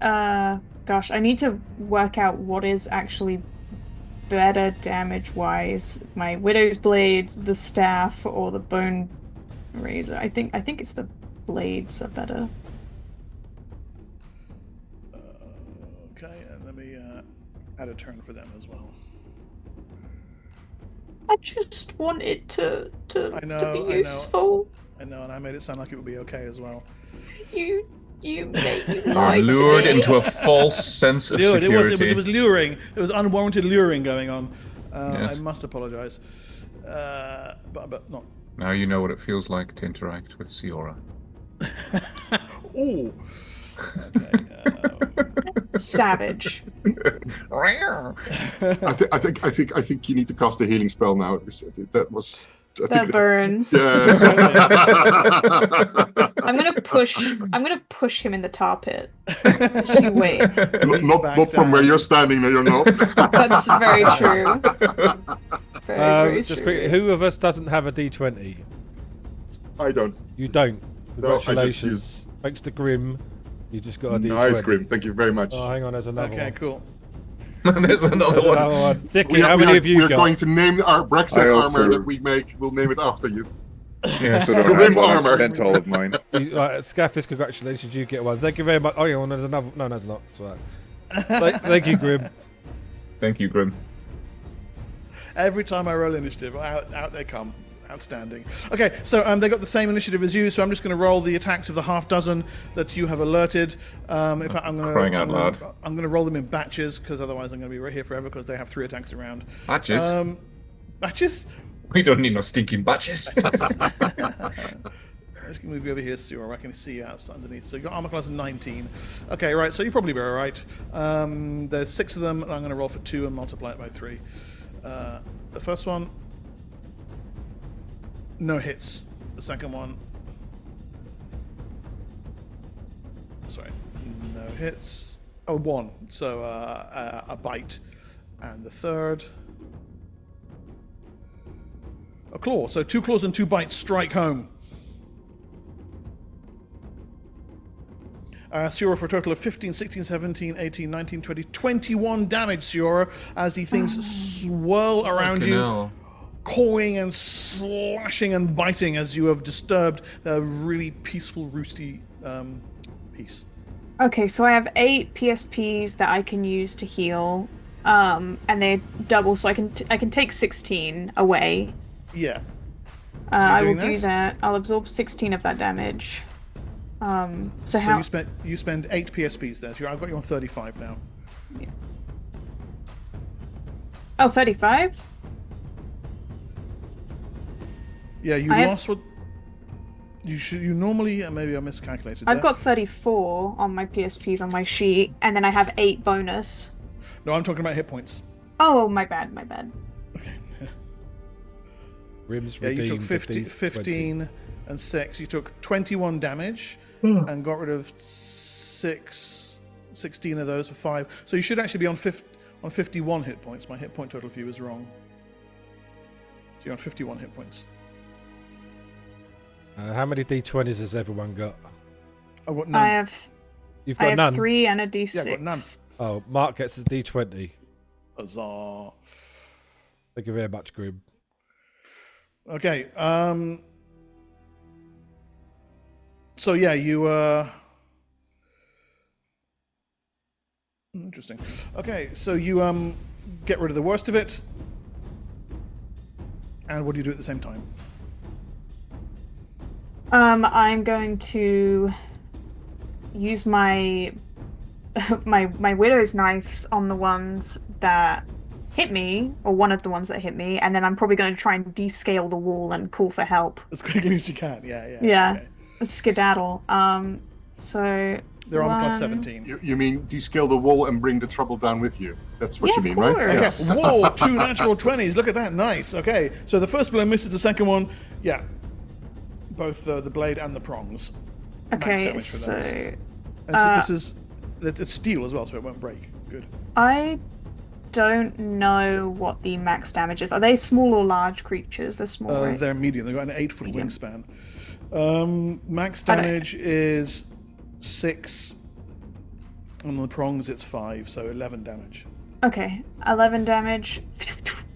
Gosh, I need to work out what is actually better damage-wise. My Widow's Blades, the staff, or the Bone Razor. I think it's the blades are better. Okay, and let me add a turn for them as well. I just want it to be useful. I know, and I made it sound like it would be okay as well. You lied to Lured me. into a false sense of security. It was luring. There was unwarranted luring going on. Yes. I must apologize. But not. Now you know what it feels like to interact with Siora. Ooh. Okay. Savage. I think you need to cast a healing spell now. That was. That burns. Yeah. I'm gonna push him in the tar pit. You wait. Not from where you're standing. No, you're not. That's very true. Very Just true. quickly, who of us doesn't have a D20? I don't. You don't. No, I just Congratulations. used- Thanks to Grim, you just got a D20. Nice, Grim. Thank you very much. Oh, hang on, there's another Okay, one. cool. There's another There's one. another one. Thicky, We how many of you we're got? going to name our Brexit I also- armor that we make. We'll name it after you. Yes. So don't Grim have one. I've armor. spent all of mine. Scaffis, congratulations, you get one. Thank you very much. Oh, yeah, well, there's another. No, there's not. It's all right. Thank you, Grim. Thank you, Grim. Every time I roll initiative, out they come. Outstanding. Okay, so they got the same initiative as you, so I'm just going to roll the attacks of the half dozen that you have alerted. In fact, I'm Crying out loud. going to roll them in batches, because otherwise I'm going to be right here forever, because they have 3 attacks around. Batches? Batches? We don't need no stinking batches. Let's move you over here, so I can see you out underneath. So you got armor class of 19. Okay, right, so you'll probably be all right. There's 6 of them, and I'm going to roll for 2 and multiply it by 3. The first one, no hits. The second one, sorry, no hits. Oh, 1. So a bite. And the third, a claw. So 2 claws and 2 bites strike home. Siora for a total of 15, 16, 17, 18, 19, 20, 21 damage, Siora, as the things swirl around Fucking you, hell. clawing and slashing and biting as you have disturbed their really peaceful, roosty peace. Okay, so I have 8 PSPs that I can use to heal, and they're double, so I can take 16 away. Yeah. I will doing do that? that. I'll absorb 16 of that damage. So So how? you spend 8 PSPs there. So I've got you on 35 now. Oh, 35? Yeah, you I have- lost what you normally maybe I miscalculated. I've there. got 34 on my PSPs on my sheet, and then I have 8 bonus. No, I'm talking about hit points. Oh, my bad. Grim's Yeah, you took redeemed 15, 15 15 and 6. You took 21 damage and got rid of 16 of those for 5. So you should actually be on On 51 hit points. My hit point total for you is wrong. So you're on 51 hit points. How many D20s has everyone got? I've got none. You've got I none? have 3 and a D6. Yeah, I've got none. Oh, Mark gets a D20. Huzzah. Thank you very much, Grim. Okay. So yeah, you interesting. Okay, so you get rid of the worst of it. And what do you do at the same time? I'm going to use my my widow's knives on the ones that hit me, or one of the ones that hit me, and then I'm probably going to try and descale the wall and call for help. As quickly as you can. Yeah. Okay. Okay. Skedaddle. So they're on plus 17. You mean descale the wall and bring the trouble down with you? That's what you mean, right? Okay. Yes. Whoa, 2 natural 20s. Look at that. Nice. Okay. So the first blow misses, the second one, yeah. Both the blade and the prongs. Okay, Max damage for so... those. And so it's steel as well, so it won't break. Good. I don't know what the max damage is. Are they small or large creatures? They're small, right? They're medium. They've got an 8-foot Medium. wingspan. Max damage is 6. On the prongs, it's 5, so 11 damage. Okay, 11 damage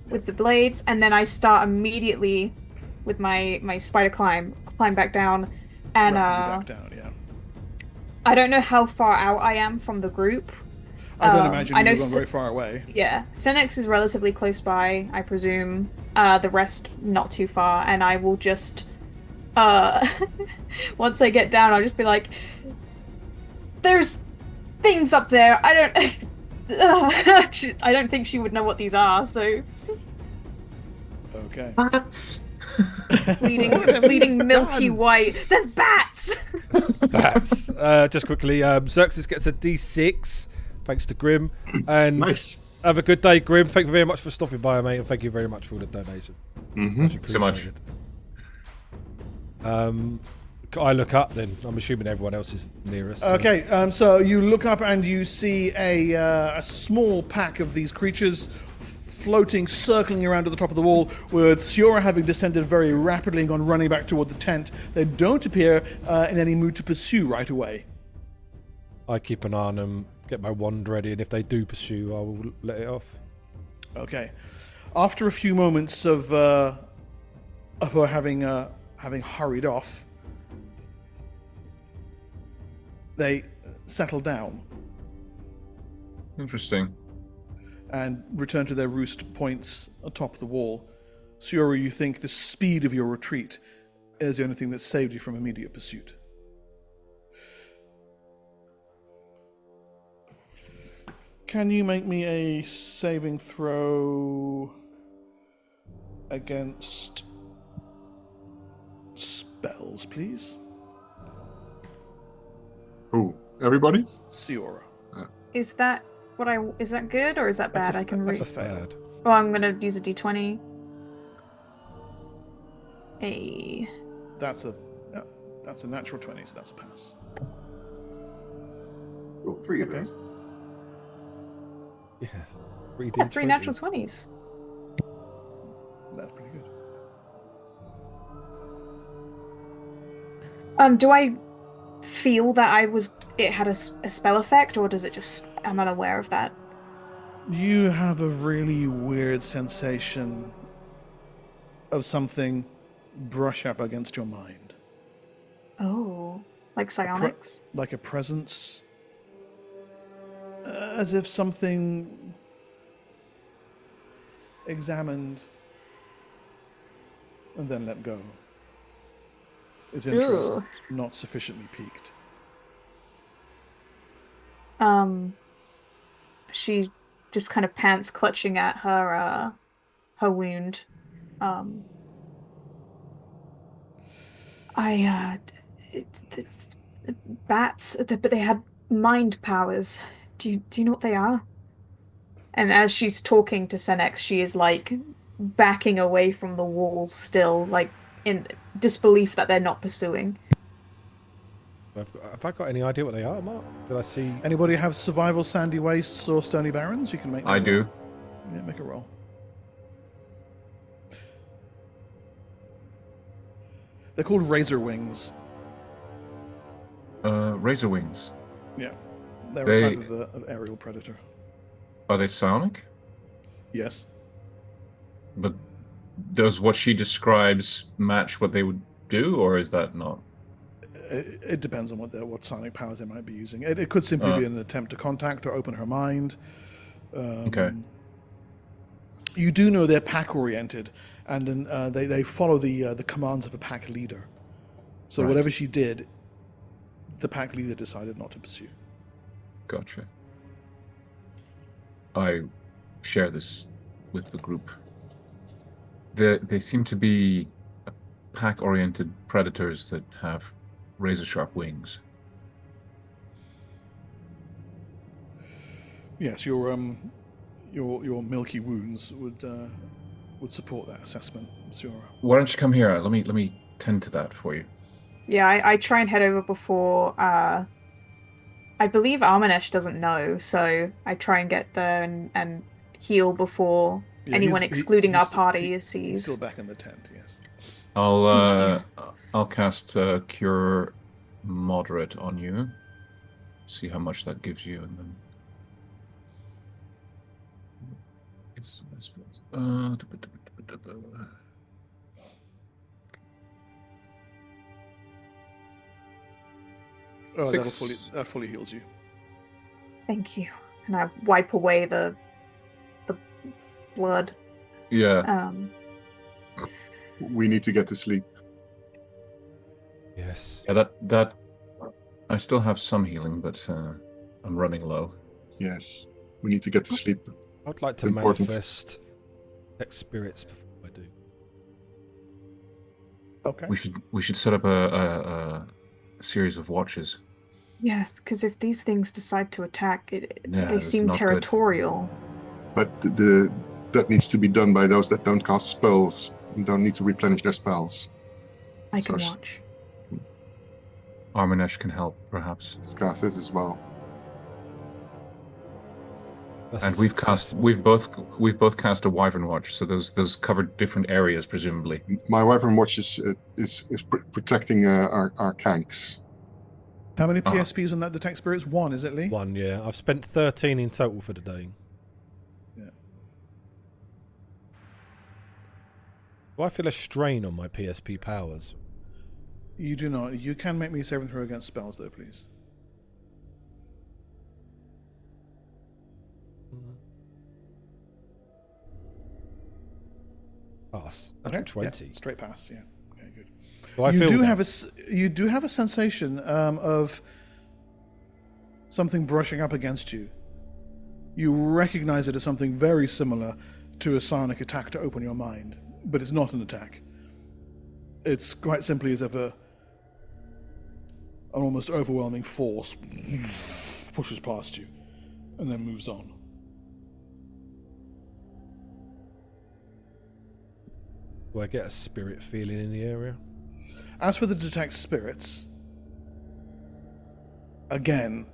with the blades, and then I start immediately with my spider climb back down, and Back down, yeah. I don't know how far out I am from the group. I don't imagine I know you're going very far away. Yeah, Senex is relatively close by, I presume. The rest not too far, and I will just once I get down, I'll just be like, there's things up there. I don't think she would know what these are, so Okay. Bats. bleeding milky white. There's bats. Bats. Just quickly, Xerxes gets a D6, thanks to Grim. And Nice. have a good day, Grim. Thank you very much for stopping by, mate, and thank you very much for all the donations. So much. I look up then. I'm assuming everyone else is near us. So. Okay, so you look up and you see a small pack of these creatures floating, circling around at the top of the wall, with Siora having descended very rapidly and gone running back toward the tent. They don't appear in any mood to pursue right away. I keep an eye on them, get my wand ready, and if they do pursue, I will let it off. Okay. After a few moments of her having hurried off, they settle down Interesting. and return to their roost points atop the wall. Siora, you think the speed of your retreat is the only thing that saved you from immediate pursuit. Can you make me a saving throw against spells, please? Who? Everybody? Siora. Is that is that good or is that bad? I can That's read. a fail. Oh, I'm gonna use a d20. That's a natural 20, so that's a pass. Oh, 3 of Okay. those. Yeah. 3 yeah, 3 D20s. natural 20s. That's pretty good. Do I feel that it had a spell effect, or does it just, am I unaware of that? You have a really weird sensation of something brush up against your mind. Oh, like psionics? Like a presence. As if something examined and then let go. Its interest Ew. not sufficiently piqued. She just kind of pants, clutching at her wound. Bats, but they had mind powers. Do you know what they are? And as she's talking to Senex, she is like backing away from the wall, still like in disbelief that they're not pursuing. Have I got any idea what they are, Mark? Did I see? Anybody have survival sandy wastes or stony barrens? You can make. I do. Yeah, make a roll. They're called razor wings. Razor wings. Yeah, they're They- a type of aerial predator. Are they psionic? Yes. But does what she describes match what they would do, or is that not? It depends on what psionic powers they might be using. It could simply be an attempt to contact or open her mind. Okay. You do know they're pack-oriented, and they follow the commands of a pack leader. So Right. whatever she did, the pack leader decided not to pursue. Gotcha. I share this with the group. They seem to be pack-oriented predators that have razor-sharp wings. Yes, your milky wounds would support that assessment, Sura. Why don't you come here? Let me tend to that for you. Yeah, I try and head over before. I believe Armanesh doesn't know, so I try and get there and heal before Yeah, anyone he's- excluding he's our still- party He's sees. still back in the tent. Yes. I'll cast Cure Moderate on you. See how much that gives you, and then. Oh, Six. that fully heals you. Thank you. And I wipe away the blood. Yeah. We need to get to sleep. Yes. Yeah, that I still have some healing, but I'm running low. Yes, we need to get to sleep. I'd like to Important. manifest X spirits before I do. Okay. We should set up a series of watches. Yes, because if these things decide to attack, Yeah, they that's seem not good. territorial. But that needs to be done by those that don't cast spells and don't need to replenish their spells. I can So- watch. Armanesh can help, perhaps. Cast this as well. That's And a we've success. both cast a Wyvern Watch, so those cover different areas, presumably. My Wyvern Watch is protecting our kanks. How many PSPs on that detect spirits? One, is it, Lee? One, yeah. I've spent 13 in total for the day. Yeah. Do I feel a strain on my PSP powers? You do not. You can make me a saving throw against spells, though, please. Pass. Natural 20. Yeah, straight pass. Yeah. Okay, good. Do I you feel do that? have a sensation of something brushing up against you. You recognize it as something very similar to a psionic attack to open your mind, but it's not an attack. It's quite simply as if an almost overwhelming force pushes past you and then moves on. Do I get a spirit feeling in the area? As for the detect spirits, again,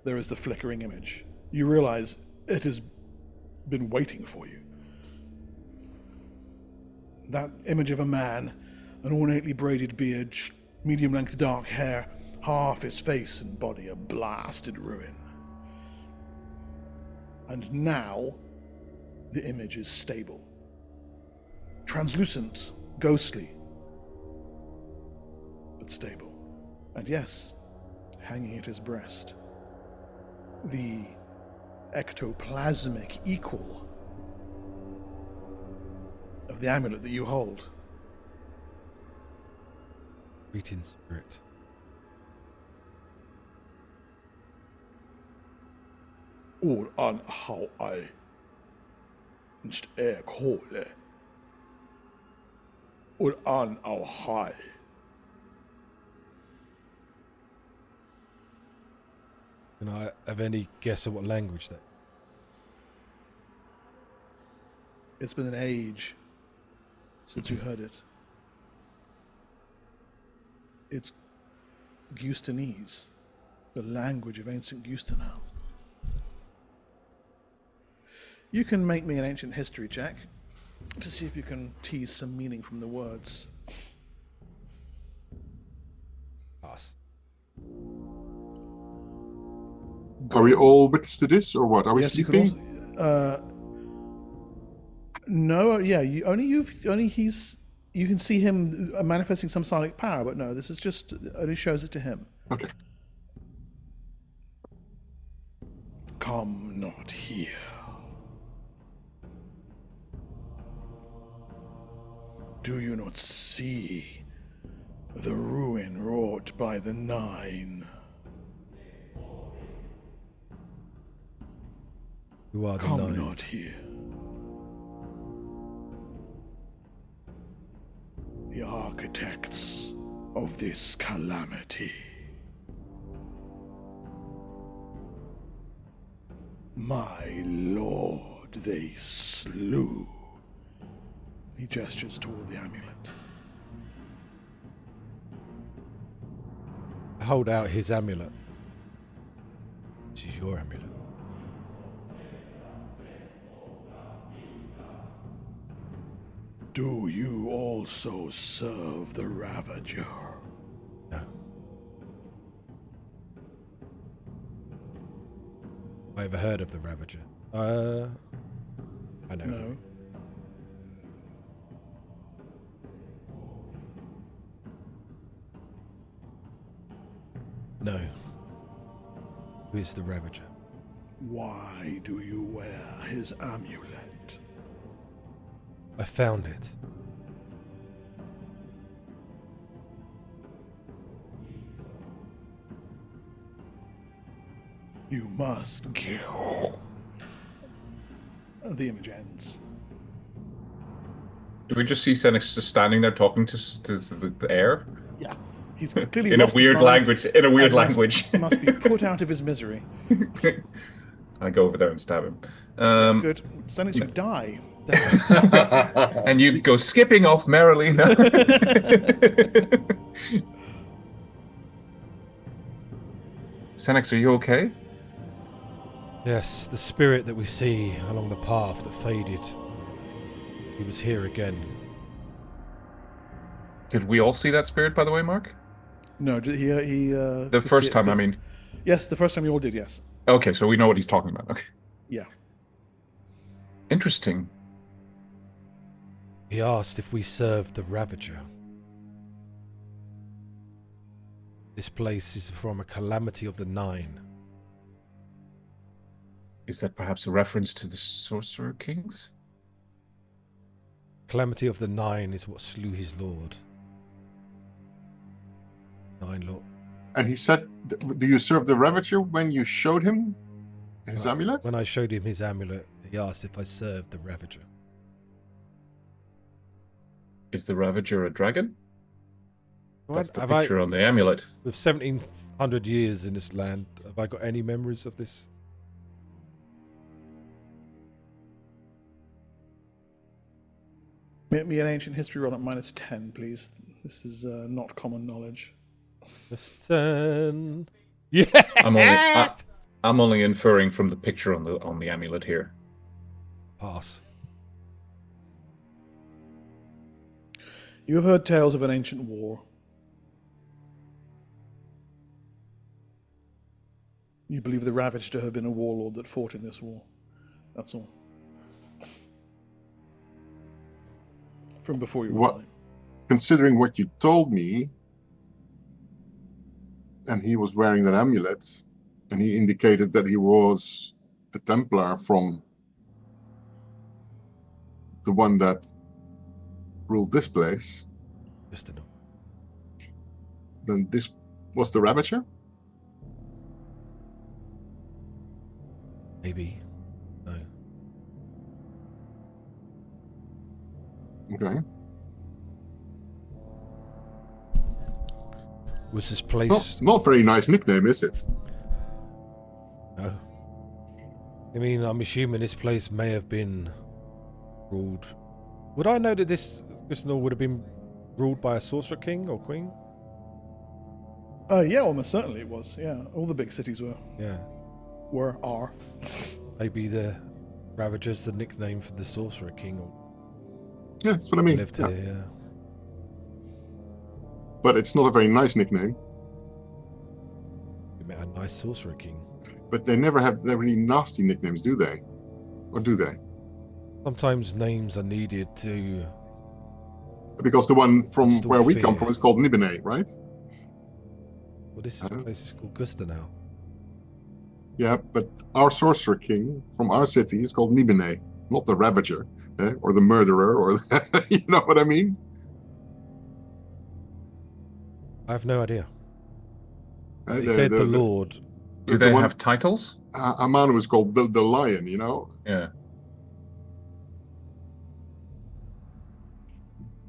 there is the flickering image. You realize it has been waiting for you. That image of a man, an ornately braided beard, medium-length dark hair, half his face and body a blasted ruin. And now, the image is stable. Translucent, ghostly, but stable. And yes, hanging at his breast, the ectoplasmic equal of the amulet that you hold. Greeting, spirit. Or an how I nicht kole. Or an au high. Can I have any guess of what language that? It's been an age since you heard it. It's Giustenese, the language of ancient Giustenal. You can make me an ancient history check to see if you can tease some meaning from the words. Pass. Are we all witness to this, or what? Are we Yes, you sleeping? can also. No, yeah, you can see him manifesting some psionic power, but no, this is just only shows it to him. Okay. Come not here. Do you not see the ruin wrought by the Nine? Who are the Come Nine? not here. The architects of this calamity. My lord, they slew. He gestures toward the amulet. Hold out his amulet. Which is your amulet. Do you also serve the Ravager? No. I ever heard of the Ravager? I know. No. No. Who is the Ravager? Why do you wear his amulet? I found it. You must kill. And the image ends. Do we just see Senex just standing there talking to the air? Yeah. He's clearly In a lost his weird mind language. In a weird and language. must be put out of his misery. I go over there and stab him. Good. Senate should die. And you go skipping off merrily. No. Senex, are you okay? Yes, the spirit that we see along the path that faded. He was here again. Did we all see that spirit, by the way, Mark? No, he The could first see it time, I because- mean. Yes, the first time you all did, yes. Okay, so we know what he's talking about. Okay. Yeah. Interesting. He asked if we served the Ravager. This place is from a calamity of the Nine. Is that perhaps a reference to the Sorcerer Kings? Calamity of the Nine is what slew his lord. Nine Lord. And he said, do you serve the Ravager when you showed him his amulet? When I showed him his amulet, he asked if I served the Ravager. Is the Ravager a dragon? That's the Have picture on the amulet. With 1700 years in this land, have I got any memories of this? Make me an ancient history roll at -10, please. This is not common knowledge. Just 10. Yeah. I'm only inferring from the picture on the amulet here. Pass. You have heard tales of an ancient war. You believe the Ravaged to have been a warlord that fought in this war. That's all. From before you were What? born. Considering what you told me, and he was wearing that amulet, and he indicated that he was a Templar from the one that ruled this place, Giustenal. then this was the Ravager? Maybe. No. Okay. Was this place... Not very nice nickname, is it? No. I mean, I'm assuming this place may have been ruled... Would I know that this Giustenal would have been ruled by a Sorcerer King or Queen? Yeah, almost certainly it was. Yeah, all the big cities Yeah. are. Maybe the Ravager's the nickname for the Sorcerer King or Yeah, that's what I mean. lived Yeah. here, yeah. But it's not a very nice nickname. We met a nice Sorcerer King. But they never have they're really nasty nicknames, do they? Or do they? Sometimes names are needed to... Because the one from Still where we come fear. from is called Nibene, right? Well, this is place is called Giustenal. Yeah, but our sorcerer king from our city is called Nibene, not the Ravager, or the murderer, or you know what I mean? I have no idea. Uh, He said the Lord. Do they have titles? Amanu is called the lion, you know? Yeah.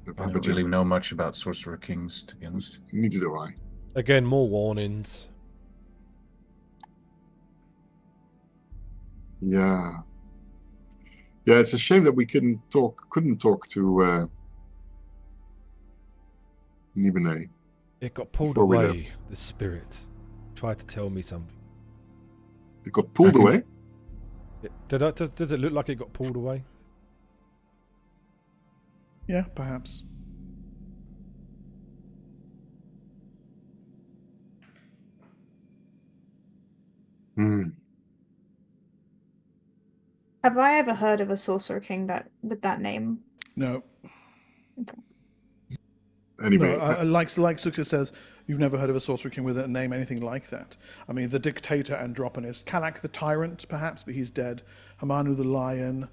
The I don't Ravager. really know much about Sorcerer Kings, to be honest. Neither do I. Again, more warnings. Yeah. Yeah, it's a shame that we couldn't talk to Nibene. It got pulled Before we away. left. The spirit tried to tell me something. It got pulled away. Does it look like it got pulled away? Yeah, perhaps. Hmm. Have I ever heard of a sorcerer king with that name? No. Anyway, No, like Suxa says, you've never heard of a sorcerer king with a name anything like that. I mean, the dictator Androponus, Kalak the tyrant, perhaps, but he's dead. Hamanu the lion,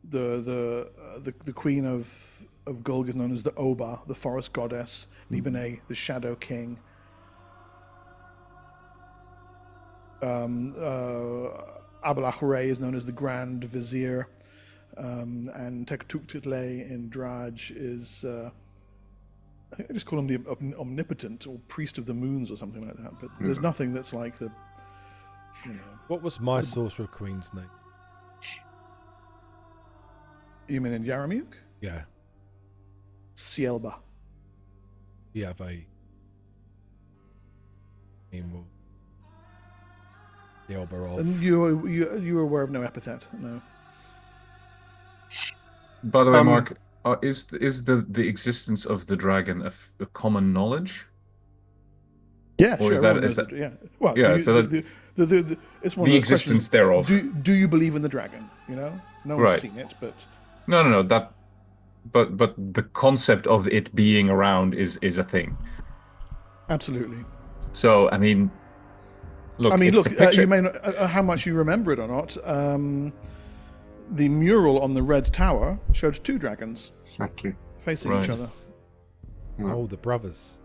the queen of Gulg is known as the Oba, the forest goddess. Nibene, the shadow king. Abalach is known as the grand vizier. And Tektuktitle in Draj is, I think they just call him the omnipotent or priest of the moons or something like that. But there's nothing that's like the, you know. What was my Sorcerer Queen's name? You mean in Yaramuk? Yeah. Sielba. You have a name of the Elberov. And you were aware of no epithet, no. By the way, Mark, is the existence of the dragon a common knowledge? Yeah, Or sure. is that- everyone is knows that- yeah. Well, Yeah, do you, so it's one the of those existence questions, thereof. Do you believe in the dragon? You know, no one's Right. seen it, but No. But the concept of it being around is a thing. absolutely. So I mean, look. I mean, it's look, a picture- you may not, how much you remember it or not. The mural on the Red Tower showed two dragons exactly. facing Right. each other. Oh, the brothers.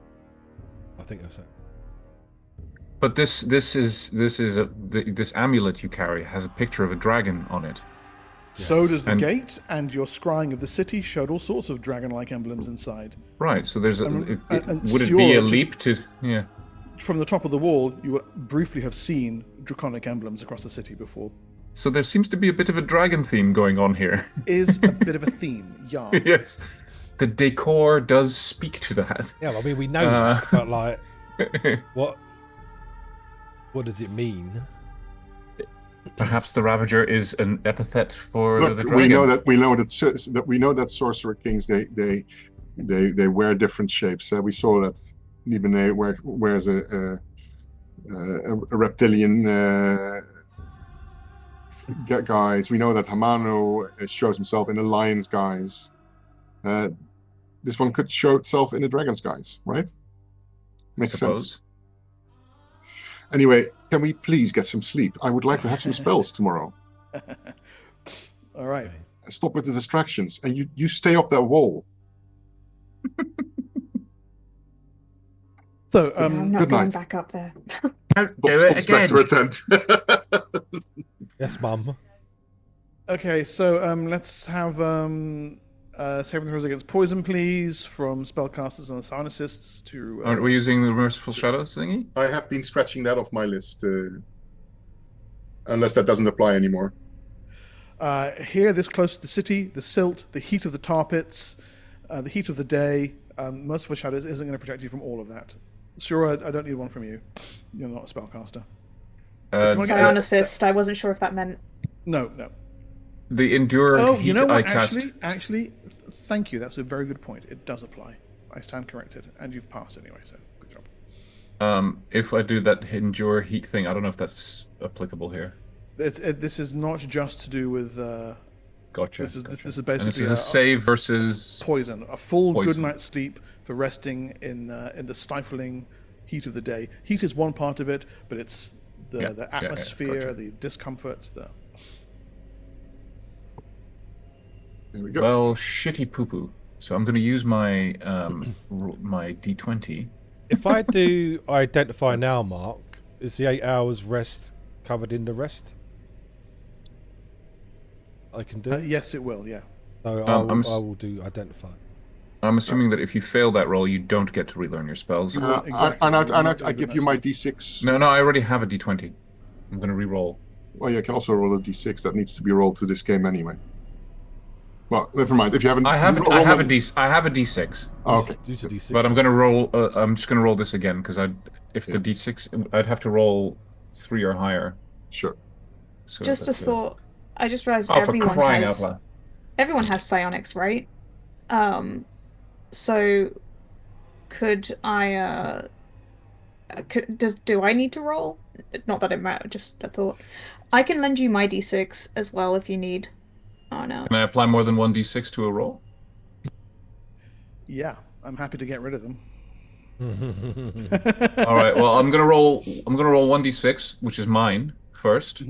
I think I've said. But this amulet you carry has a picture of a dragon on it. So does the And- gate, and your scrying of the city showed all sorts of dragon-like emblems inside. Right. So there's And would it be a Siora leap to? Yeah. From the top of the wall, you would briefly have seen draconic emblems across the city before. So there seems to be a bit of a dragon theme going on here. Is a bit of a theme, yeah. Yes. The decor does speak to that. Yeah, I mean, we know that, but like, what does it mean? Perhaps the Ravager is an epithet for Look, the dragon. we know that sorcerer kings they wear different shapes. We saw that Nibene wears a reptilian guise. We know that Hamano shows himself in a lion's guise. This one could show itself in a dragon's guise, right? Makes sense. Anyway, can we please get some sleep? I would like to have some spells tomorrow. All right. Stop with the distractions, and you stay off that wall. So, I'm not good going night. back up there. Don't do Stop it again. Spectre attempt. Yes, Mum. okay, so let's have saving throws against poison, please, from spellcasters and psionists to. Aren't we using the Merciful Shadows thingy? I have been scratching that off my list, unless that doesn't apply anymore. Here, this close to the city, the silt, the heat of the tar pits, the heat of the day, Merciful Shadows isn't going to protect you from all of that. Sure, I don't need one from you. You're not a spellcaster. Psionicist. I wasn't sure if that meant. No. The Endure Oh, Heat you know what? I cast. Actually, thank you. That's a very good point. It does apply. I stand corrected, and you've passed anyway, so good job. If I do that Endure Heat thing, I don't know if that's applicable here. This is not just to do with. Gotcha. This is And basically this is a save versus poison. A full poison. good night's sleep for resting in the stifling heat of the day. Heat is one part of it, but it's the atmosphere, gotcha. the discomfort. There we go. Well, shitty poo-poo. So I'm going to use my my D20. If I do identify now, Mark, is the 8 hours rest covered in the rest? I can do. Yes, it will. Yeah. So I will do identify. I'm assuming that if you fail that roll, you don't get to relearn your spells. I give you my D6. No, I already have a D20. I'm going to re-roll. Well, you can also roll a D6. That needs to be rolled to this game anyway. Well, never mind. If you haven't, I have a D6. Oh, okay. Use a D6. But I'm going to roll. I'm just going to roll this again because the D6, I'd have to roll 3 or higher. Sure. So Just a that's thought. I just realized for crying out loud. everyone has psionics, right? So could I do I need to roll? Not that it matters, just a thought. I can lend you my D6 as well if you need. Oh no. Can I apply more than 1 D6 to a roll? Yeah, I'm happy to get rid of them. All right. Well, I'm gonna roll 1 D6, which is mine first,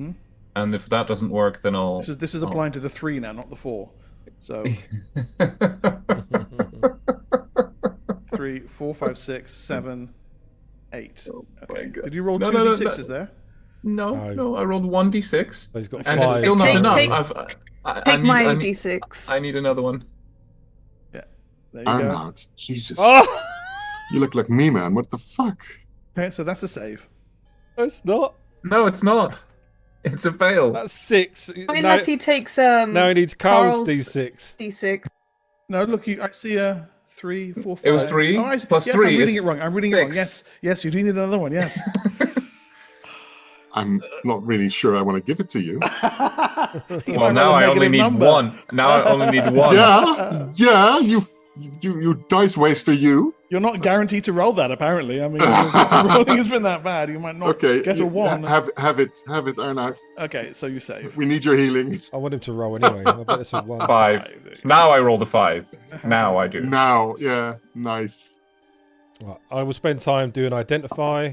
and if that doesn't work, then I'll. This is applying to the 3 now, not the 4. So 3, 4, 5, 6, 7, 8. Oh Okay. my God. Did you roll No, 2 no, no, d6s no. there? No, I rolled 1 D6, So he's got and 5. it's still not Take- enough. take- I Take need, my I need, D6. I need another one. Yeah. There you I'm go. out. Jesus. Oh, You look like me, man. What the fuck? Okay, so that's a save. that's not. No, it's not. It's a fail. That's 6. Unless he takes Now he needs Carl's Carl's D6. D6. No, look, I see a 3, 4, 5. It was 3 Oh, I see. plus yes, 3 I'm reading is it wrong. I'm reading it wrong. 6. Yes, you do need another one. Yes. I'm not really sure I want to give it to you. Well, now I only need 1. Now I only need 1. Yeah, you dice waster, you. You're not guaranteed to roll that, apparently. I mean, the rolling has been that bad. You might not Okay, get a 1. Have it, Arnax. Okay, so you save. We need your healing. I want him to roll anyway. I bet it's a 1. 5. Now I rolled a 5. Now I do. Now, yeah, nice. Right, I will spend time doing identify,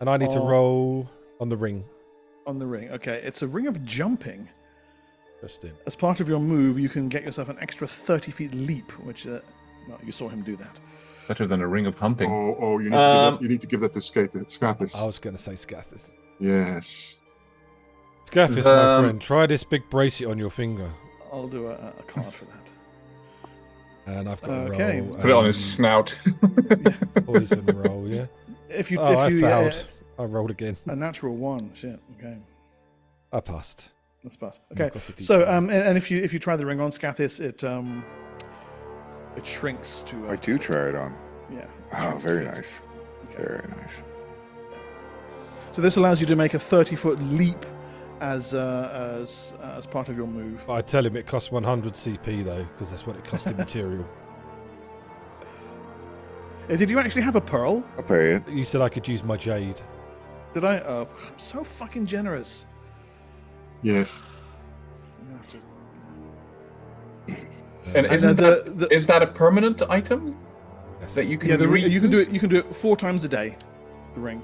and I need to roll on the ring. On the ring. Okay, it's a ring of jumping. Interesting. As part of your move, you can get yourself an extra 30 feet leap, which, well, you saw him do that. Better than a ring of humping. Oh, you need to give that to Scathis. I was going to say Scathis. Yes. Scathis, my friend, try this big bracelet on your finger. I'll do a card for that. And I've got Okay. a roll. Put it on his snout. Poison roll, yeah. If you, I if you failed. I rolled again. a natural 1, shit. Okay, I passed. that's pass. Okay, Knock off the so D20. and if you try the ring on Scathis, it shrinks to. I do try it on. Yeah. Oh, very nice. Okay. Very nice. So this allows you to make a 30-foot leap as part of your move. But I tell him it costs 100 CP though, because that's what it cost in material. Did you actually have a pearl? I'll pay it. You said I could use my jade. Did I? Oh, I'm so fucking generous. Yes. I'm gonna have to- And isn't is that a permanent item Yes. that you can? Yeah, the ring, reuse? you can do it. You can do it 4 times a day. The ring.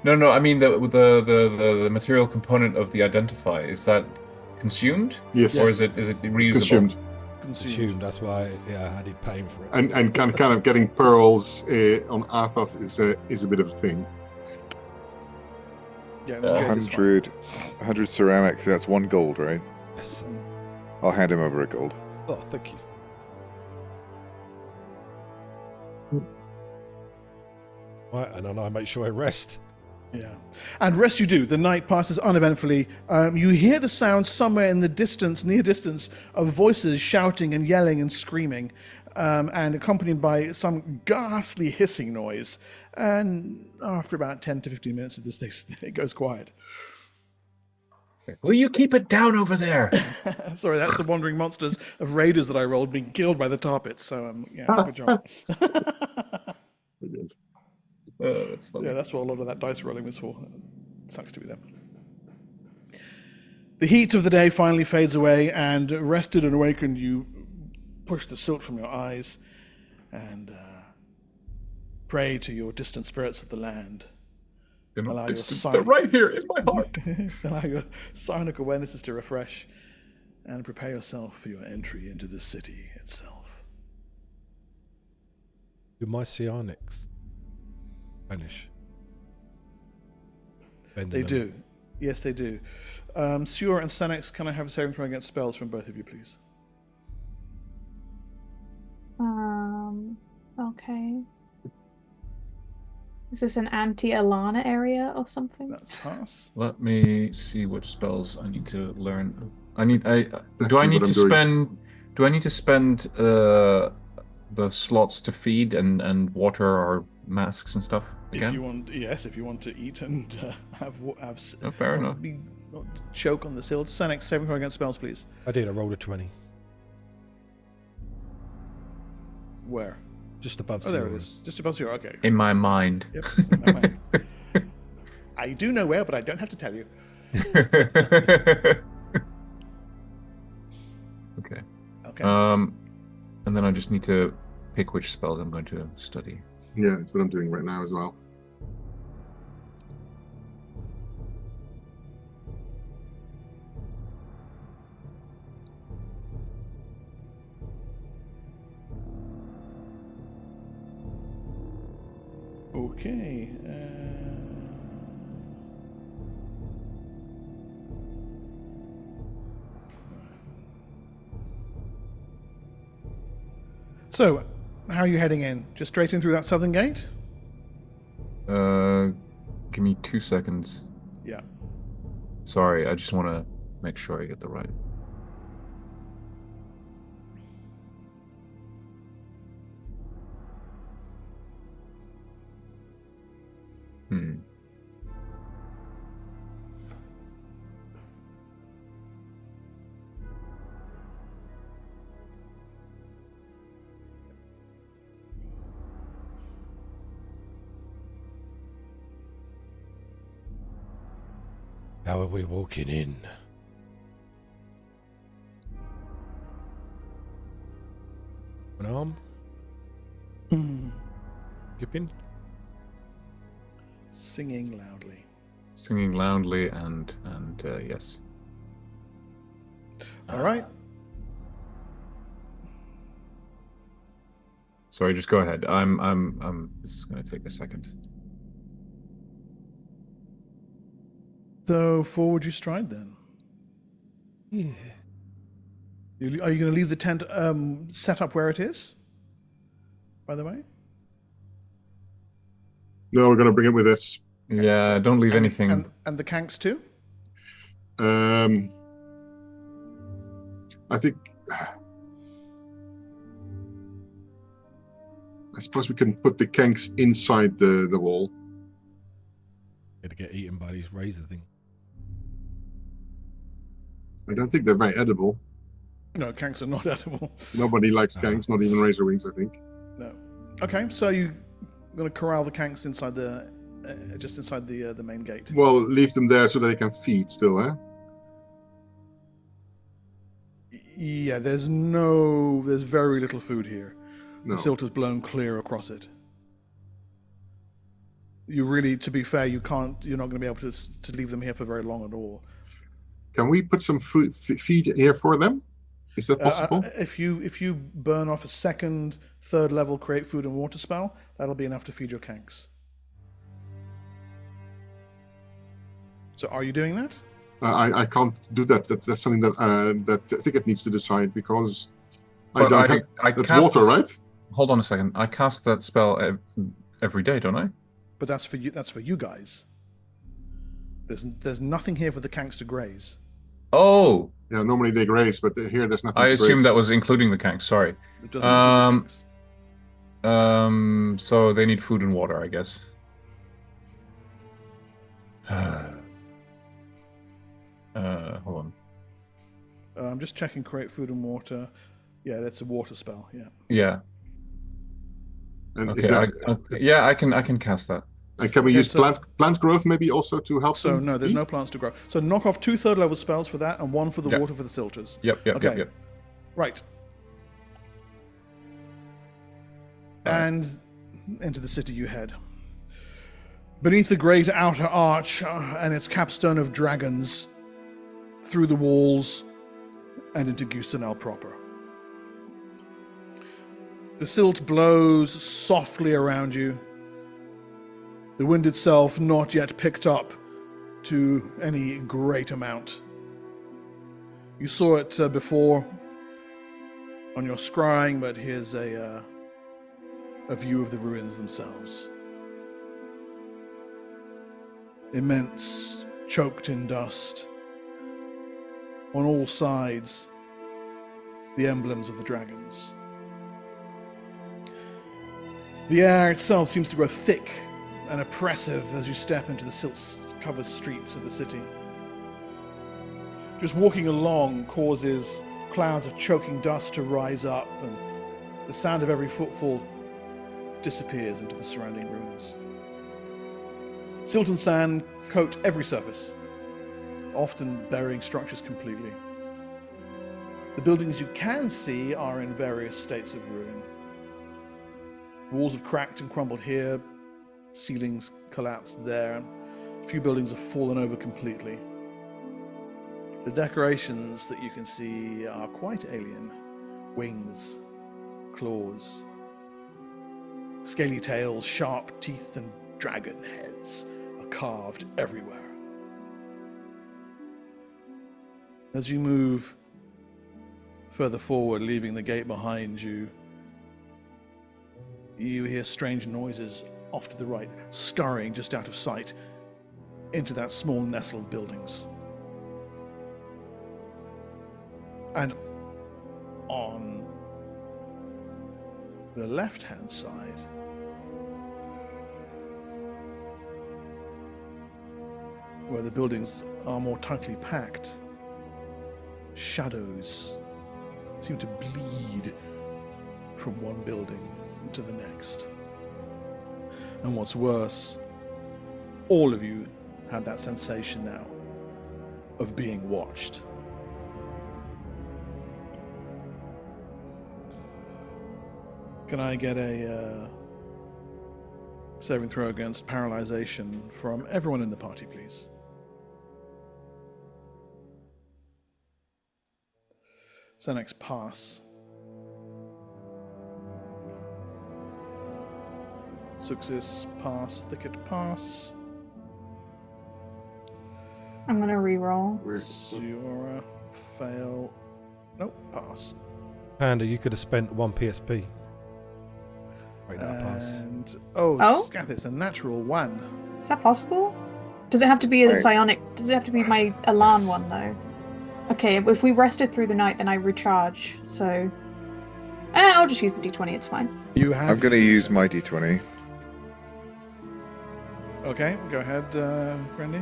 No. I mean the material component of the identify, is that consumed? Yes. Or is it reusable? It's consumed. Assumed, that's why I did paying for it. And kind of getting pearls on Arthas is a bit of a thing. Yeah, the jade is fine. 100 ceramic. That's 1 gold, right? Yes. I'll hand him over a gold. Oh, thank you. Right, and then I make sure I rest. Yeah. And rest you do. The night passes uneventfully. You hear the sound somewhere in the distance, near distance, of voices shouting and yelling and screaming. and accompanied by some ghastly hissing noise. And after about 10 to 15 minutes of this, it goes quiet. Will you keep it down over there? Sorry, that's the wandering monsters of raiders that I rolled being killed by the tar pits. So, yeah, good job. That's funny. Yeah, that's what a lot of that dice rolling was for. Sucks to be them. The heat of the day finally fades away, and rested and awakened, you push the silt from your eyes and pray to your distant spirits of the land. They're Allow not your distant. sight- They're right here in my heart. Allow your psionic awarenesses to refresh and prepare yourself for your entry into the city itself. Do my psionics vanish? They do. Yes, they do. Sewer and Senex, can I have a saving throw against spells from both of you, please? Okay. Is this an anti-Alana area or something? That's pass. Let me see which spells I need to learn. Do I need what I'm to doing. spend? Do I need to spend the slots to feed and water our masks and stuff again? If you want, yes, if you want to eat and have Oh, fair enough. not choke on the silt. Senex, saving throw against spells, please. I did. I rolled a 20. Where? Just above Oh, there it zero. is. Just above zero. Okay. In my mind. Yep. Okay. I do know where, but I don't have to tell you. Okay. Okay. And then I just need to pick which spells I'm going to study. Yeah, that's what I'm doing right now as well. Okay. So, how are you heading in? Just straight in through that southern gate? Give me 2 seconds. Yeah. Sorry, I just want to make sure I get the right. How are we walking in? An arm? Gipping? Singing loudly. Singing loudly and yes. All right. Sorry, just go ahead. I'm this is going to take a second. So, forward you stride then. Yeah. Are you going to leave the tent set up where it is? By the way? No, we're going to bring it with us. Yeah, don't leave anything. And the Kanks too? I think. I suppose we can put the Kanks inside the wall. Gonna get eaten by these razor thing. I don't think they're very edible. No, Kanks are not edible. Nobody likes Kanks, not even razor wings, I think. No. Okay, so you're going to corral the Kanks inside the, just inside the main gate. Well, leave them there so that they can feed still, eh? Yeah, there's very little food here. No. The silt has blown clear across it. You really, to be fair, you're not going to be able to leave them here for very long at all. Can we put some feed here for them? Is that possible? If you burn off a second, third level create food and water spell, that'll be enough to feed your Kanks. So are you doing that? I can't do that. That's something that Thicket needs to decide because I But don't have. That's cast water, this- right? Hold on a second. I cast that spell every day, don't I? But that's for you. That's for you guys. There's nothing here for the Kanks to graze. Oh, Yeah, normally they graze, but here there's nothing I to assume graze. that was including the kanks. Sorry. It doesn't include the tanks. So they need food and water, I guess. Hold on. I'm just checking create food and water. Yeah, that's a water spell. Yeah. Yeah. And Okay. is that, I can cast that. and can we Okay, use so- plant growth maybe also to help So them no, to there's eat? no plants to grow. So knock off 2 third-level spells for that, and 1 for the Yep. water for the silters. Yep. Okay. Right. And into the city you head. Beneath the great outer arch and its capstone of dragons, through the walls and into Giustenal proper. The silt blows softly around you. The wind itself not yet picked up to any great amount. You saw it before on your scrying, but here's a view of the ruins themselves. Immense, choked in dust. On all sides, the emblems of the dragons. The air itself seems to grow thick and oppressive as you step into the silt-covered streets of the city. Just walking along causes clouds of choking dust to rise up, and the sound of every footfall disappears into the surrounding ruins. Silt and sand coat every surface, often burying structures completely. The buildings you can see are in various states of ruin. Walls have cracked and crumbled here, ceilings collapsed there, and a few buildings have fallen over completely. The decorations that you can see are quite alien. Wings, claws, scaly tails, sharp teeth, and dragon heads are carved everywhere. As you move further forward, leaving the gate behind you, you hear strange noises off to the right, scurrying just out of sight into that small nestled buildings. And on the left-hand side, where the buildings are more tightly packed, shadows seem to bleed from one building to the next. And what's worse, all of you have that sensation now of being watched. Can I get a saving throw against paralyzation from everyone in the party, please? Senex, pass. Success, pass. Thicket, pass. I'm gonna re-roll. Zura, fail. Nope, pass. Panda, you could have spent 1 PSP. Right now, pass. And Oh? Scathis, a natural 1. Is that possible? Does it have to be a Right. psionic? Does it have to be my Elan one though? Okay, if we rested through the night, then I recharge. So, I'll just use the D20. It's fine. You have. I'm going to use my d20. Okay, go ahead, Brandy.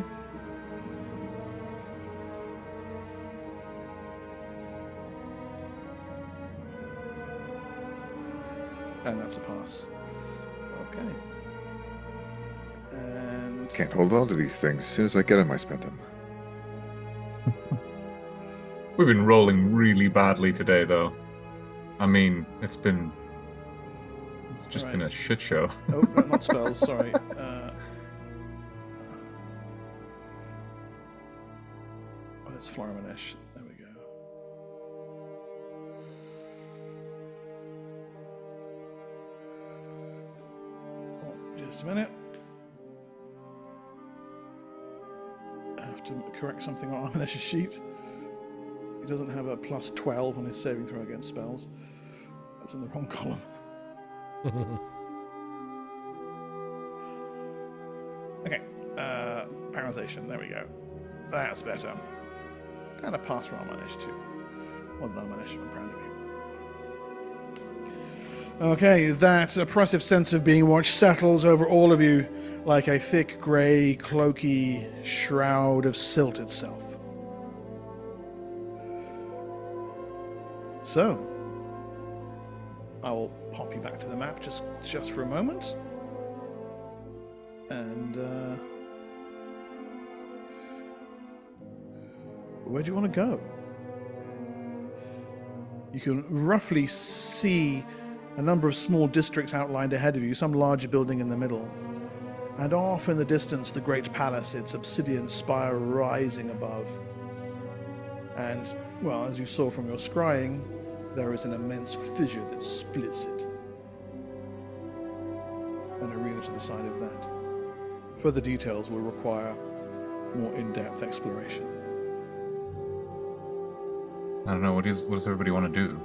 And that's a pass. Okay. And Can't hold on to these things. As soon as I get them, I spend them. We've been rolling really badly today, though. I mean, it's just been a Right. shit show. oh, no, not spells. Sorry. It's Floramanesh. There we go. Oh, just a minute. I have to correct something on Armanesh's sheet. He doesn't have a plus 12 on his saving throw against spells. That's in the wrong column. Okay, paralyzation. There we go. That's better. And a pass for Armanish too. Well done, Armanish. I'm proud of you. Okay, that oppressive sense of being watched settles over all of you like a thick, grey, cloaky shroud of silt itself. So, I will pop you back to the map just for a moment. And, where do you want to go? You can roughly see a number of small districts outlined ahead of you, some larger building in the middle. And off in the distance, the great palace, its obsidian spire rising above. And, well, as you saw from your scrying, there is an immense fissure that splits it. An arena to the side of that. Further details will require more in-depth exploration. I don't know, what does everybody want to do?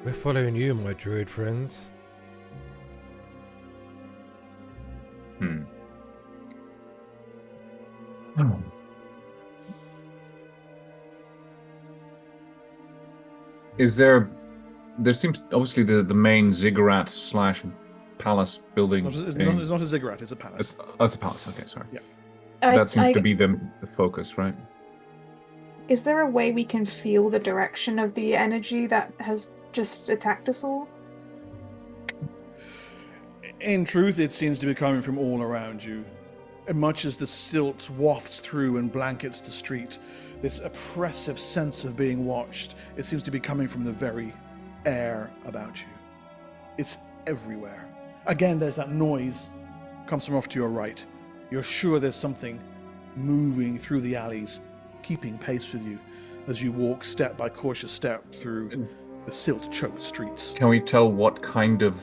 We're following you, my druid friends. Is there seems, obviously the main ziggurat / palace building. It's not a ziggurat, it's a palace. It's a palace, okay, sorry. Yeah. That seems to be the focus, right? Is there a way we can feel the direction of the energy that has just attacked us all? In truth, it seems to be coming from all around you. And much as the silt wafts through and blankets the street, this oppressive sense of being watched, it seems to be coming from the very air about you. It's everywhere. Again, there's that noise, comes from off to your right. You're sure there's something moving through the alleys, keeping pace with you as you walk step by cautious step through the silt-choked streets. Can we tell what kind of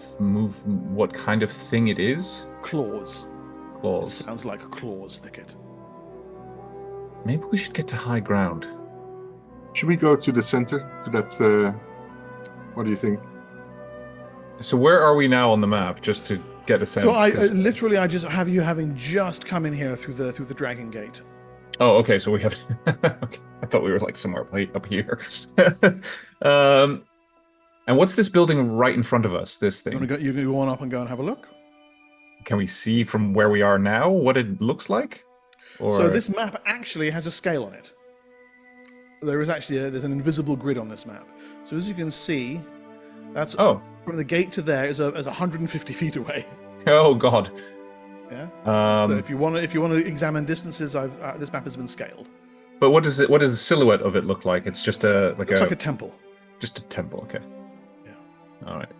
thing it is? Claws. It Claws. sounds like a claws thicket. Maybe we should get to high ground. Should we go to the center? To that, what do you think? So where are we now on the map, just to get a sense? So I just have you having just come in here through the Dragon Gate. Oh, okay, so we have... Okay. I thought we were like somewhere up here. And what's this building right in front of us, this thing? You can go on up and go and have a look? Can we see from where we are now what it looks like? Or... So this map actually has a scale on it. There is actually there's an invisible grid on this map. So as you can see, that's from the gate to there is 150 feet away. Oh God. Yeah. So if you want to examine distances, this map has been scaled. But what does the silhouette of it look like? It's just It's like a temple. Just a temple. Okay. Yeah. All right.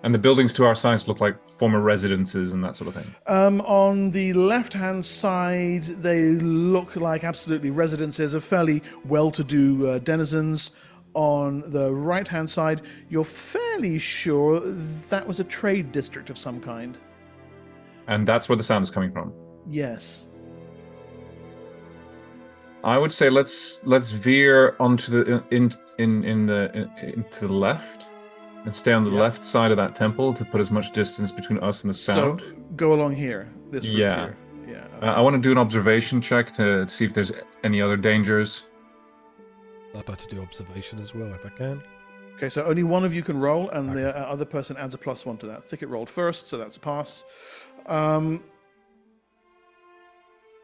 And the buildings to our sides look like former residences and that sort of thing. On the left-hand side, they look like absolutely residences of fairly well-to-do denizens. On the right-hand side, you're fairly sure that was a trade district of some kind. And that's where the sound is coming from. Yes. I would say let's veer onto the into the left and stay on the left side of that temple to put as much distance between us and the sound. So go along here. This route Yeah. here. Yeah. Okay. I want to do an observation check to see if there's any other dangers. I'd like to do observation as well, if I can. Okay, so only one of you can roll, and Okay. the other person adds a +1 to that. Thicket rolled first, so that's a pass.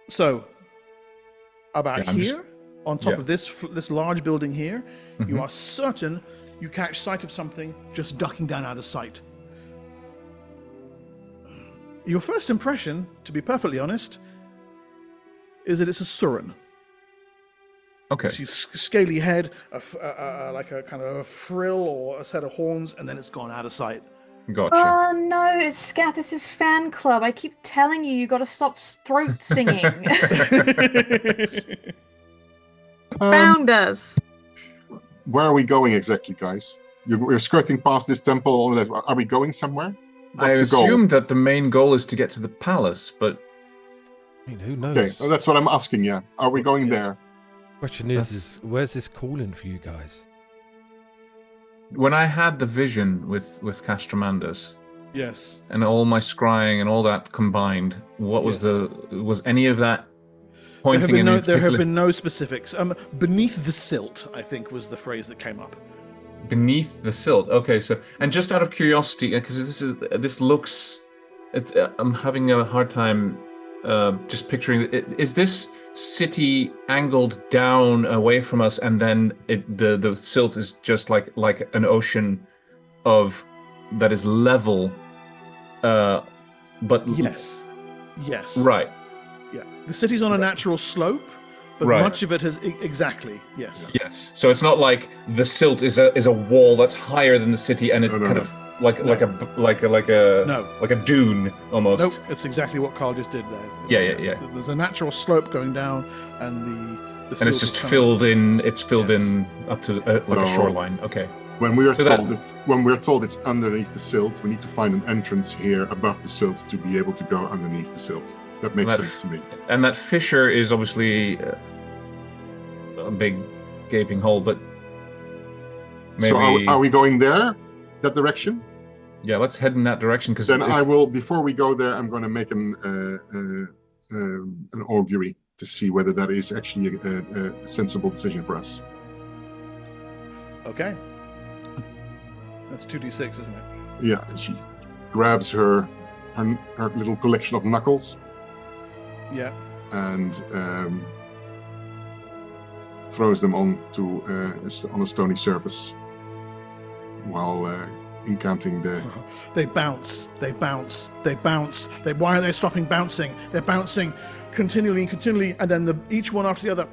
So, about Yeah, here, on top yeah. of this large building here, you Mhm. are certain you catch sight of something just ducking down out of sight. Your first impression, to be perfectly honest, is that it's a Surin. Okay. She's scaly head, like a kind of a frill or a set of horns, and then it's gone out of sight. Gotcha. Oh no, it's Scat, this is fan club. I keep telling you, you gotta stop throat singing. Found us. Where are we going exactly, guys? We're skirting past this temple. All that. Are we going somewhere? I What's the goal? assumed that the main goal is to get to the palace, but I mean, who knows? Okay, well, that's what I'm asking. Yeah, are we going there? Question is where's this calling for you guys? when I had the vision with Castramandas Yes. and all my scrying and all that combined, what was Yes. was any of that pointing in any There have particular... been no specifics. Beneath the silt, I think, was the phrase that came up. Beneath the silt. Okay, so and just out of curiosity, because this looks, I'm having a hard time just picturing it. Is this city angled down away from us, and then the silt is just like an ocean of that is level, but Yes. right. Yeah. The city's on a natural slope, but Right. much of it has exactly. Yes. Yes. So it's not like the silt is a wall that's higher than the city, and it No, kind no. of like a No. like a dune almost. Nope. It's exactly what Carl just did there. Yeah. There's a natural slope going down, and the And silt it's is just kind of- filled in. It's filled Yes. in up to like No. a shoreline. Okay. When we are So that- told it's underneath the silt, we need to find an entrance here above the silt to be able to go underneath the silt. That makes sense to me. And that fissure is obviously a big gaping hole, but maybe So are we going there? That direction? yeah. Let's head in that direction because Then I will. Before we go there, I'm going to make an augury to see whether that is actually a sensible decision for us. Okay. That's 2d6, isn't it? Yeah, and she grabs her little collection of knuckles Yeah. and throws them on a stony surface while incanting the. They bounce. They bounce. They bounce. Why are they stopping bouncing? They're bouncing continually and continually, and then each one after the other.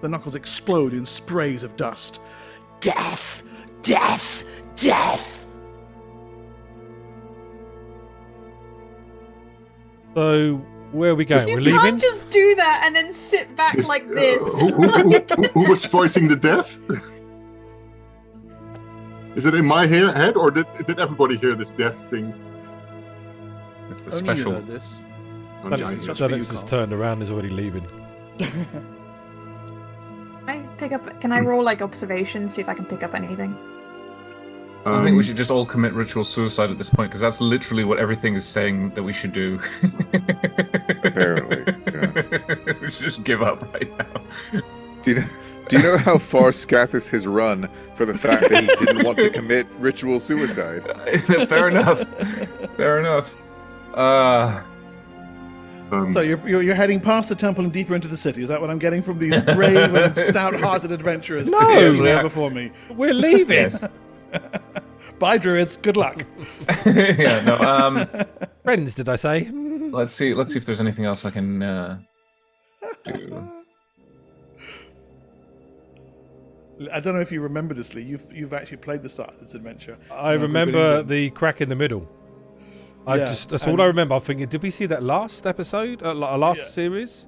The knuckles explode in sprays of dust. Death! Death! Death! So, where are we going? You We're can't leaving? just do that and then sit back Is- like this. Who was voicing the death? Is it in my head, or did everybody hear this death thing? it's the Only special. you heard this. Only I Alex, hear that's it. for you, Alex has Carl. turned around and is already leaving. Can I roll like observation, see if I can pick up anything? I think we should just all commit ritual suicide at this point because that's literally what everything is saying that we should do. Apparently, yeah. We should just give up right now. Do you know how far Scathis has run for the fact that he didn't want to commit ritual suicide? Fair enough. Fair enough. So you're heading past the temple and deeper into the city. Is that what I'm getting from these brave and stout-hearted adventurers? No! Yes, we are before me. We're leaving! Yes. Bye, druids. Good luck. Yeah. No. Friends, did I say? Let's see if there's anything else I can do. I don't know if you remember this, Lee. You've actually played the start of this adventure. I We've been remember in the crack in the middle. Yeah, That's all I remember. I'm thinking, did we see that last episode? Last Yeah. series?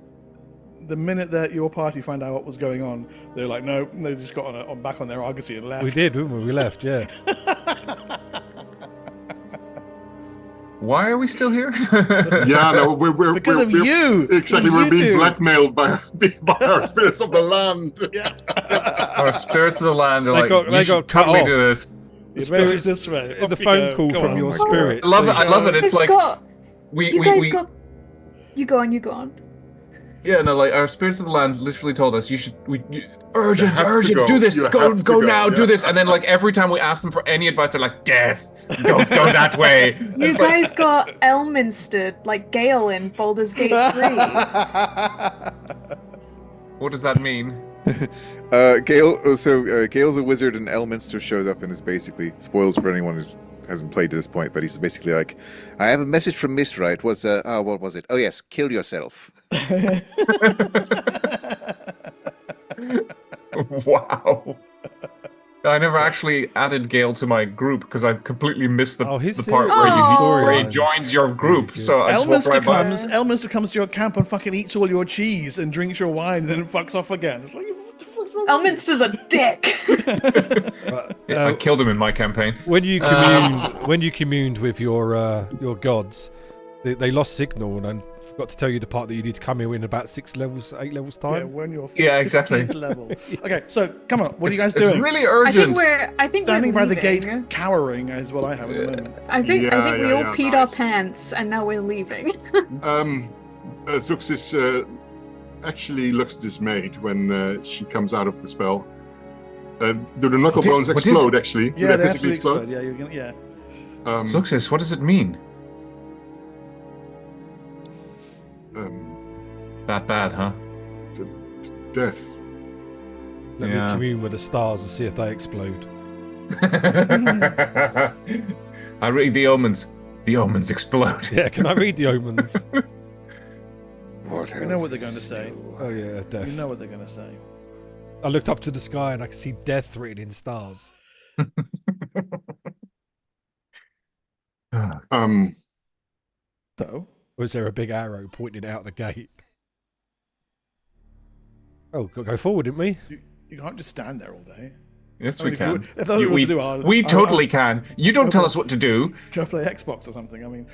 the minute that your party found out what was going on, they were like, no, they just got on back on their argosy and left. We did, didn't we? We left, yeah. Why are we still here? Yeah, no, we're Because of we're, you. Exactly, You we're being two. blackmailed by our spirits of the land. Yeah. Our spirits of the land are They like, got- you they should got cut totally off. do this. The Spirits- this way. the Off you phone go. call Go from on. your my God. spirit. I love it. I love it. It's like You go on. You go on. Yeah, no, like our spirits of the land literally told us urgent, have to urgent, go. do this, You have go to go go, now, yeah. do this, and then like every time we ask them for any advice, they're like, death, go that way. You It's like- guys got Elminster, like Gale in Baldur's Gate 3. What does that mean? Gale's a wizard, and Elminster shows up and is basically spoils for anyone who hasn't played to this point. But he's basically like, "I have a message from Mistrite. What was it? Oh yes, kill yourself." Wow. I never actually added Gale to my group because I completely missed the, Oh, his the part series- where Oh. where he storyline. joins your group. Really So I just walked Elminster right by. Elminster comes to your camp and fucking eats all your cheese and drinks your wine and then fucks off again. It's like, what the fuck's wrong with you? Elminster's a dick. But, Yeah, I killed him in my campaign. when you communed with your gods, they lost signal, and I forgot to tell you the part that you need to come here in about 8 levels Yeah, time. when you're Yeah, exactly. 15th level. Okay, so come on, what are you guys It's doing? really I think urgent. Standing we're by the leaving. gate, cowering is what I have at the moment. I think we Yeah, all yeah, peed our nice. pants and now we're leaving. Zuxis actually looks dismayed when she comes out of the spell. Do the knuckle bones what is explode, it? actually? Do Yeah, they they physically actually explode? Yeah, you're gonna, yeah. Zuxis, what does it mean? That bad, huh? Death. Let Yeah. me commune with the stars and see if they explode. I read the omens. The omens explode. Yeah, can I read the omens? What You know else what they're is going to say. new? Oh yeah, death. You know what they're going to say. I looked up to the sky and I could see death written in stars. So, Or is there a big arrow pointing out the gate? Oh, go forward, didn't we? you can't just stand there all day. Yes, I we mean, can. if that's what you want to do, we I'll totally can. You don't tell us what to do. Can I play Xbox or something? I mean,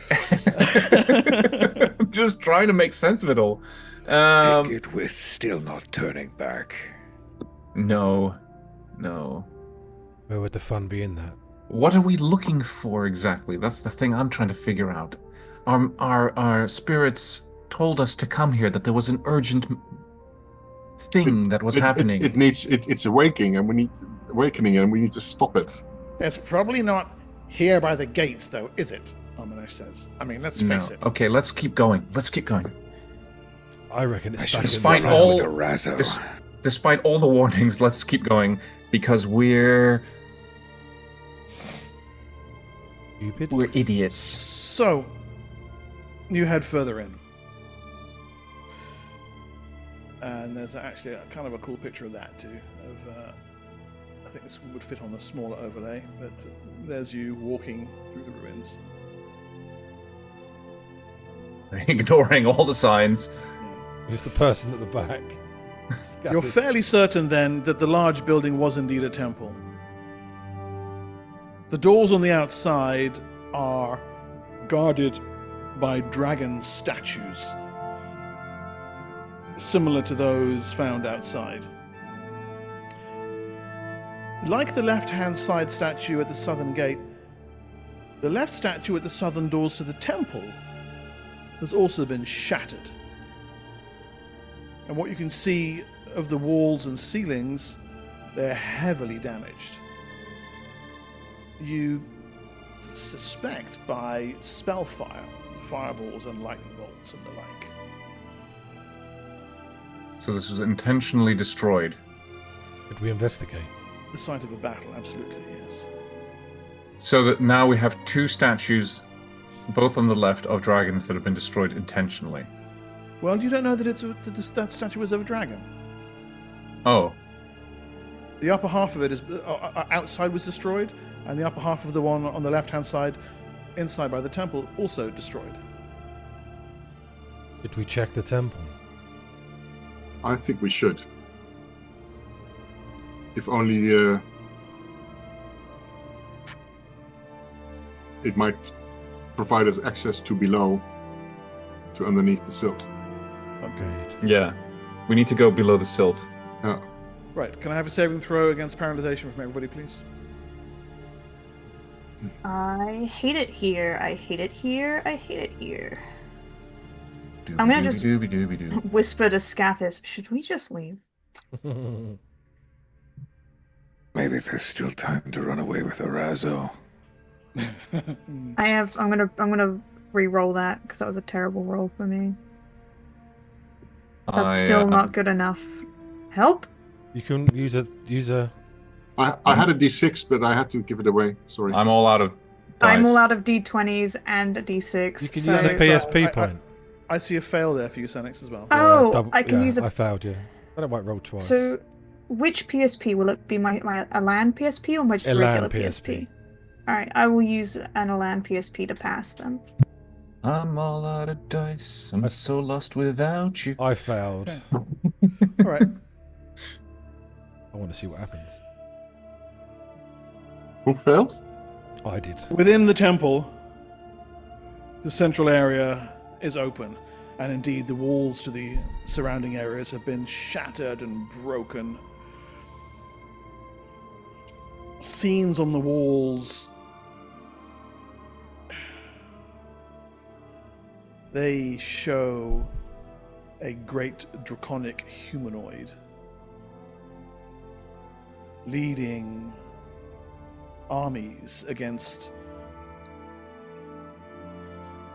I'm just trying to make sense of it all. Take it, we're still not turning back. No. Where would the fun be in that? What are we looking for exactly? That's the thing I'm trying to figure out. Our spirits told us to come here, that there was an urgent thing that was happening. It's awakening, and we need to stop it. it's probably not here by the gates, though, is it? Ominesh says. I mean, let's face it. Okay, let's keep going. I reckon it's I should back in Despite the have all- with a Razzo. Despite all the warnings, let's keep going because we're stupid. idiots. So, you head further in. And there's actually kind of a cool picture of that, too. I think this would fit on a smaller overlay, but there's you walking through the ruins. Ignoring all the signs. Just the person at the back. You're fairly certain, then, that the large building was indeed a temple. The doors on the outside are guarded by dragon statues, similar to those found outside. Like the left-hand side statue at the southern gate, the left statue at the southern doors to the temple has also been shattered. And what you can see of the walls and ceilings, they're heavily damaged. You suspect by spellfire, fireballs and lightning bolts and the like. So this was intentionally destroyed. Could we investigate? The site of a battle, absolutely, yes. So that now we have two statues, both on the left, of dragons that have been destroyed intentionally. Well, you don't know that that statue was of a dragon. Oh, The upper half of it is outside was destroyed, and the upper half of the one on the left-hand side, inside by the temple, also destroyed. Did we check the temple? I think we should. If only it might provide us access to below, to underneath the silt. Okay. yeah. We need to go below the silt. Right. Can I have a saving throw against paralyzation from everybody, please? I hate it here. I hate it here. I hate it here. I'm gonna just- Doobie-doobie-doobie-doo. Whisper to Scathis, should we just leave? Maybe there's still time to run away with a Razzo. I'm gonna re-roll that because that was a terrible roll for me. That's still not good enough. Help? You can use a. I had a D6, but I had to give it away. Sorry. I'm all out of I'm dice. all out of D20s and D6. You can so... use a PSP point. I see a fail there for you, Senix, as well. Oh, I can use a. I failed you. I don't might roll twice. So, which PSP will it be? My Elan PSP or my just Elan regular PSP? All right, I will use an Elan PSP to pass them. I'm all out of dice. I'm so lost without you. I failed. Okay. All right. I want to see what happens. Who failed? I did. Within the temple, the central area is open, and indeed the walls to the surrounding areas have been shattered and broken. Scenes on the walls, they show a great draconic humanoid leading armies against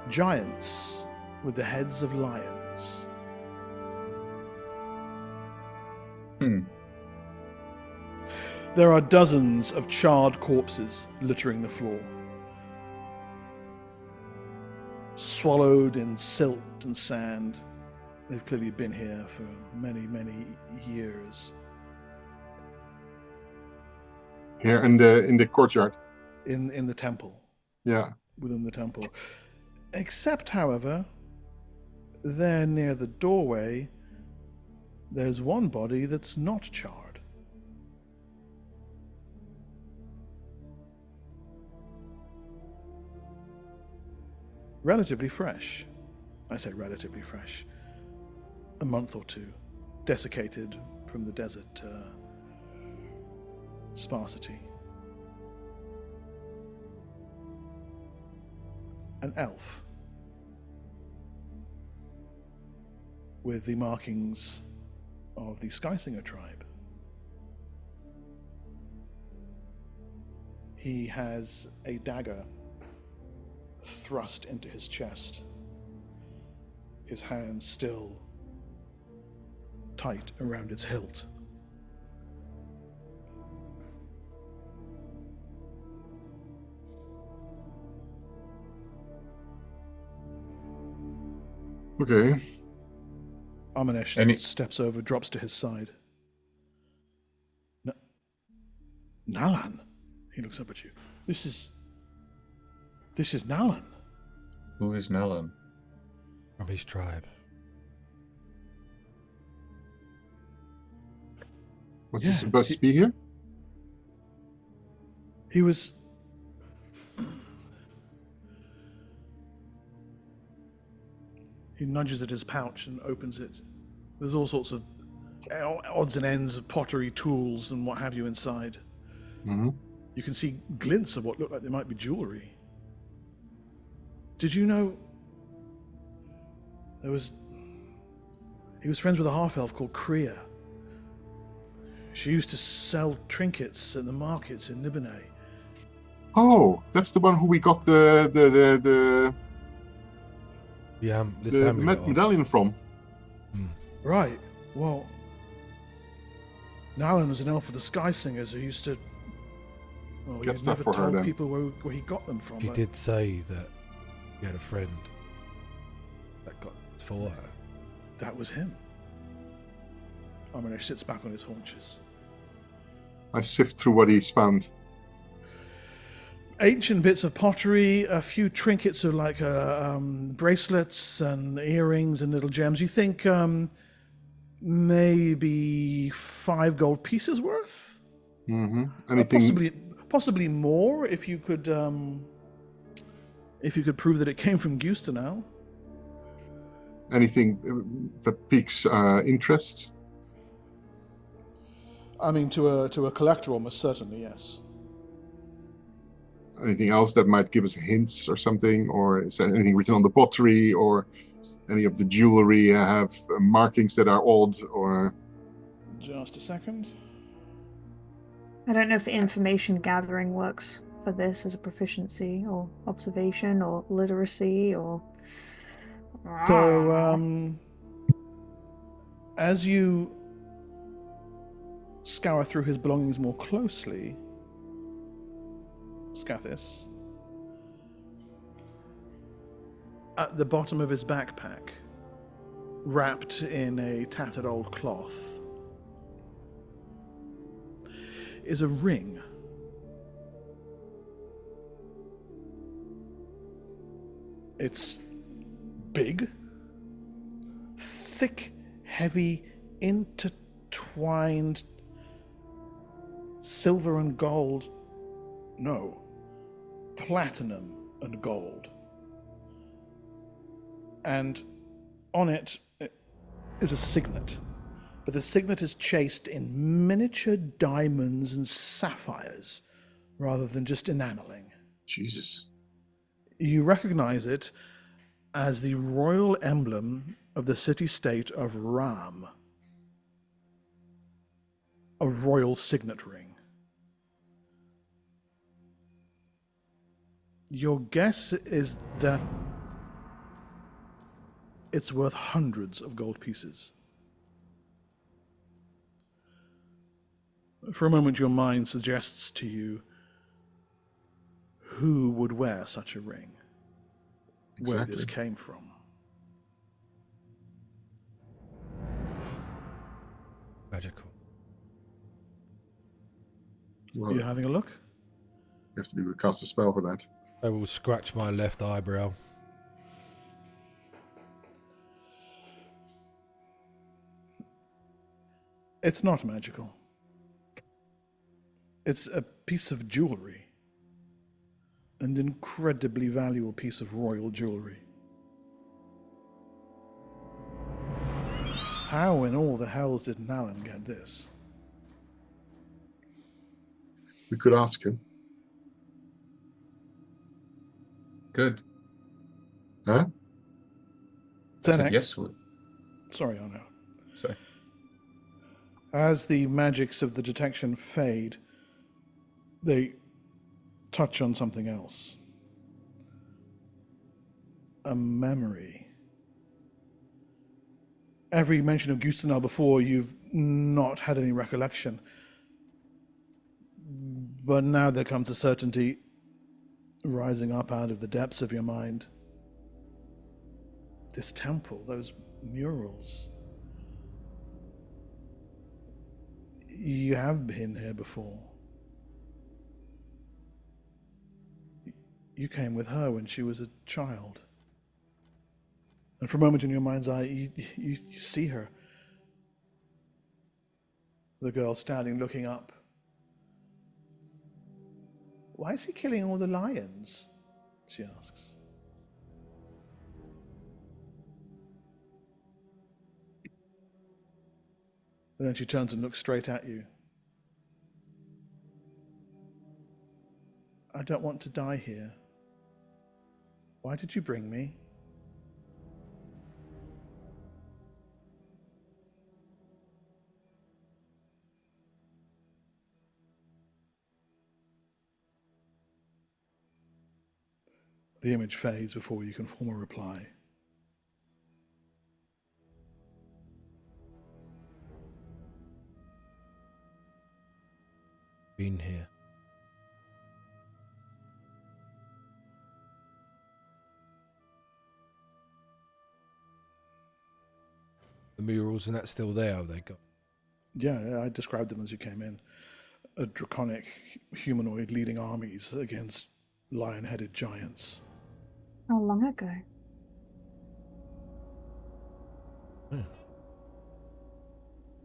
giants with the heads of lions. There are dozens of charred corpses littering the floor, swallowed in silt and sand. They've clearly been here for many, many years. Here in the courtyard. In the temple. Yeah. Within the temple. Except, however, there near the doorway, there's one body that's not charred. Relatively fresh. I say relatively fresh. A month or two. Desiccated from the desert sparsity. An elf with the markings of the Skysinger tribe. He has a dagger thrust into his chest, his hand still tight around its hilt. Okay. Amanesh steps over, drops to his side. Nalan? He looks up at you. This is Nalan. Who is Nalan? From his tribe. Was he supposed to be here? He was... He nudges at his pouch and opens it. There's all sorts of odds and ends of pottery tools and what have you inside. Mm-hmm. You can see glints of what look like they might be jewelry. Did you know he was friends with a half-elf called Kriya? She used to sell trinkets at the markets in Nibene. Oh, that's the one who we got the medallion from. Right. Well, Nalan was an elf of the Sky Singers who used to... Well, Get he stuff never for her, told then. people where he got them from. She but did say that he had a friend that got for her. That was him. Amanesh sits back on his haunches. I sift through what he's found. Ancient bits of pottery, a few trinkets of like bracelets and earrings and little gems. You think maybe 5 gold pieces worth? Mm-hmm. Anything? Possibly more if you could prove that it came from Giustenal. Anything that piques interest? I mean, to a collector, almost certainly, yes. Anything else that might give us hints or something? Or is there anything written on the pottery, or any of the jewelry have markings that are odd? Or Just a second. I don't know if information gathering works for this as a proficiency, or observation, or literacy, or... So, as you scour through his belongings more closely, Scathis, at the bottom of his backpack, wrapped in a tattered old cloth, is a ring. It's big, thick, heavy, intertwined silver and gold. No, platinum and gold. And on it is a signet. But the signet is chased in miniature diamonds and sapphires rather than just enameling. Jesus. You recognize it as the royal emblem of the city-state of Ram. A royal signet ring. Your guess is that it's worth hundreds of gold pieces. For a moment, your mind suggests to you who would wear such a ring, where this came from. Magical. Well, Are you having a look? you have to cast a spell for that. I will scratch my left eyebrow. It's not magical. It's a piece of jewelry. An incredibly valuable piece of royal jewelry. How in all the hells did Nalan get this? We could ask him. Good. Huh? I said 10x. yes to it. Sorry, Arno. Sorry. As the magics of the detection fade, they touch on something else. A memory. Every mention of Giustenal before, you've not had any recollection. But now there comes a certainty rising up out of the depths of your mind. This temple, those murals. You have been here before. You came with her when she was a child. And for a moment in your mind's eye, you see her. The girl standing, looking up. Why is he killing all the lions? She asks. And then she turns and looks straight at you. I don't want to die here. Why did you bring me? The image fades before you can form a reply. Been here. The murals and that's still there, have they got? Yeah, I described them as you came in. A draconic humanoid leading armies against lion-headed giants. How long ago?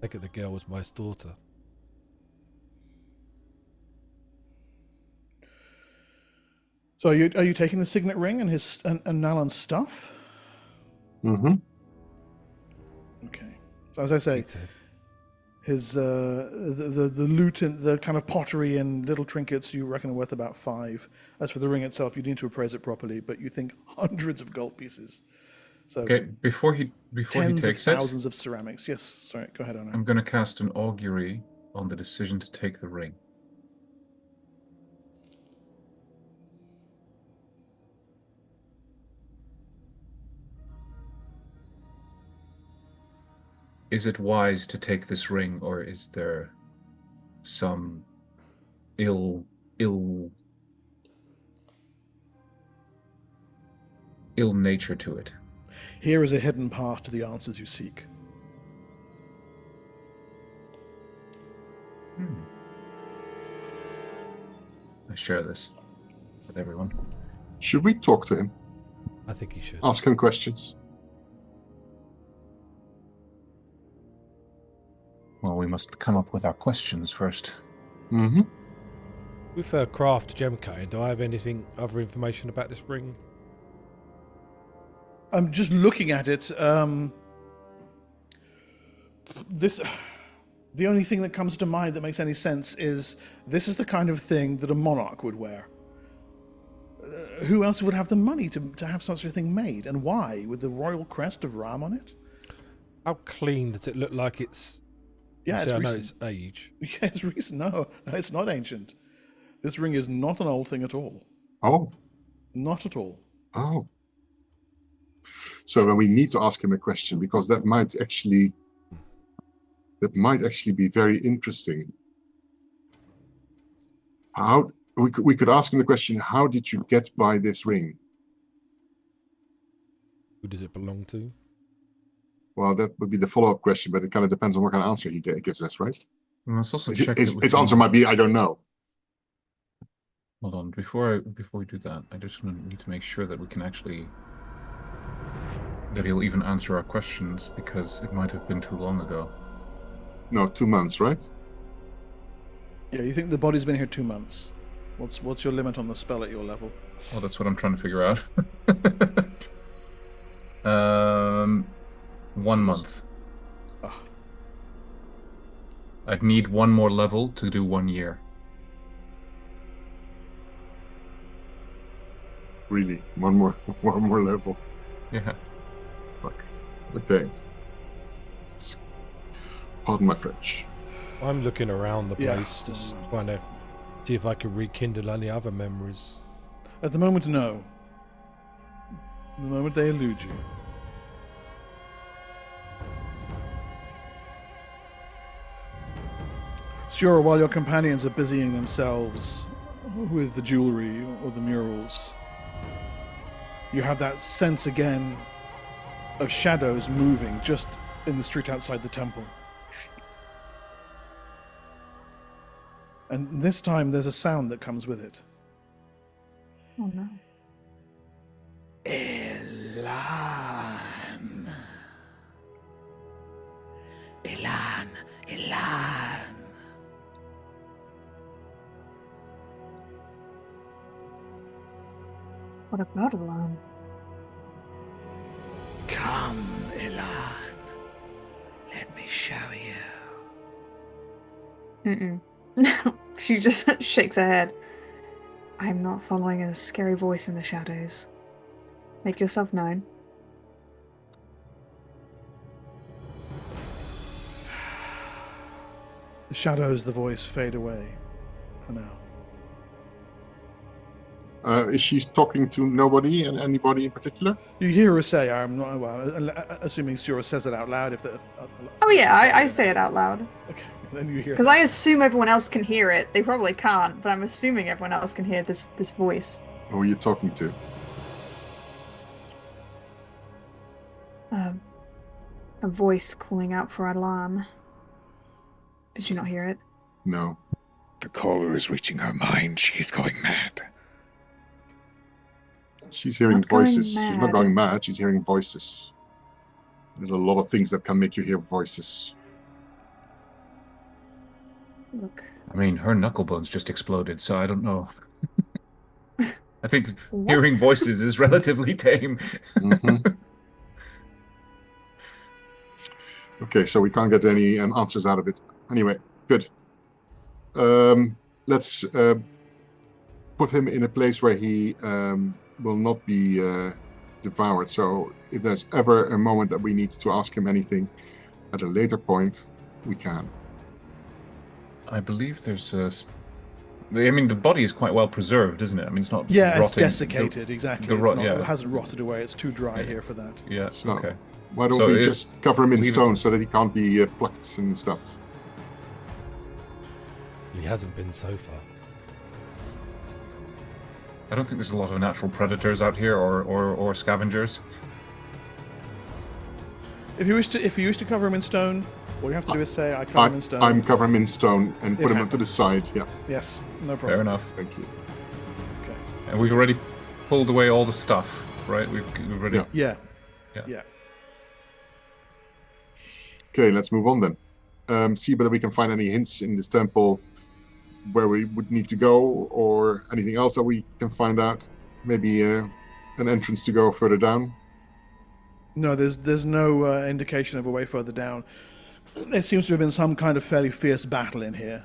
Take it the girl was my daughter. So are you taking the signet ring and and Nalan's stuff? Mm-hmm. Okay. So as I say, his the loot and the kind of pottery and little trinkets you reckon are worth about 5. As for the ring itself, you need to appraise it properly, but you think hundreds of gold pieces. So Okay, before he tens takes of it, thousands of ceramics. Yes, sorry, go ahead, Arno. I'm going to cast an augury on the decision to take the ring. Is it wise to take this ring, or is there some ill nature to it? Here is a hidden path to the answers you seek. I share this with everyone. Should we talk to him? I think you should. Ask him questions? Well, we must come up with our questions first. Mm-hmm. With her craft gem cutting, do I have anything other information about this ring? I'm just looking at it. The only thing that comes to mind that makes any sense is this is the kind of thing that a monarch would wear. Who else would have the money to have such a thing made, and why, with the royal crest of Ram on it? How clean does it look like it's... Yeah, you it's say, I know recent. it's age. Yeah, it's recent. No, it's not ancient. This ring is not an old thing at all. Oh, Not at all. oh. So then we need to ask him a question, because that might actually be very interesting. How we could ask him the question, how did you get by this ring? Who does it belong to? Well, that would be the follow-up question, but it kind of depends on what kind of answer he gives us, right? Let's also check that we His can- answer might be, I don't know. Hold on, before we do that, I just need to make sure that we can actually... that he'll even answer our questions, because it might have been too long ago. No, 2 months, right? Yeah, you think the body's been here 2 months. What's your limit on the spell at your level? Well, that's what I'm trying to figure out. 1 month. Ah. I'd need 1 more level to do 1 year. Really, one more level. Yeah. Fuck. Okay. Pardon my French. I'm looking around the Yeah. place, just trying to see if I can rekindle any other memories. At the moment, no. The moment they elude you. Sure, while your companions are busying themselves with the jewelry or the murals, you have that sense again of shadows moving just in the street outside the temple. And this time there's a sound that comes with it. Oh no. Elan. What about Alarm? Come, Elan. Let me show you. Mm-mm. She just shakes her head. I'm not following a scary voice in the shadows. Make yourself known. The shadows, the voice fade away for now. Is she talking to nobody and anybody in particular? You hear her say, I'm not, well, assuming Sura says it out loud. If the, Oh yeah, I say it out loud. Okay, then you hear Because I assume everyone else can hear it. They probably can't, but I'm assuming everyone else can hear this voice. Who are you talking to? A voice calling out for Alan. Did you not hear it? No. The caller is reaching her mind. She is going mad. She's hearing Not going voices. She's not mad. going mad. She's hearing voices. There's a lot of things that can make you hear voices. Look. I mean, her knuckle bones just exploded, so I don't know. I think What? hearing voices is relatively tame. Mhm. Okay, so we can't get any answers out of it. Anyway, good. Let's put him in a place where he will not be devoured. So if there's ever a moment that we need to ask him anything at a later point, we can. I believe there's a... I mean, the body is quite well preserved, isn't it? I mean, it's not Yeah, it's rotting. desiccated, exactly. the It's rot- not, yeah. It hasn't rotted away. It's too dry Yeah. here for that. Yeah, So, okay. Why don't So we it- just cover him in leave it- stone so that he can't be plucked and stuff? He hasn't been so far. I don't think there's a lot of natural predators out here or scavengers. If you wish to cover him in stone, all you have to do is say, I cover him in stone. I'm covering him in stone and put him Yeah. onto the side. Yeah, Yes, no problem. Fair enough. thank you. Okay. And we've already pulled away all the stuff, right? We've already... Yeah. Yeah. Okay, let's move on then. See whether we can find any hints in this temple where we would need to go, or anything else that we can find out. Maybe an entrance to go further down. No, there's no indication of a way further down. There seems to have been some kind of fairly fierce battle in here.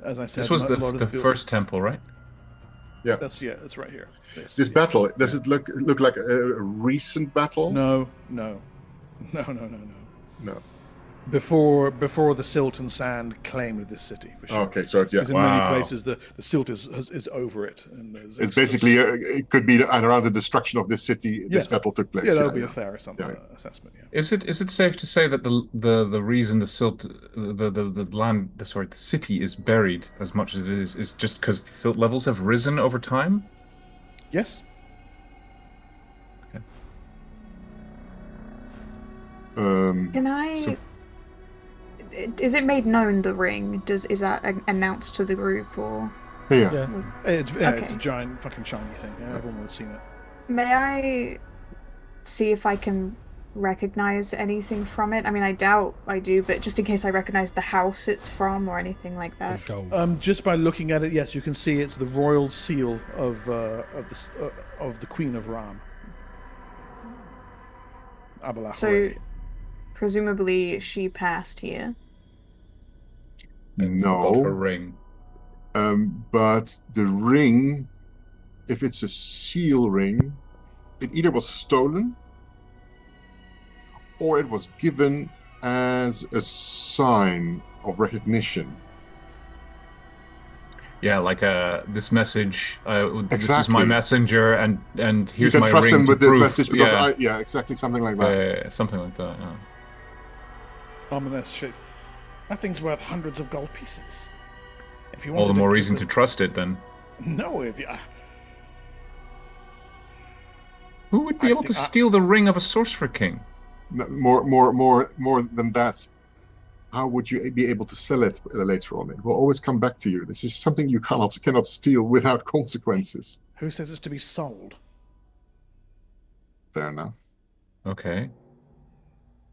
As I said, This was a lot of the building- first temple, right? That's right here. This battle, does it look like a recent battle? No. No. Before the silt and sand claimed this city, for sure. Okay, so yeah. Because in many places the silt is over it. And It's basically it could be around the destruction of this city. Yes. This battle took place. Yeah, that would be a fair assessment. Yeah. Is it safe to say that the reason the silt the city is buried as much as it is just because the silt levels have risen over time? Yes. Okay. Can I? Is it made known, the ring? Is that announced to the group, or? Yeah. It's a giant fucking shiny thing. Yeah, everyone would have seen it. May I see if I can recognize anything from it? I mean, I doubt I do, but just in case I recognize the house it's from or anything like that. Just by looking at it, yes, you can see it's the royal seal of the Queen of Ram. Abalahwari. So, presumably, she passed here. No. Got her ring. But the ring, if it's a seal ring, it either was stolen or it was given as a sign of recognition. Yeah, like this message. Exactly. This is my messenger, and here's you can my trust ring him with to this prove. message because exactly something like that. Yeah, something like that. Yeah. Ominous shit. That thing's worth hundreds of gold pieces. If you All the wanted more it, reason to trust it then. No, if you. Who would be able to steal the ring of a sorcerer king? No, more than that. How would you be able to sell it later on? It will always come back to you. This is something you cannot steal without consequences. Who says it's to be sold? Fair enough. Okay.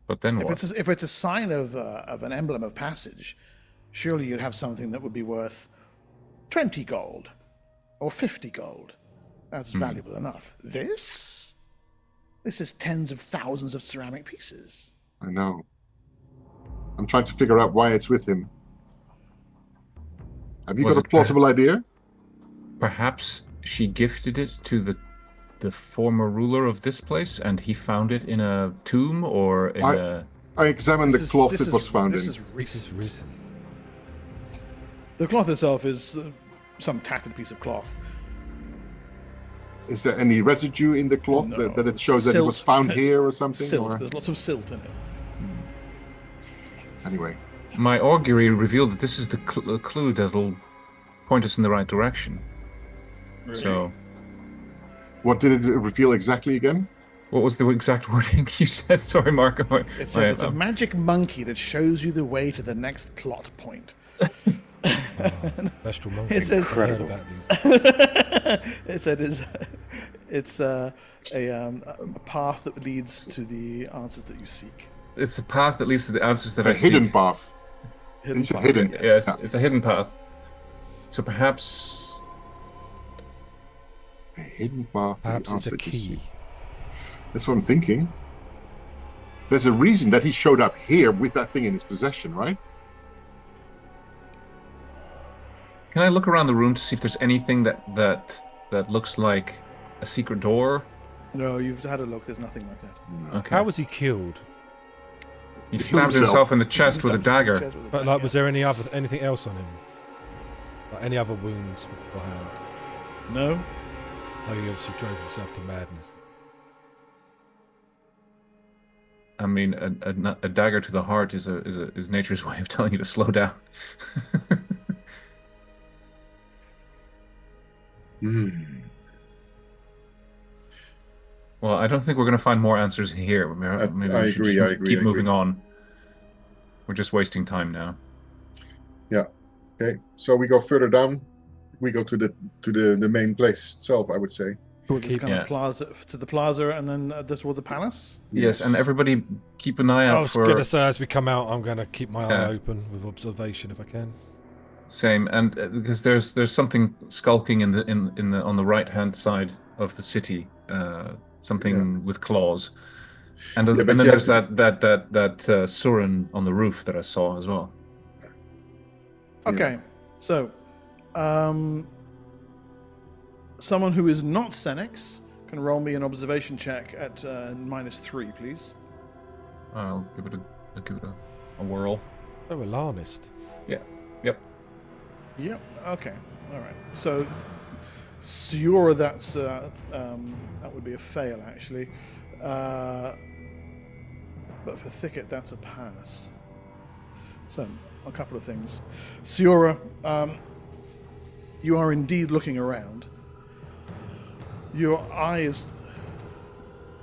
But then what? If it's a sign of an emblem of passage, surely you'd have something that would be worth 20 gold or 50 gold. That's valuable enough. This is tens of thousands of ceramic pieces. I know. I'm trying to figure out why it's with him. Have you got a plausible idea? Perhaps she gifted it to the former ruler of this place, and he found it in a tomb or in a... I examined the cloth it was found in. This is recent. The cloth itself is some tattered piece of cloth. Is there any residue in the cloth that it shows that it was found here or something? Silt. Or? There's lots of silt in it. Anyway. My augury revealed that this is the clue that'll point us in the right direction. Really? So... What did it reveal exactly again? What was the exact wording you said? Sorry, Marco. It says it's a magic monkey that shows you the way to the next plot point. Astral monkey. It says Incredible. it said it's a path that leads to the answers that you seek. It's a path that leads to the answers that I seek. Hidden path. Hidden path, hidden. Yes, Yeah. it's a hidden path. So perhaps... A hidden path to Perhaps the it's answer a that you key. seek. That's what I'm thinking. There's a reason that he showed up here with that thing in his possession, right? Can I look around the room to see if there's anything that looks like a secret door? No, you've had a look. There's nothing like that. Okay. How was he killed? He killed stabbed himself. himself in the chest with a Stabbed his dagger. chest with a But dagger. like, was there anything else on him? Like any other wounds beforehand? No. Oh, he obviously drove himself to madness. I mean, a dagger to the heart is nature's way of telling you to slow down. Well, I don't think we're going to find more answers here. Maybe I we should agree, just I agree, keep I moving agree. on. We're just wasting time now. Yeah. Okay. So we go further down. We go to the main place itself, I would say. This kind Yeah. of plaza to the plaza, and then toward the palace. Yes, and everybody keep an eye I out was for... going to say, as we come out, I'm going to keep my eye Yeah. open with observation if I can. Same, and because there's something skulking in the on the right hand side of the city, something with claws, and but then you there's have that Surin on the roof that I saw as well. Okay, so someone who is not Senex can roll me an observation check at -3, please. I'll give it a I'll give it a whirl. Oh, alarmist. Yeah. Yep. Yep. Okay. All right. So, Siora, that would be a fail actually. But for Thicket, that's a pass. So, a couple of things. Siora, you are indeed looking around. Your eye is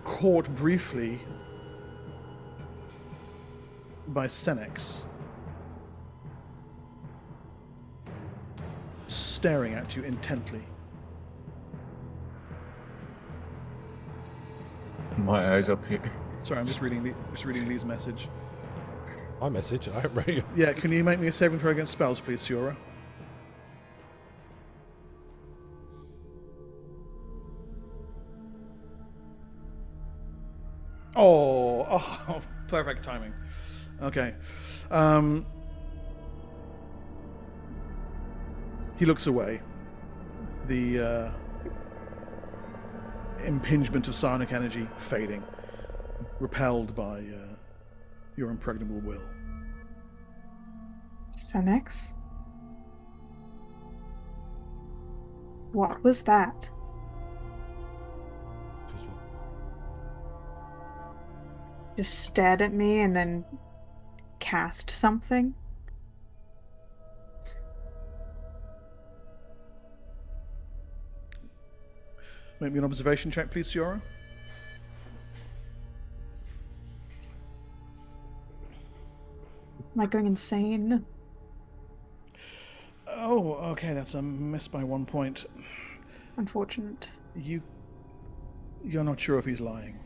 caught briefly by Senex, staring at you intently. My eyes up here. Sorry, I'm just reading Lee's message. My message. I haven't read it. Yeah, can you make me a saving throw against spells, please, Siora? Oh, perfect timing. Okay. He looks away. The impingement of psionic energy fading, repelled by your impregnable will. Senex? What was that? Just stared at me and then cast something? Make me an observation check, please, Siora. Am I going insane? Oh, okay, that's a miss by 1 point. Unfortunate. You're not sure if he's lying.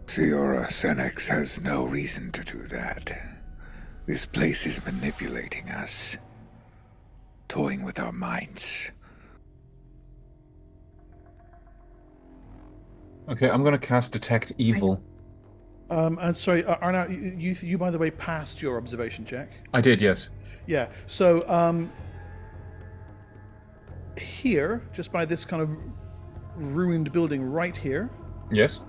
Siora, Senex has no reason to do that. This place is manipulating us, toying with our minds. Okay, I'm gonna cast Detect Evil. And sorry, Arnaud, you by the way passed your observation check. I did, yes. Yeah. So here, just by this kind of ruined building right here, Yes.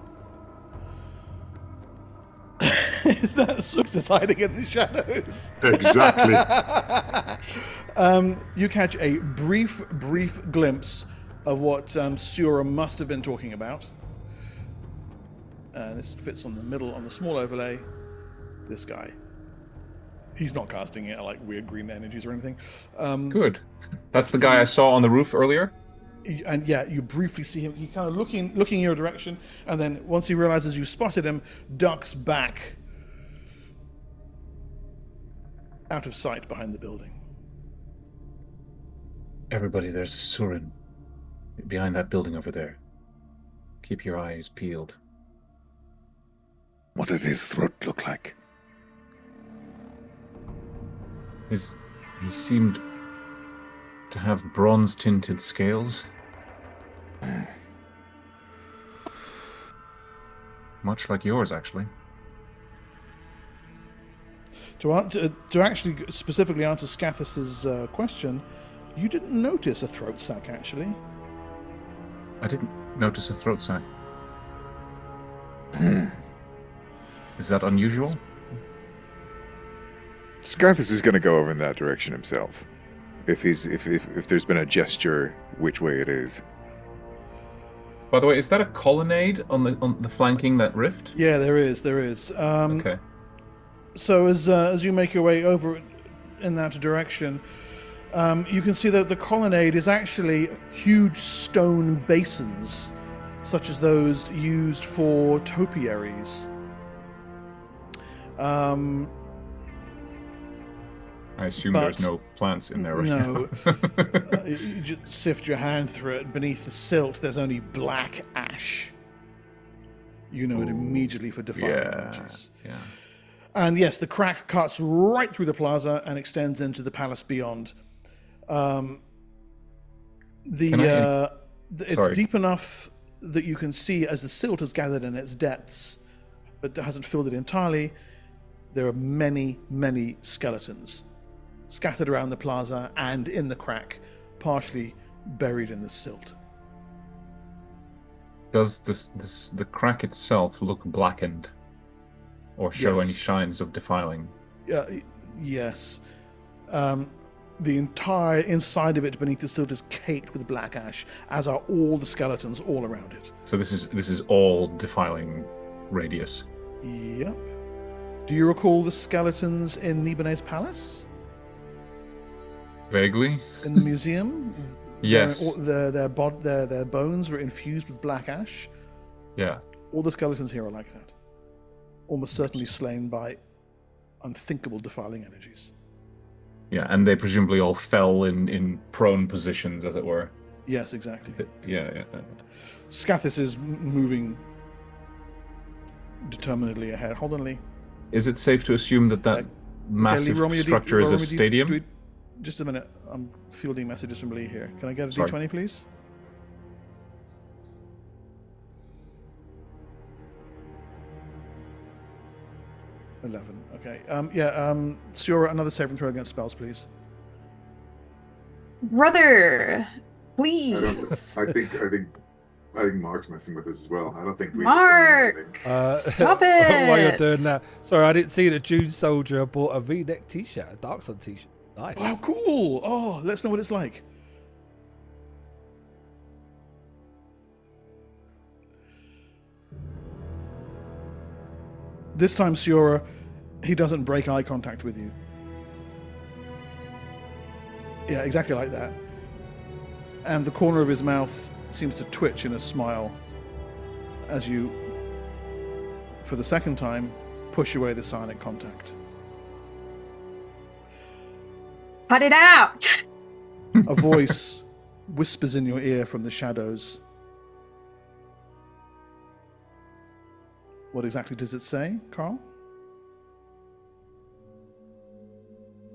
is that Sux hiding in the shadows? Exactly. You catch a brief glimpse of what Siora must have been talking about. This fits on the small overlay. This guy. He's not casting it like weird green energies or anything. Good. That's the guy I saw on the roof earlier? And yeah, you briefly see him. He kind of looking in your direction, and then once he realizes you spotted him, ducks back out of sight behind the building. Everybody, there's a Surin behind that building over there. Keep your eyes peeled. What did his throat look like? He seemed to have bronze-tinted scales. Much like yours, actually. To actually specifically answer Scathus's question, you didn't notice a throat sack, actually. I didn't notice a throat sack. Is that unusual? Scathus is going to go over in that direction himself. If there's been a gesture, which way it is. By the way, is that a colonnade on the flanking that rift? Yeah, there is. Okay. So as you make your way over in that direction, you can see that the colonnade is actually huge stone basins, such as those used for topiaries. I assume there's no plants in there right no. now. You just sift your hand through it. Beneath the silt, there's only black ash. You know it immediately for defiling energies. Yeah. And yes, the crack cuts right through the plaza and extends into the palace beyond. It's deep enough that you can see as the silt has gathered in its depths, but hasn't filled it entirely. There are many, many skeletons scattered around the plaza and in the crack, partially buried in the silt. Does the crack itself look blackened? or show Yes. any signs of defiling. Yes. The entire inside of it beneath the silt is caked with black ash, as are all the skeletons all around it. So this is all defiling radius. Yep. Do you recall the skeletons in Nibane's palace? Vaguely. In the museum? Yes. Their bones were infused with black ash. Yeah. All the skeletons here are like that. Almost certainly slain by unthinkable defiling energies. Yeah, and they presumably all fell in prone positions, as it were. Yes, exactly. Yeah. Scathis is moving determinedly ahead. Hold on, Lee. Is it safe to assume that Okay, massive Lee, roll me structure is a stadium? Just a minute. I'm fielding messages from Lee here. Can I get a Sorry. D20, please? Okay. Siora, another saving throw against spells, please. Brother, I please. think Mark's messing with us as well. I don't think we Mark! Stop it! While you're doing that, sorry, I didn't see that June Soldier bought a V-neck T-shirt, a Dark Sun T-shirt. Nice. Oh, cool. Oh, let's know what it's like. This time, Siora, he doesn't break eye contact with you. Yeah, exactly like that. And the corner of his mouth seems to twitch in a smile as you, for the second time, push away the psionic contact. Cut it out! A voice whispers in your ear from the shadows. What exactly does it say, Carl?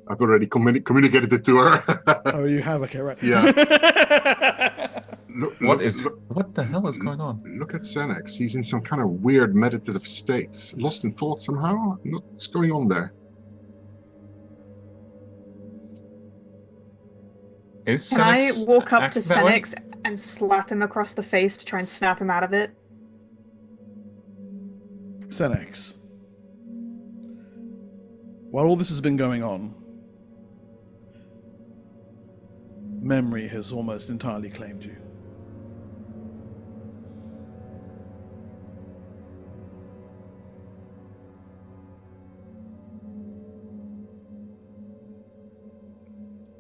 I've already communicated it to her. Oh, you have? Okay, right. Yeah. What the hell is going on? Look at Xanax. He's in some kind of weird meditative state. Lost in thought somehow? What's going on there? Can I walk up to acting that way? Senix and slap him across the face to try and snap him out of it? Senex. While all this has been going on, memory has almost entirely claimed you.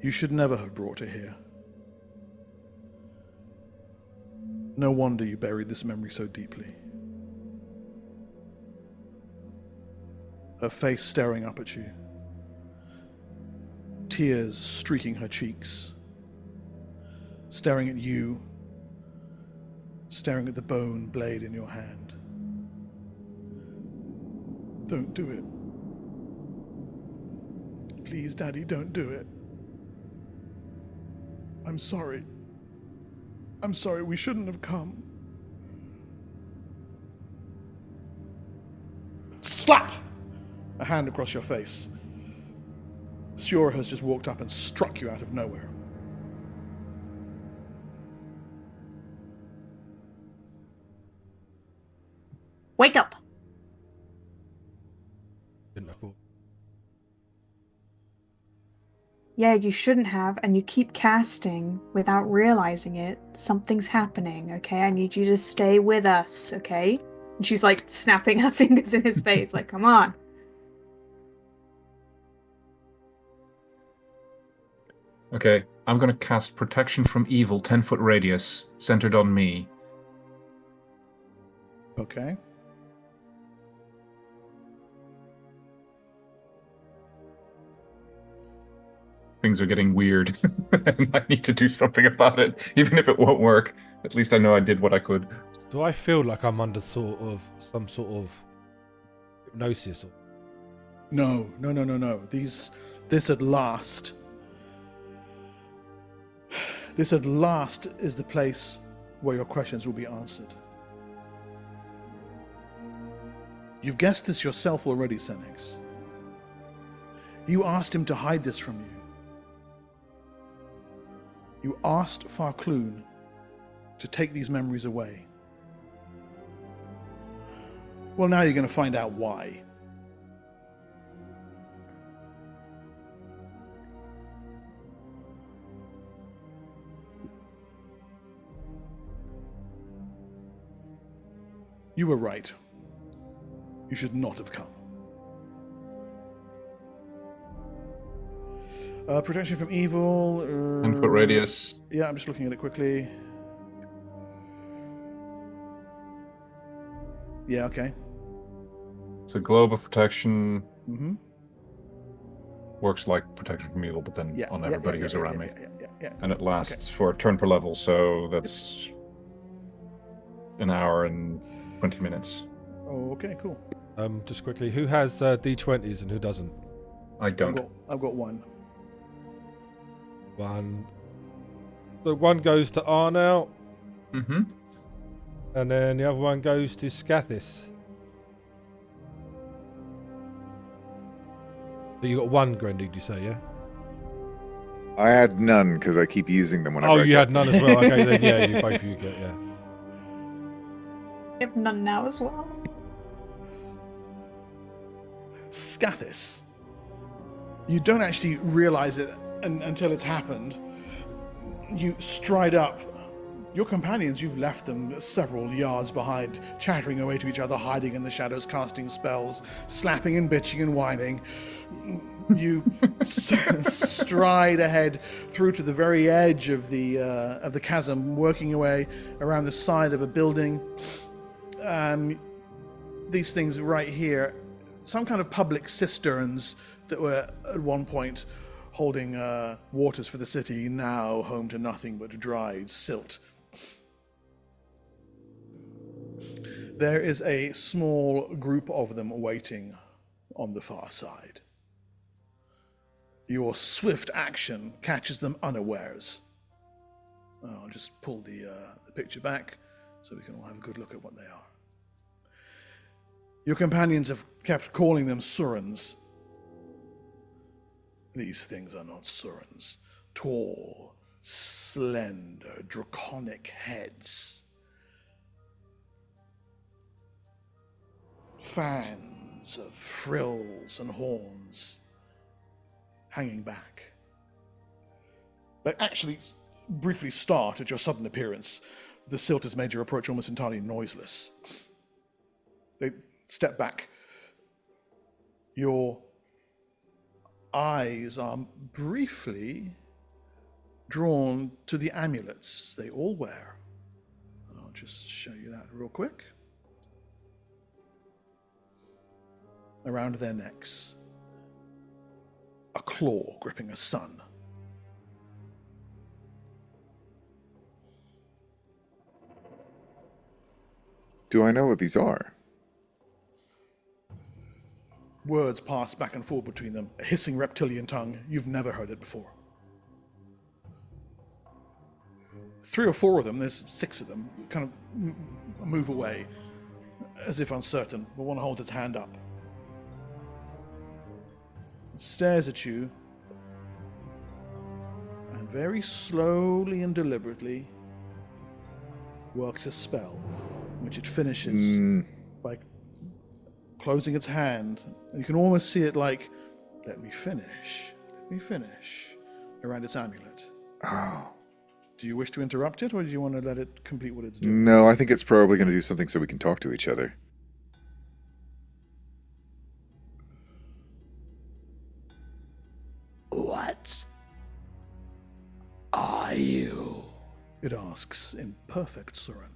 You should never have brought her here. No wonder you buried this memory so deeply. Her face staring up at you. Tears streaking her cheeks. Staring at you. Staring at the bone blade in your hand. Don't do it. Please, Daddy, don't do it. I'm sorry. I'm sorry, we shouldn't have come. Slap! A hand across your face. Siora has just walked up and struck you out of nowhere. Wake up! Didn't have bought. Yeah, you shouldn't have, and you keep casting without realizing it. Something's happening, okay? I need you to stay with us, okay? And she's like snapping her fingers in his face, like, come on. Okay, I'm gonna cast Protection from Evil, 10-foot radius, centered on me. Okay. Things are getting weird. I need to do something about it, even if it won't work. At least I know I did what I could. Do I feel like I'm under some sort of hypnosis? No. This at last is the place where your questions will be answered. You've guessed this yourself already, Senex. You asked him to hide this from you. You asked Farcloon to take these memories away. Well, now you're going to find out why. You were right. You should not have come. Protection from evil. 10-foot radius. Yeah, I'm just looking at it quickly. Yeah, okay. It's a globe of protection. Mm-hmm. Works like protection from evil, but then on everybody who's around me. Yeah. And it lasts for a turn per level, so that's an hour and 20 minutes. Oh, okay, cool. Just quickly, who has D20s and who doesn't? I don't. I've got one. One. The one goes to Arnell, Mm-hmm. and then the other one goes to Scathis. So you got one, Grendy, did you say, yeah? I had none because I keep using them when I You had none as well. Okay, then yeah, you both of you get, yeah. I have none now as well. Scathis. You don't actually realize it until it's happened. You stride up. Your companions, you've left them several yards behind, chattering away to each other, hiding in the shadows, casting spells, slapping and bitching and whining. You stride ahead through to the very edge of the chasm, working your way around the side of a building. These things right here, some kind of public cisterns that were at one point holding waters for the city, now home to nothing but dried silt. There is a small group of them waiting on the far side. Your swift action catches them unawares. I'll just pull the picture back so we can all have a good look at what they are. Your companions have kept calling them Surans. These things are not Surans. Tall, slender, draconic heads. Fans of frills and horns hanging back. They actually briefly start at your sudden appearance. The Silt has made your approach almost entirely noiseless. They step back. Your eyes are briefly drawn to the amulets they all wear. I'll just show you that real quick. Around their necks, a claw gripping a sun. Do I know what these are? Words pass back and forth between them, a hissing reptilian tongue. You've never heard it before. 3 or 4 of them, there's 6 of them, kind of move away, as if uncertain, but one holds its hand up. It stares at you, and very slowly and deliberately works a spell, which it finishes by closing its hand. You can almost see it like, let me finish, around its amulet. Oh. Do you wish to interrupt it, or do you want to let it complete what it's doing? No, I think it's probably going to do something so we can talk to each other. What are you? It asks in perfect Suran.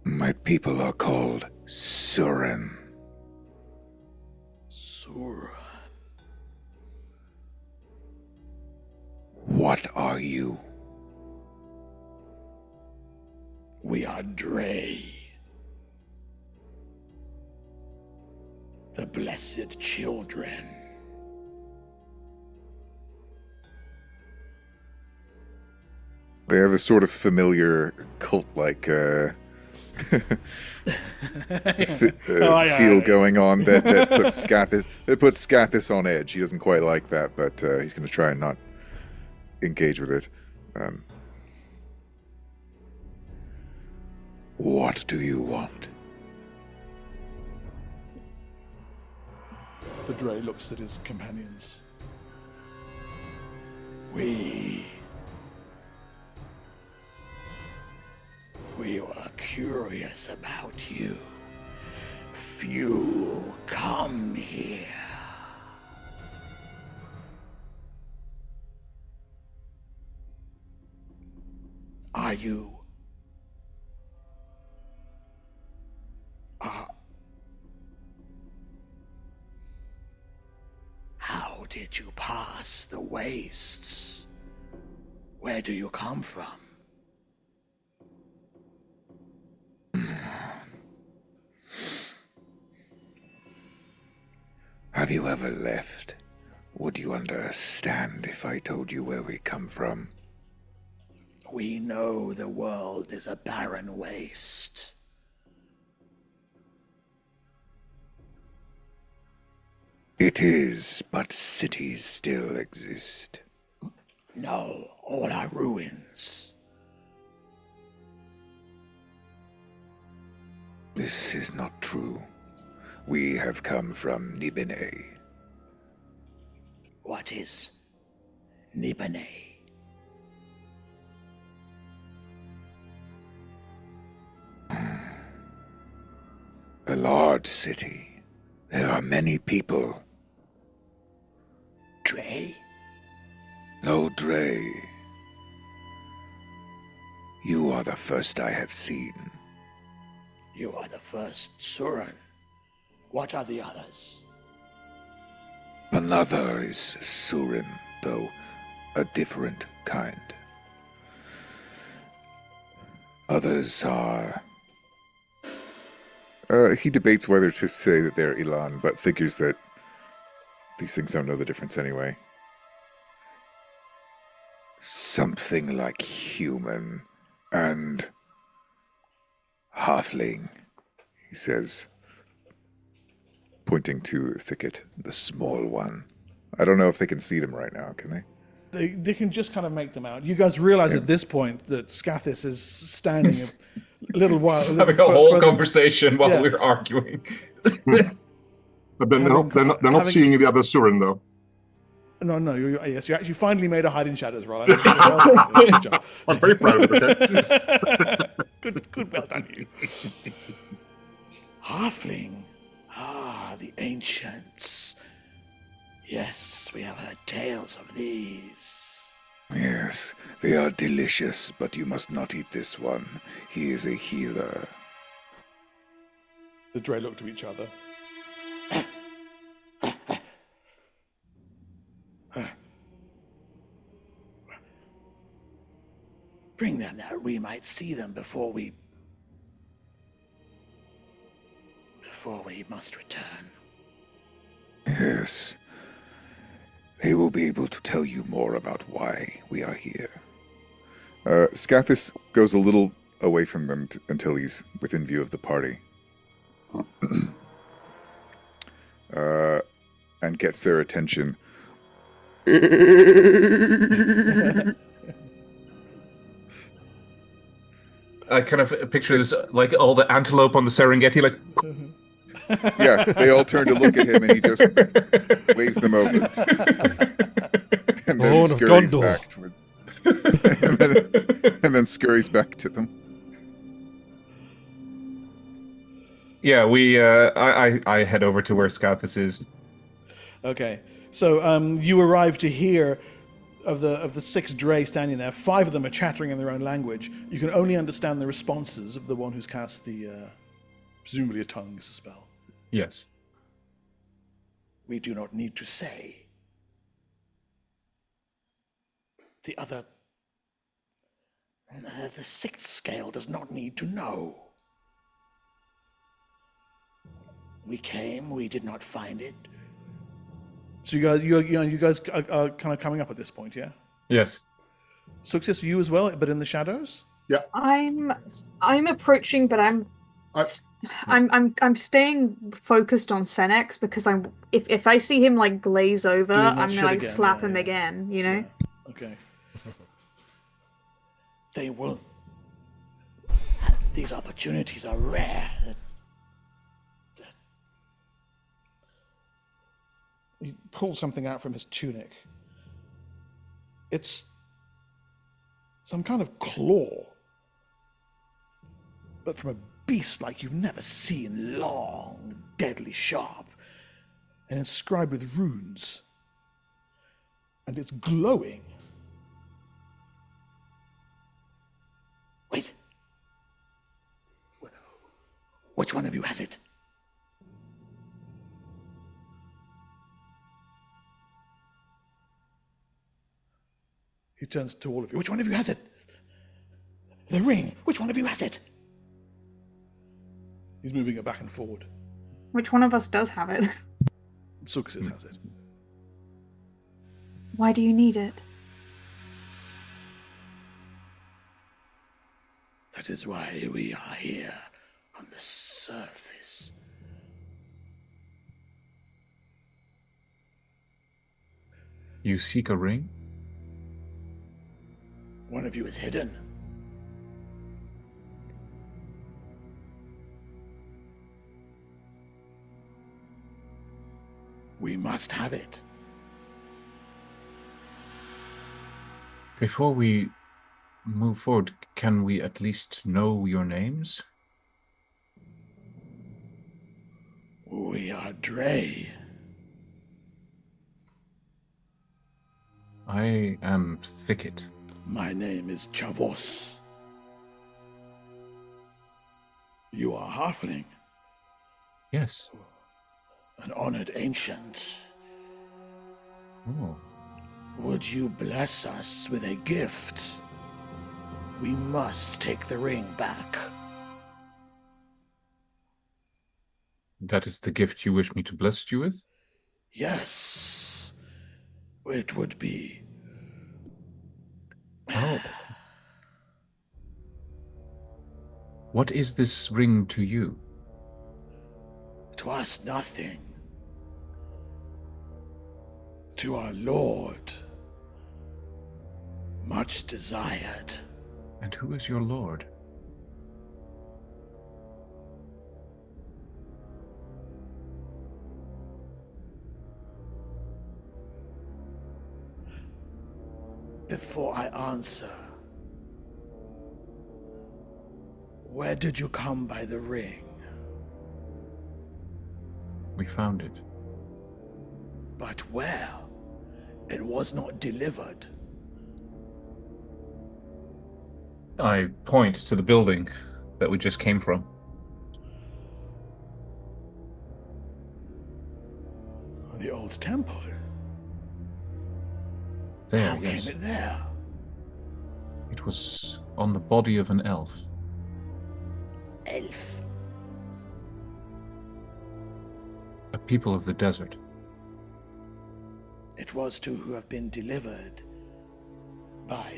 My people are called Suran. Suran. What are you? We are Dre. The blessed children. They have a sort of familiar cult-like feel going on that puts Scathis on edge. He doesn't quite like that, but he's going to try and not engage with it. What do you want? The Dre looks at his companions. We We were curious about you. Few come here. Are you? How did you pass the wastes? Where do you come from? Have you ever left? Would you understand if I told you where we come from? We know the world is a barren waste. It is, but cities still exist. No, all are ruins. This is not true. We have come from Nibene. What is Nibene? A large city. There are many people. Dre? No Dre. You are the first I have seen. You are the first Suran. What are the others? Another is Surin, though a different kind. Others are... he debates whether to say that they're Elan, but figures that these things don't know the difference anyway. Something like human and halfling, he says, pointing to Thicket, the small one. I don't know if they can see them right now, can they? They can just kind of make them out. You guys realize at this point that Scathis is standing a little while. Just having a whole conversation while we're arguing. But they're not seeing the other Surin, though. No, yes, you actually finally made a hide in shadows roll. Good job. I'm very proud of it. Good, well done, you. Halfling. The ancients. Yes, we have heard tales of these. Yes, they are delicious, but you must not eat this one. He is a healer. The Dre look to each other. Bring them that we might see them before we must return. Yes. They will be able to tell you more about why we are here. Scathis goes a little away from them until he's within view of the party. And gets their attention. I kind of picture this, like all the antelope on the Serengeti, like... Yeah, they all turn to look at him and he just waves them over. And then scurries back to and then scurries back to them. Yeah, I head over to where Scathis is. Okay, so you arrive to hear of the 6 Dre standing there. 5 of them are chattering in their own language. You can only understand the responses of the one who's cast the presumably a tongue spell. Yes. We do not need to say. The other... the 6th scale does not need to know. We came, we did not find it. So you guys are kind of coming up at this point, yeah? Yes. Success, you as well, but in the shadows? Yeah. I'm approaching, but I'm staying focused on Senex because if I see him like glaze over, I'm gonna like slap him again, you know? Yeah. Okay. They will. These opportunities are rare. He pulls something out from his tunic. It's some kind of claw. but from a beast like you've never seen, long, deadly sharp, and inscribed with runes. And it's glowing. Wait. Which one of you has it? He turns to all of you. Which one of you has it? The ring. Which one of you has it? He's moving it back and forward. Which one of us does have it? Suxis has it. Why do you need it? That is why we are here on the surface. You seek a ring? One of you is hidden. We must have it. Before we move forward, can we at least know your names? We are Dre. I am Thicket. My name is Chavos. You are Halfling, Yes. an honored ancient. Oh. Would you bless us with a gift? We must take the ring back. That is the gift you wish me to bless you with? Yes, it would be. Oh. What is this ring to you? To us, nothing. To our Lord, much desired. And who is your lord? Before I answer, where did you come by the ring? We found it. But where? It was not delivered. I point to the building that we just came from. The old temple. There, How yes. came it there? It was on the body of an elf. Elf. A people of the desert. It was to who have been delivered by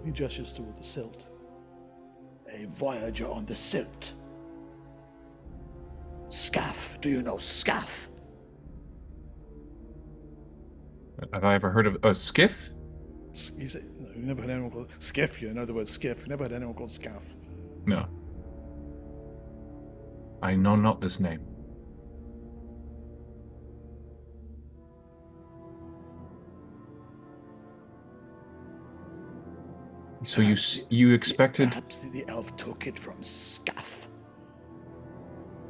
he gestures toward the Silt. A voyager on the Silt. Scaff. Do you know Scaff? Have I ever heard of a skiff? You say, no, you never had anyone called Skiff. You know the word Skiff. You never had anyone called Scaff. No. I know not this name. So you expected? Perhaps the elf took it from Scaff.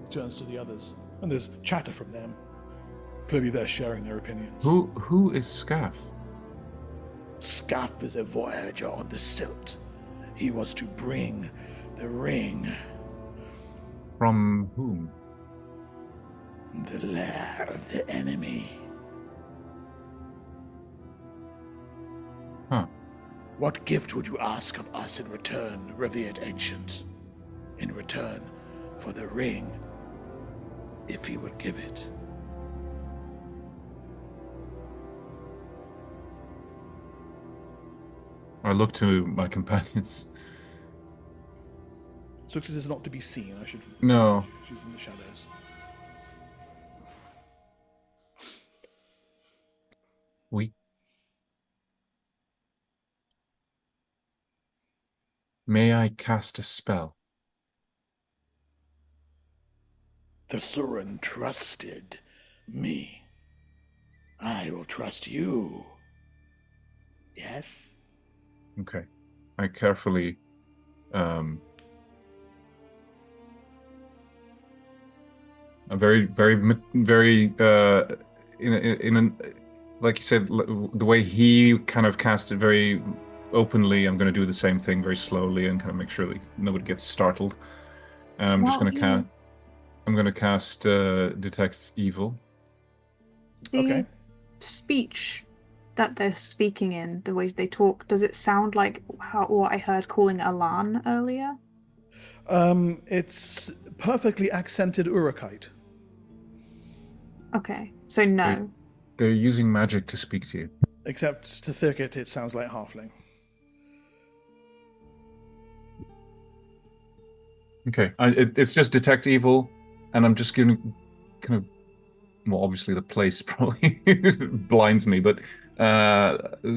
He turns to the others, and there's chatter from them. Clearly, they're sharing their opinions. Who is Scaff? Scaff is a voyager on the Silt. He was to bring the ring. From whom? The lair of the enemy. Huh. What gift would you ask of us in return, revered ancient? In return for the ring, if he would give it. I look to my companions. Suxis is not to be seen. I should. No. She's in the shadows. May I cast a spell? The Surin trusted me. I will trust you. Yes? Okay. I carefully I'm very in an like you said, the way he kind of cast it very openly. I'm going to do the same thing very slowly and kind of make sure that nobody gets startled. And I'm just going to cast. I'm going to cast Detect Evil. The speech that they're speaking in, the way they talk, does it sound like what I heard calling Alan earlier? It's perfectly accented Urukite. Okay, so no. They're using magic to speak to you. Except to Thicket, it sounds like Halfling. Okay, it's just Detect Evil, and I'm just going to kind of... Well, obviously the place probably blinds me, but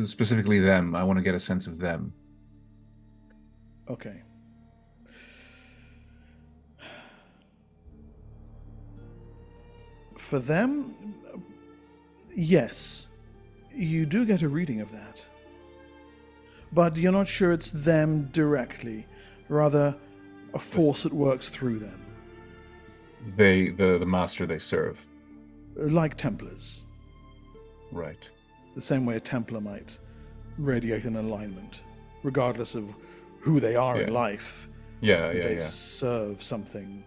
specifically them. I want to get a sense of them. Okay. For them, yes, you do get a reading of that. But you're not sure it's them directly, rather a force that works through them. The master they serve. Like Templars. Right. The same way a Templar might radiate an alignment, regardless of who they are in life. They serve something.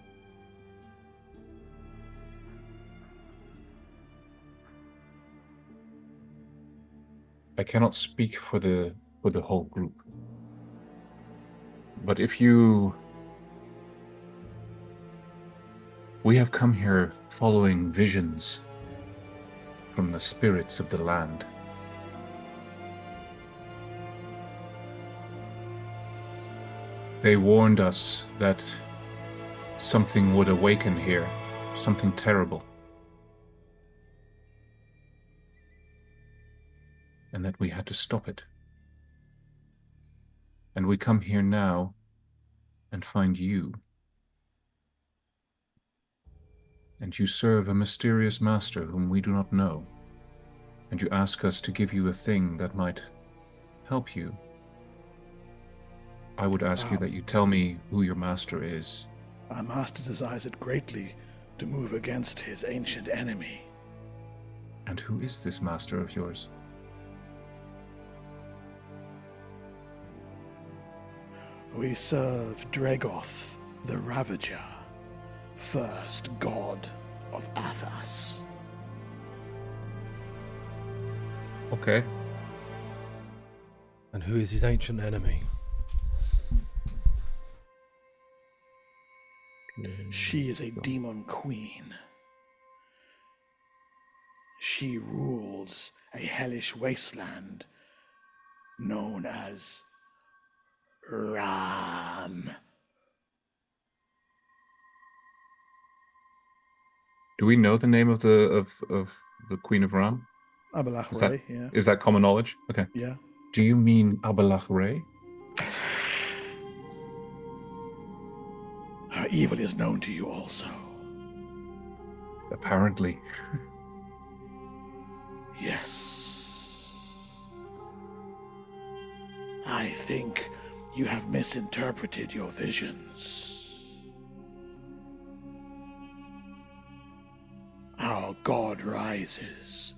I cannot speak for the whole group. But if you... We have come here following visions from the spirits of the land. They warned us that something would awaken here, something terrible. And that we had to stop it. And we come here now and find you. And you serve a mysterious master whom we do not know. And you ask us to give you a thing that might help you. I would ask you that you tell me who your master is. Our master desires it greatly to move against his ancient enemy. And who is this master of yours? We serve Dragoth, the Ravager, first god of Athas. Okay. And who is his ancient enemy? She is a demon queen. She rules a hellish wasteland known as Ram. Do we know the name of the Queen of Ram? Abalach Ray, yeah. Is that common knowledge? Okay. Yeah. Do you mean Abalach Ray? Her evil is known to you also. Apparently. Yes. I think you have misinterpreted your visions. Our God rises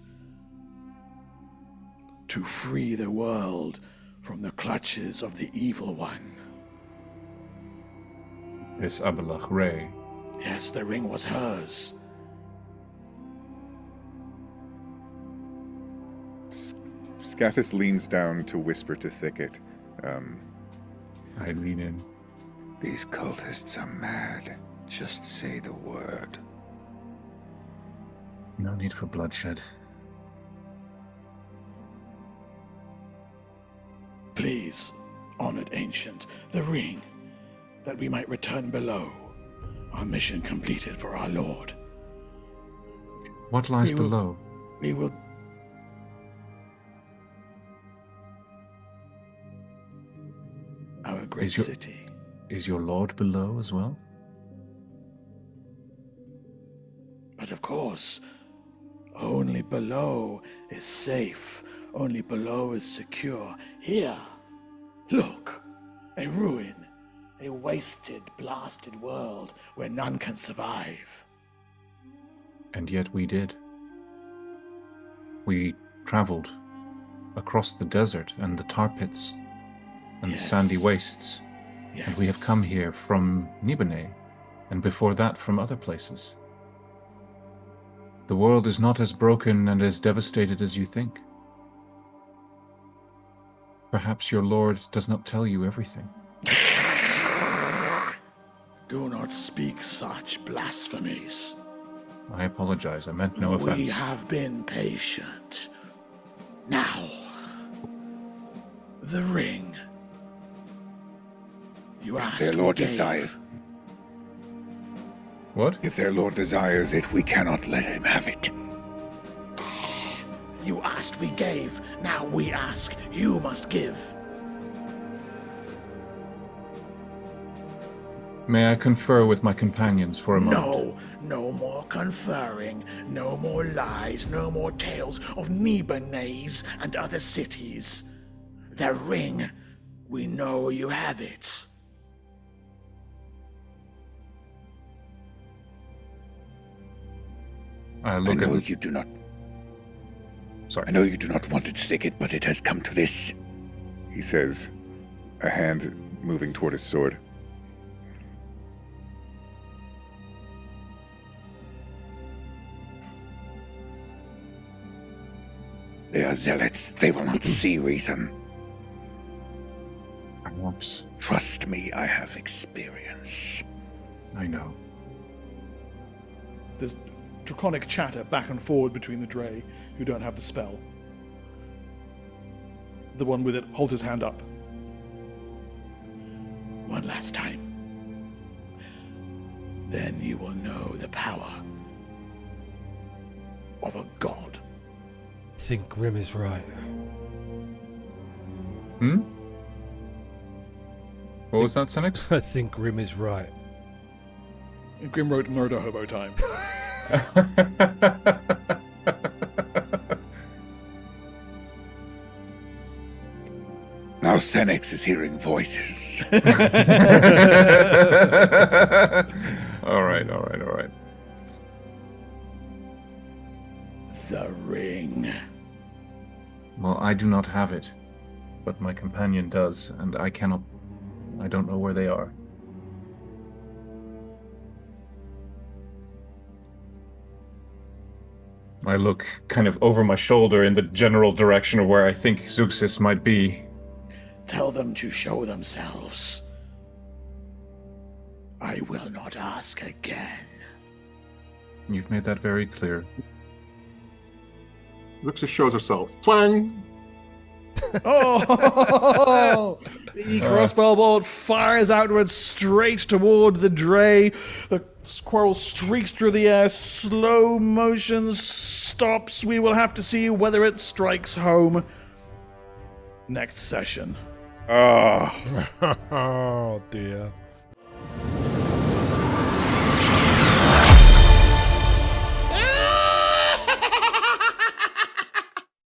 to free the world from the clutches of the evil one. This Abalach Ray. Yes, the ring was hers. Scathis leans down to whisper to Thicket. I lean in. These cultists are mad. Just say the word. No need for bloodshed. Please, honored ancient, the ring, that we might return below. Our mission completed for our lord. What lies below? We will... Our great city. Is your lord below as well? But of course, only below is safe. Only below is secure. Here, look, a ruin. A wasted, blasted world where none can survive. And yet we did. We traveled across the desert and the tar pits and the sandy wastes. Yes. And we have come here from Nibene, and before that from other places. The world is not as broken and as devastated as you think. Perhaps your lord does not tell you everything. Do not speak such blasphemies. I apologize. I meant no offense. We have been patient. Now, the ring. You asked. Their lord we gave. desires. What? If their lord desires it, we cannot let him have it. You asked, we gave. Now we ask, you must give. May I confer with my companions for a moment? No, no more conferring, no more lies, no more tales of Nibenes and other cities. The ring, we know you have it. I I look know at... you do not. Sorry. I know you do not want to take it, but it has come to this. He says, a hand moving toward his sword. They are zealots. They will not see reason. Perhaps. Trust me, I have experience. I know. There's draconic chatter back and forward between the Dre, who don't have the spell. The one with it holds his hand up. One last time. Then you will know the power of a god. I think Grim is right. Hmm? What was that, Senex? I think Grim is right. Grim wrote Murder Hobo Time. Now Senex is hearing voices. All right. The ring. Well, I do not have it, but my companion does, and I don't know where they are. I look kind of over my shoulder in the general direction of where I think Zeuxis might be. Tell them to show themselves. I will not ask again. You've made that very clear. Luxa shows herself. Twang! Oh! The crossbow bolt fires outwards straight toward the Dre. The squirrel streaks through the air. Slow motion stops. We will have to see whether it strikes home. Next session. Oh, Oh dear.